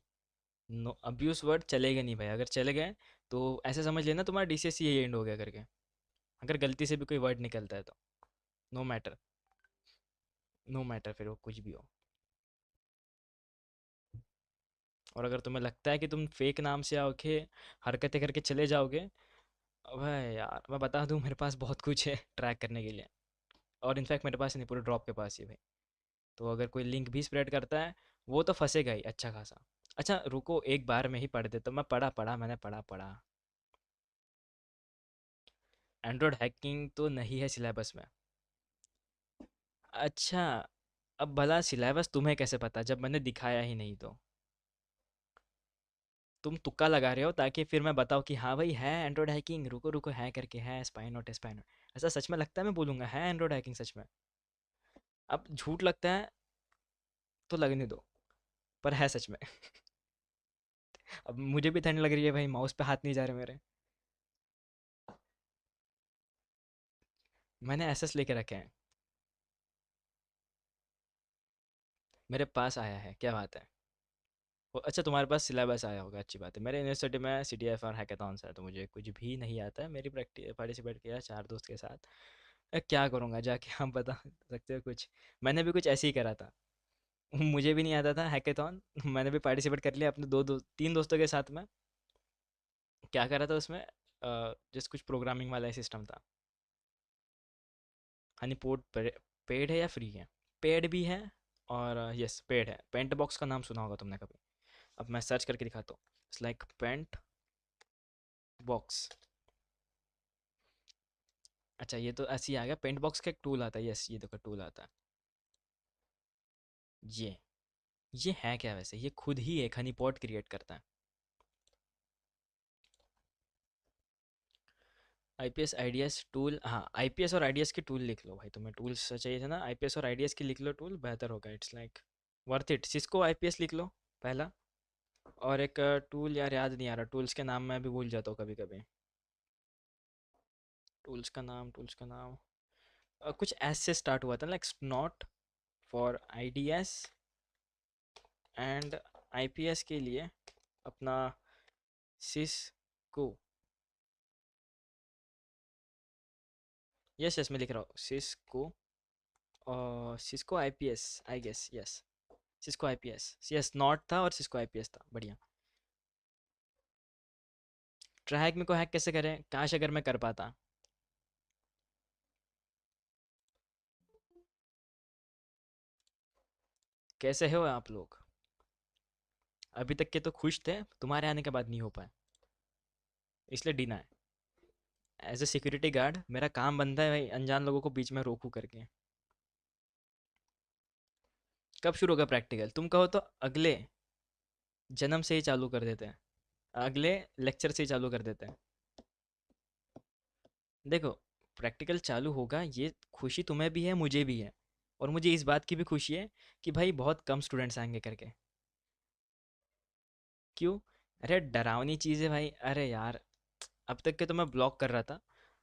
नो अब्यूज़ वर्ड चलेगा नहीं भाई, अगर चले गए तो ऐसे समझ लेना तुम्हारा डीसीएस यही एंड हो गया करके, अगर गलती से भी कोई वर्ड निकलता है तो। नो मैटर, नो मैटर, फिर वो कुछ भी हो। और अगर तुम्हें लगता है कि तुम फेक नाम से आओगे, हरकतें करके चले जाओगे, अबे यार मैं बता दूं, मेरे पास बहुत कुछ है ट्रैक करने के लिए। और इनफैक्ट मेरे पास नहीं, पूरे ड्रॉप के पास ही है भाई। तो अगर कोई लिंक भी स्प्रेड करता है, वो तो फंसेगा ही अच्छा खासा। अच्छा रुको, एक बार में ही पढ़ देता हूँ, मैं मैंने पढ़ा। एंड्रॉयड हैकिंग तो नहीं है सिलेबस में। अच्छा, अब भला सिलेबस तुम्हें कैसे पता जब मैंने दिखाया ही नहीं तो। तुम तुक्का लगा रहे हो ताकि फिर मैं बताऊँ कि हाँ भाई है एंड्रॉयड हैकिंग, रुको रुको है करके, है स्पाई नोट, स्पाई नोट। ऐसा सच में लगता है, मैं बोलूँगा है एंड्रॉयड हैकिंग सच में। अब झूठ लगता है तो लगने दो, पर है सच में। अब मुझे भी ठंड लग रही है भाई, माउस पे हाथ नहीं जा रहे मेरे। मैंने एसएस लेके रखे हैं, मेरे पास आया है, क्या बात है। अच्छा तुम्हारे पास सिलेबस आया होगा, अच्छी बात है। मेरे यूनिवर्सिटी में सी डी एफ और हैकेथॉन्स है, तो मुझे कुछ भी नहीं आता है। मेरी प्रैक्टिस पार्टिसिपेट किया चार दोस्त के साथ। क्या करूँगा जाके, आप बता सकते हो कुछ। मैंने भी कुछ ऐसे ही करा था। मुझे भी नहीं आता था हैकेथॉन। मैंने भी पार्टिसिपेट कर लिया अपने तीन दोस्तों के साथ में। क्या करा था उसमें, जस्ट कुछ प्रोग्रामिंग वाला सिस्टम था। हनी पोर्ट पेड है या फ्री है? पेड भी है, और यस पेड है। पेंट बॉक्स का नाम सुना होगा तुमने कभी। अब मैं सर्च करके दिखाता हूँ। It's like paint box. अच्छा, ये तो ऐसे ही आ गया। पेंट बॉक्स का एक टूल आता है, यस ये देखो टूल आता है। ये ये है क्या वैसे? ये खुद ही एक हनी पॉट क्रिएट करता है। आईपीएस आईडीएस टूल, हाँ आईपीएस और आईडीएस की टूल लिख लो भाई। तुम्हें टूल्स चाहिए थे ना, आईपीएस और आईडीएस की लिख लो टूल, बेहतर होगा। It's like worth it. Cisco IPS लिख लो पहला। और एक टूल यार याद नहीं आ रहा, टूल्स के नाम मैं भी भूल जाता हूँ कभी कभी। टूल्स का नाम कुछ एस से स्टार्ट हुआ था, like not for IDs and IPS के लिए अपना सिस्को। यस यस मैं लिख रहा हूँ Cisco. Cisco IPS I guess, yes Cisco IPS, yes not था और सिस्को आईपीएस था, बढ़िया। ट्रैक में को हैक कैसे करें? काश अगर मैं कर पाता। कैसे हो आप लोग? अभी तक के तो खुश थे, तुम्हारे आने के बाद नहीं हो पाए, इसलिए डिना है। एज ए सिक्योरिटी गार्ड मेरा काम बनता है भाई, अनजान लोगों को बीच में रोकू करके। कब शुरू होगा प्रैक्टिकल? तुम कहो तो अगले जन्म से ही चालू कर देते हैं, अगले लेक्चर से ही चालू कर देते हैं। देखो, प्रैक्टिकल चालू होगा, ये खुशी तुम्हें भी है मुझे भी है। और मुझे इस बात की भी खुशी है कि भाई बहुत कम स्टूडेंट्स आएंगे करके। क्यों? अरे डरावनी चीज़ है भाई, अरे यार। अब तक के तो मैं ब्लॉक कर रहा था,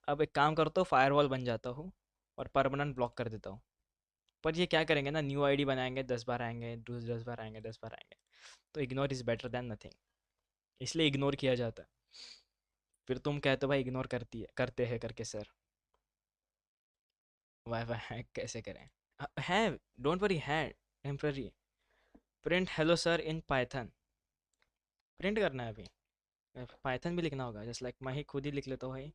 अब एक काम करता हूँ फायरवॉल बन जाता हूँ और परमानेंट ब्लॉक कर देता हूँ। पर ये क्या करेंगे ना, न्यू आईडी बनाएंगे, 10 बार आएंगे, 10 बार आएंगे, 10 बार आएंगे। तो ignore is better than nothing, इसलिए इग्नोर किया जाता है। फिर तुम कहते हो भाई इग्नोर करती है करते हैं करके सर। वाईफाई हैक कैसे करें? है, डोंट वरी, है temporary. Print hello sir in Python, print करना है अभी। पाइथन भी लिखना होगा, जस्ट लाइक मैं ही खुद ही लिख लेता हूँ भाई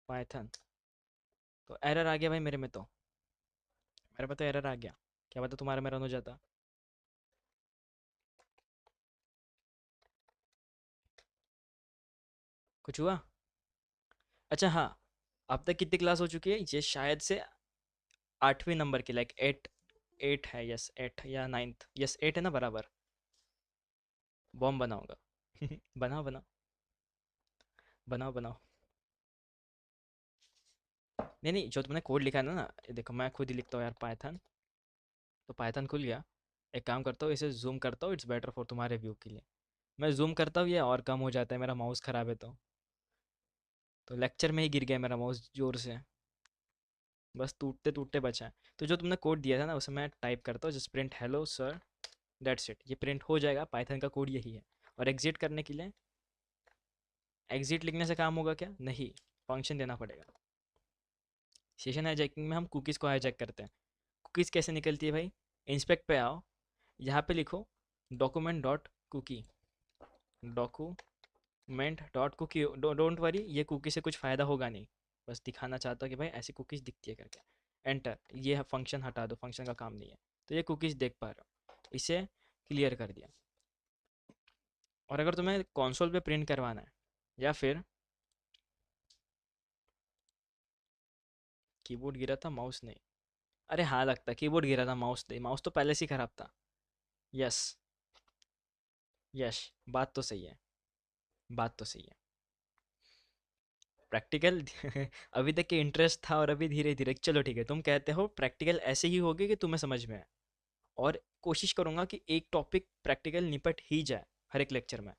पाइथन। तो एरर आ गया भाई मेरे में तो, मेरे में तो एरर आ गया। क्या पता तुम्हारे में रन हो जाता। कुछ हुआ? अच्छा हाँ, अब तक कितनी क्लास हो चुकी है? ये शायद से 8वीं नंबर की, लाइक एट। एट है, यस एट या नाइन्थ, यस एट है ना बराबर। बॉम्ब बनाऊंगा। बनाओ बनाओ, बनाओ बनाओ। नहीं नहीं, जो तुमने कोड लिखा है ना, ये देखो मैं खुद ही लिखता हूँ यार पाइथन। तो पाइथन खुल गया। एक काम करता हूँ, इसे जूम करता हूँ, इट्स बेटर फॉर तुम्हारे व्यू के लिए। मैं जूम करता हूँ, ये और कम हो जाता है, मेरा माउस ख़राब है तो लेक्चर में ही गिर गया मेरा माउस जोर से। बस टूटते टूटते बचा है। तो जो तुमने कोड दिया था ना, उसे मैं टाइप करता हूँ, just print hello sir, that's it. ये प्रिंट हो जाएगा, पाइथन का कोड यही है। और एग्जिट करने के लिए, एग्जिट लिखने से काम होगा क्या? नहीं, फंक्शन देना पड़ेगा। सेशन हाईजैकिंग में हम कुकीज़ को हाईजैक करते हैं। कुकीज़ कैसे निकलती है भाई? इंस्पेक्ट पे आओ, यहाँ पे लिखो document dot cookie, document dot cookie. Don't worry, ये कुकी से कुछ फ़ायदा होगा नहीं, बस दिखाना चाहता हूँ कि भाई ऐसी कुकीज़ दिखती है करके। एंटर, ये फंक्शन हटा दो, फंक्शन का काम नहीं है। तो ये कुकीज़ देख पा रहे हो, इसे क्लियर कर दिया। और अगर तुम्हें कंसोल पे प्रिंट करवाना है, या फिर कीबोर्ड गिरा था माउस नहीं। अरे हाँ, लगता है कीबोर्ड गिरा था, माउस नहीं, माउस तो पहले से ही खराब था। यस, यश, बात तो सही है, बात तो सही है। प्रैक्टिकल अभी तक के इंटरेस्ट था, और अभी धीरे धीरे चलो ठीक है, तुम कहते हो प्रैक्टिकल ऐसे ही होगी कि तुम्हें समझ में आए। और कोशिश करूंगा कि एक टॉपिक प्रैक्टिकल निपट ही जाए हर एक लेक्चर में,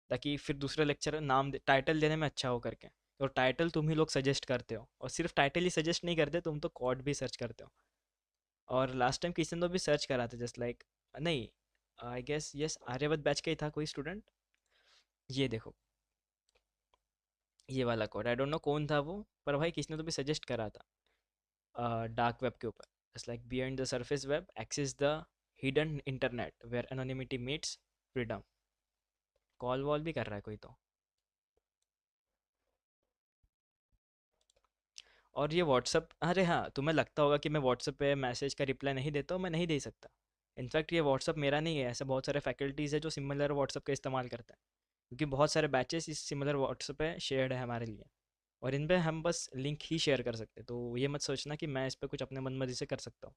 ताकि फिर दूसरे लेक्चर टाइटल देने में अच्छा हो करके। और टाइटल तुम ही लोग सजेस्ट करते हो, और सिर्फ टाइटल ही सजेस्ट नहीं करते, तुम तो कोड भी सर्च करते हो। और लास्ट टाइम किसी ने तो भी सर्च करा था, जस्ट लाइक, नहीं, आई गेस यस आर्यवत बैच का ही था कोई स्टूडेंट। ये देखो, ये वाला कोड, आई डोंट नो कौन था वो, पर भाई किसने तो भी सजेस्ट करा था डार्क वेब के ऊपर। Just like beyond the surface web access the hidden internet where anonymity meets freedom. Call wall भी कर रहा है कोई तो। और ये व्हाट्सअप, अरे हाँ, तुम्हें लगता होगा कि मैं व्हाट्सअप पे मैसेज का रिप्लाई नहीं देता हूँ, मैं नहीं दे सकता। इनफैक्ट ये व्हाट्सअप मेरा नहीं है, ऐसे बहुत सारे फैकल्टीज़ है जो सिमिलर व्हाट्सअप का इस्तेमाल करते हैं, क्योंकि बहुत सारे बैचेस इस सिमिलर व्हाट्सअप पे शेयर्ड है हमारे लिए। और इन पे हम बस लिंक ही शेयर कर सकते हैं, तो ये मत सोचना कि मैं इस पे कुछ अपने मनमर्जी से कर सकता हूँ।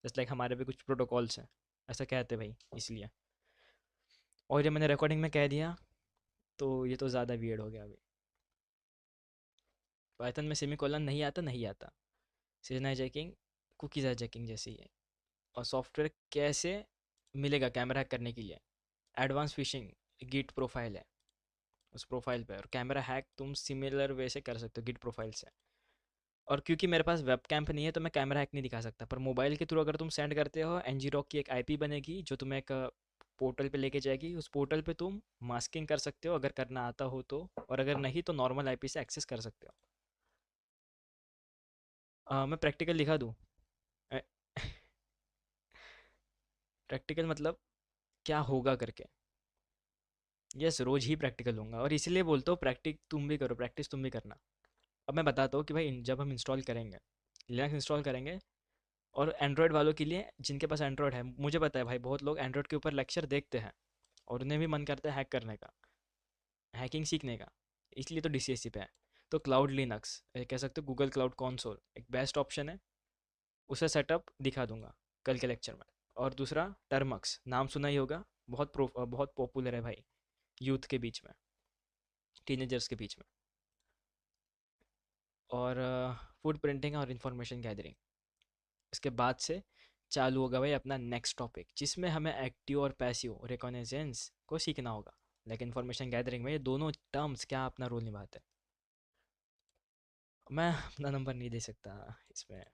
जस्ट लाइक हमारे भी कुछ प्रोटोकॉल्स हैं, ऐसा कहते भाई, इसलिए। और ये मैंने रिकॉर्डिंग में कह दिया, तो ये तो ज़्यादा वियर्ड हो गया अभी। पाइथन में सेमी कॉलन नहीं आता, नहीं आता। सीजन हाईजैकिंग, कुकीज़ हाईजैकिंग जैसी है। और सॉफ्टवेयर कैसे मिलेगा कैमरा हैक करने के लिए? एडवांस फिशिंग, गिट प्रोफाइल है उस प्रोफाइल पे, और कैमरा हैक तुम सिमिलर वे से कर सकते हो गिट प्रोफाइल से। और क्योंकि मेरे पास वेब कैम नहीं है तो मैं कैमरा हैक नहीं दिखा सकता, पर मोबाइल के थ्रू अगर तुम सेंड करते हो, एनजी रॉक की एक आईपी बनेगी जो तुम्हें एक पोर्टल पे लेके जाएगी। उस पोर्टल पे तुम मास्किंग कर सकते हो अगर करना आता हो तो, और अगर नहीं तो नॉर्मल आईपी से एक्सेस कर सकते हो। मैं प्रैक्टिकल दिखा दूँ? प्रैक्टिकल मतलब क्या होगा करके। यस, रोज ही प्रैक्टिकल होगा, और इसीलिए बोलता हूँ प्रैक्टिस तुम भी करो, प्रैक्टिस तुम भी करना। अब मैं बताता हूँ कि भाई जब हम इंस्टॉल करेंगे, लिनक्स इंस्टॉल करेंगे, और एंड्रॉयड वालों के लिए जिनके पास एंड्रॉयड है, मुझे पता है भाई बहुत लोग एंड्रॉयड के ऊपर लेक्चर देखते हैं और उन्हें भी मन करता है हैक करने का, हैकिंग सीखने का, इसलिए तो डीसीएससी पे है। तो क्लाउड लिनक्स, कह सकते हो गूगल क्लाउड कंसोल एक बेस्ट ऑप्शन है। उसे सेटअप दिखा दूंगा कल के लेक्चर में। और दूसरा टर्मक्स, नाम सुना ही होगा, बहुत पॉपुलर है भाई, यूथ के बीच में, टीनेजर्स के बीच में। और फूड प्रिंटिंग और इंफॉर्मेशन गैदरिंग, इसके बाद से चालू होगा भाई अपना नेक्स्ट टॉपिक, जिसमें हमें एक्टिव और पैसिव रिकॉग्निजेंस को सीखना होगा। लाइक इंफॉर्मेशन गैदरिंग में ये दोनों टर्म्स क्या अपना रोल निभाते हैं। मैं अपना नंबर नहीं दे सकता इसमें।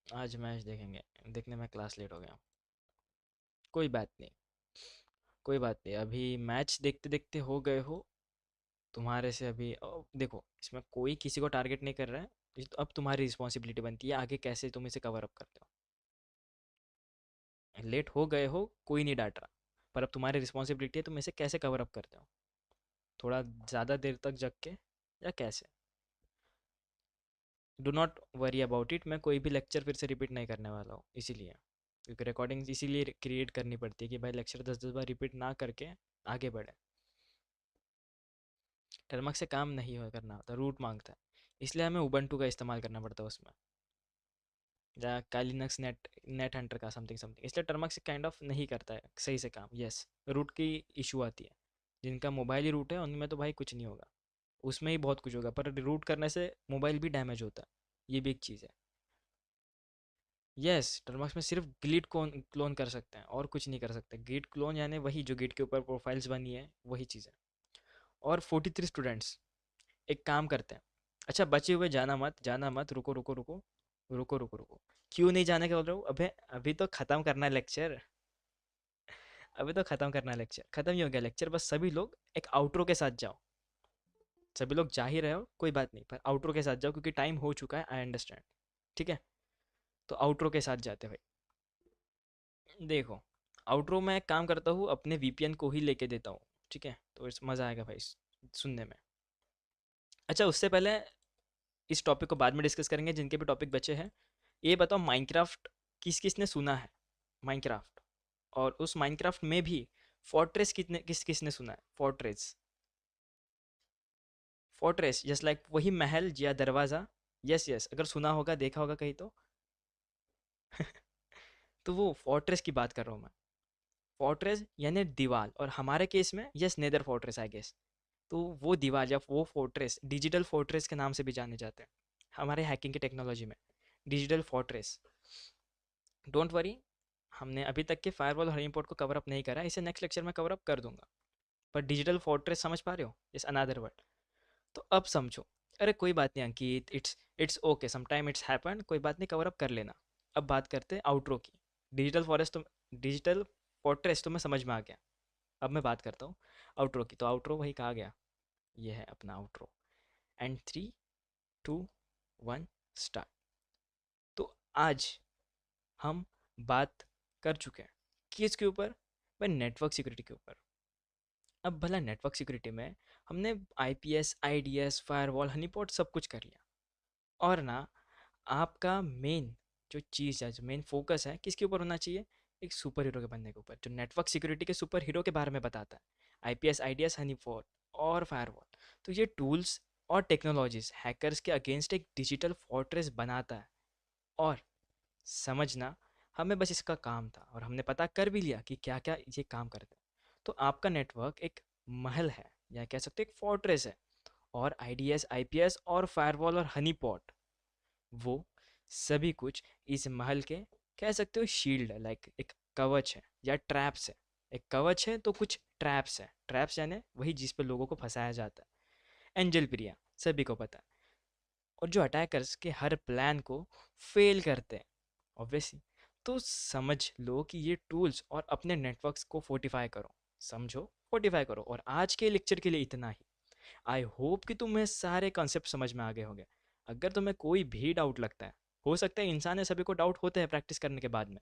आज मैच देखेंगे, देखने में क्लास लेट हो गया। कोई बात नहीं, कोई बात नहीं, अभी मैच देखते देखते हो गए हो। तुम्हारे से अभी देखो, इसमें कोई किसी को टारगेट नहीं कर रहा है। ये तो अब तुम्हारी रिस्पॉन्सिबिलिटी बनती है आगे कैसे तुम इसे कवर अप करते हो। लेट हो गए हो, कोई नहीं डांट रहा, पर अब तुम्हारी रिस्पॉन्सिबिलिटी है तुम इसे कैसे कवर अप करते हो, थोड़ा ज़्यादा देर तक जग के या कैसे। Do not worry about it, मैं कोई भी लेक्चर फिर से रिपीट नहीं करने वाला हूँ, इसीलिए। क्योंकि रिकॉर्डिंग्स इसीलिए क्रिएट करनी पड़ती है कि भाई लेक्चर 10-10 बार रिपीट ना करके आगे बढ़े। टर्मक से काम नहीं हो करना होता, रूट मांगता है, इसलिए हमें उबंटू का इस्तेमाल करना पड़ता है उसमें, या कालिनक्स नेट नेट हंटर का समथिंग समथिंग। इसलिए टर्मक से काइंड ऑफ नहीं करता है सही से काम। यस, रूट की इशू आती है। जिनका मोबाइल ही रूट है उनमें तो भाई कुछ नहीं होगा, उसमें ही बहुत कुछ होगा, पर रूट करने से मोबाइल भी डैमेज होता है, ये भी एक चीज़ है। यस, टर्मक्स में सिर्फ गिट क्लोन कर सकते हैं और कुछ नहीं कर सकते। गिट क्लोन यानी वही जो गिट के ऊपर प्रोफाइल्स बनी है, वही चीज़ है। और 43 स्टूडेंट्स एक काम करते हैं। अच्छा, बचे हुए जाना मत, जाना मत, रुको रुको रुको, रुको रुको रुको। क्यों नहीं जाने का बोल रहा हूँ? अबे अभी तो ख़त्म करना है लेक्चर, अभी तो ख़त्म करना है लेक्चर, ख़त्म ही हो गया लेक्चर। बस सभी लोग एक आउटरो के साथ जाओ। सभी लोग जा ही रहे हो, कोई बात नहीं, पर आउटरो के साथ जाओ क्योंकि टाइम हो चुका है, आई अंडरस्टैंड। ठीक है, तो आउटरो के साथ जाते हैं भाई। देखो, आउटरो में एक काम करता हूँ, अपने वीपीएन को ही लेके देता हूँ। ठीक है, तो इस मज़ा आएगा भाई सुनने में। अच्छा, उससे पहले इस टॉपिक को बाद में डिस्कस करेंगे, जिनके भी टॉपिक बचे हैं। ये बताओ, माइनक्राफ्ट किस किस ने सुना है? माइनक्राफ्ट, और उस माइनक्राफ्ट में भी फोर्ट्रेस कितने किस किस ने सुना है? फोर्ट्रेस, फोर्ट्रेस जस्ट लाइक वही महल या दरवाज़ा। यस यस, अगर सुना होगा, देखा होगा कहीं तो। तो वो फोर्ट्रेस की बात कर रहा हूँ मैं। फोर्ट्रेस यानी दीवार, और हमारे केस में yes nether fortress I guess. तो वो दीवार या वो फोर्ट्रेस डिजिटल फोर्ट्रेस के नाम से भी जाने जाते हैं हमारे हैकिंग की टेक्नोलॉजी में। डिजिटल फोर्ट्रेस, डोंट वरी, हमने अभी तक के फायरवॉल और हनी पॉट को कवर अप नहीं करा, इसे नेक्स्ट लेक्चर में कवर अप कर दूंगा। पर डिजिटल फोर्ट्रेस समझ पा रहे हो, इस अनदर वर्ड, तो अब समझो। अरे कोई बात नहीं Ankit, it's okay, sometime it's happen, कोई बात नहीं, कवर अप कर लेना। अब बात करते हैं आउटरो की। डिजिटल फॉरेस्ट तो, डिजिटल फोर्ट्रेस तो मैं समझ में आ गया। अब मैं बात करता हूँ आउटरो की, तो आउटरो वही कहा गया, ये है अपना आउटरो। And 3, 2, 1, start. तो आज हम बात कर चुके हैं किसके ऊपर? भाई नेटवर्क सिक्योरिटी के ऊपर। अब भला नेटवर्क सिक्योरिटी में हमने आईपीएस, आईडीएस, फायरवॉल, हनीपॉट सब कुछ कर लिया, और ना आपका मेन जो चीज़ है, जो मेन फोकस है, किसके ऊपर होना चाहिए? एक सुपर हीरो के बनने के ऊपर, जो नेटवर्क सिक्योरिटी के सुपर हीरो के बारे में बताता है। आईपीएस, आईडीएस, हनीपॉट और फायरवॉल। तो ये टूल्स और टेक्नोलॉजीज हैकर्स के अगेंस्ट एक डिजिटल फोर्ट्रेस बनाता है। और समझना, हमें बस इसका काम था और हमने पता कर भी लिया कि क्या क्या ये काम करते हैं। तो आपका नेटवर्क एक महल है, या कह सकते हैं एक फोर्ट्रेस है। और आईडीएस, आईपीएस और फायरवॉल और हनी पॉट, वो सभी कुछ इस महल के, कह सकते हो शील्ड है, लाइक एक कवच है या ट्रैप्स है। एक कवच है तो कुछ ट्रैप्स है। ट्रैप्स यानी वही जिस पे लोगों को फंसाया जाता है। एंजल प्रिया सभी को पता है। और जो अटैकर्स के हर प्लान को फेल करते हैं, ऑब्वियसली। तो समझ लो कि ये टूल्स और अपने नेटवर्क्स को फोर्टिफाई करो। समझो, फोर्टिफाई करो। और आज के लेक्चर के लिए इतना ही। आई होप कि तुम्हें सारे कॉन्सेप्ट समझ में आ गए होंगे। अगर तुम्हें कोई भी डाउट लगता है, हो सकता है इंसान है, सभी को डाउट होते हैं प्रैक्टिस करने के बाद में।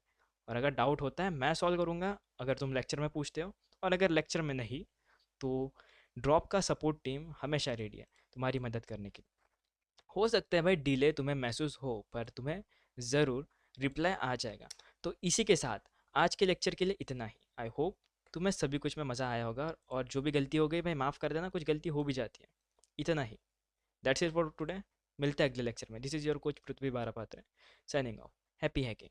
और अगर डाउट होता है मैं सॉल्व करूंगा, अगर तुम लेक्चर में पूछते हो। और अगर लेक्चर में नहीं, तो ड्रॉप का सपोर्ट टीम हमेशा रेडी है तुम्हारी मदद करने के लिए। हो सकता है भाई डिले तुम्हें महसूस हो, पर तुम्हें ज़रूर रिप्लाई आ जाएगा। तो इसी के साथ आज के लेक्चर के लिए इतना ही। आई होप तुम्हें सभी कुछ में मज़ा आया होगा, और जो भी गलती हो गई भाई माफ़ कर देना, कुछ गलती हो भी जाती है। इतना ही। That's it for today. मिलते हैं अगले लेक्चर में। This is your coach Prithvi Barapatra, signing off. Happy hacking.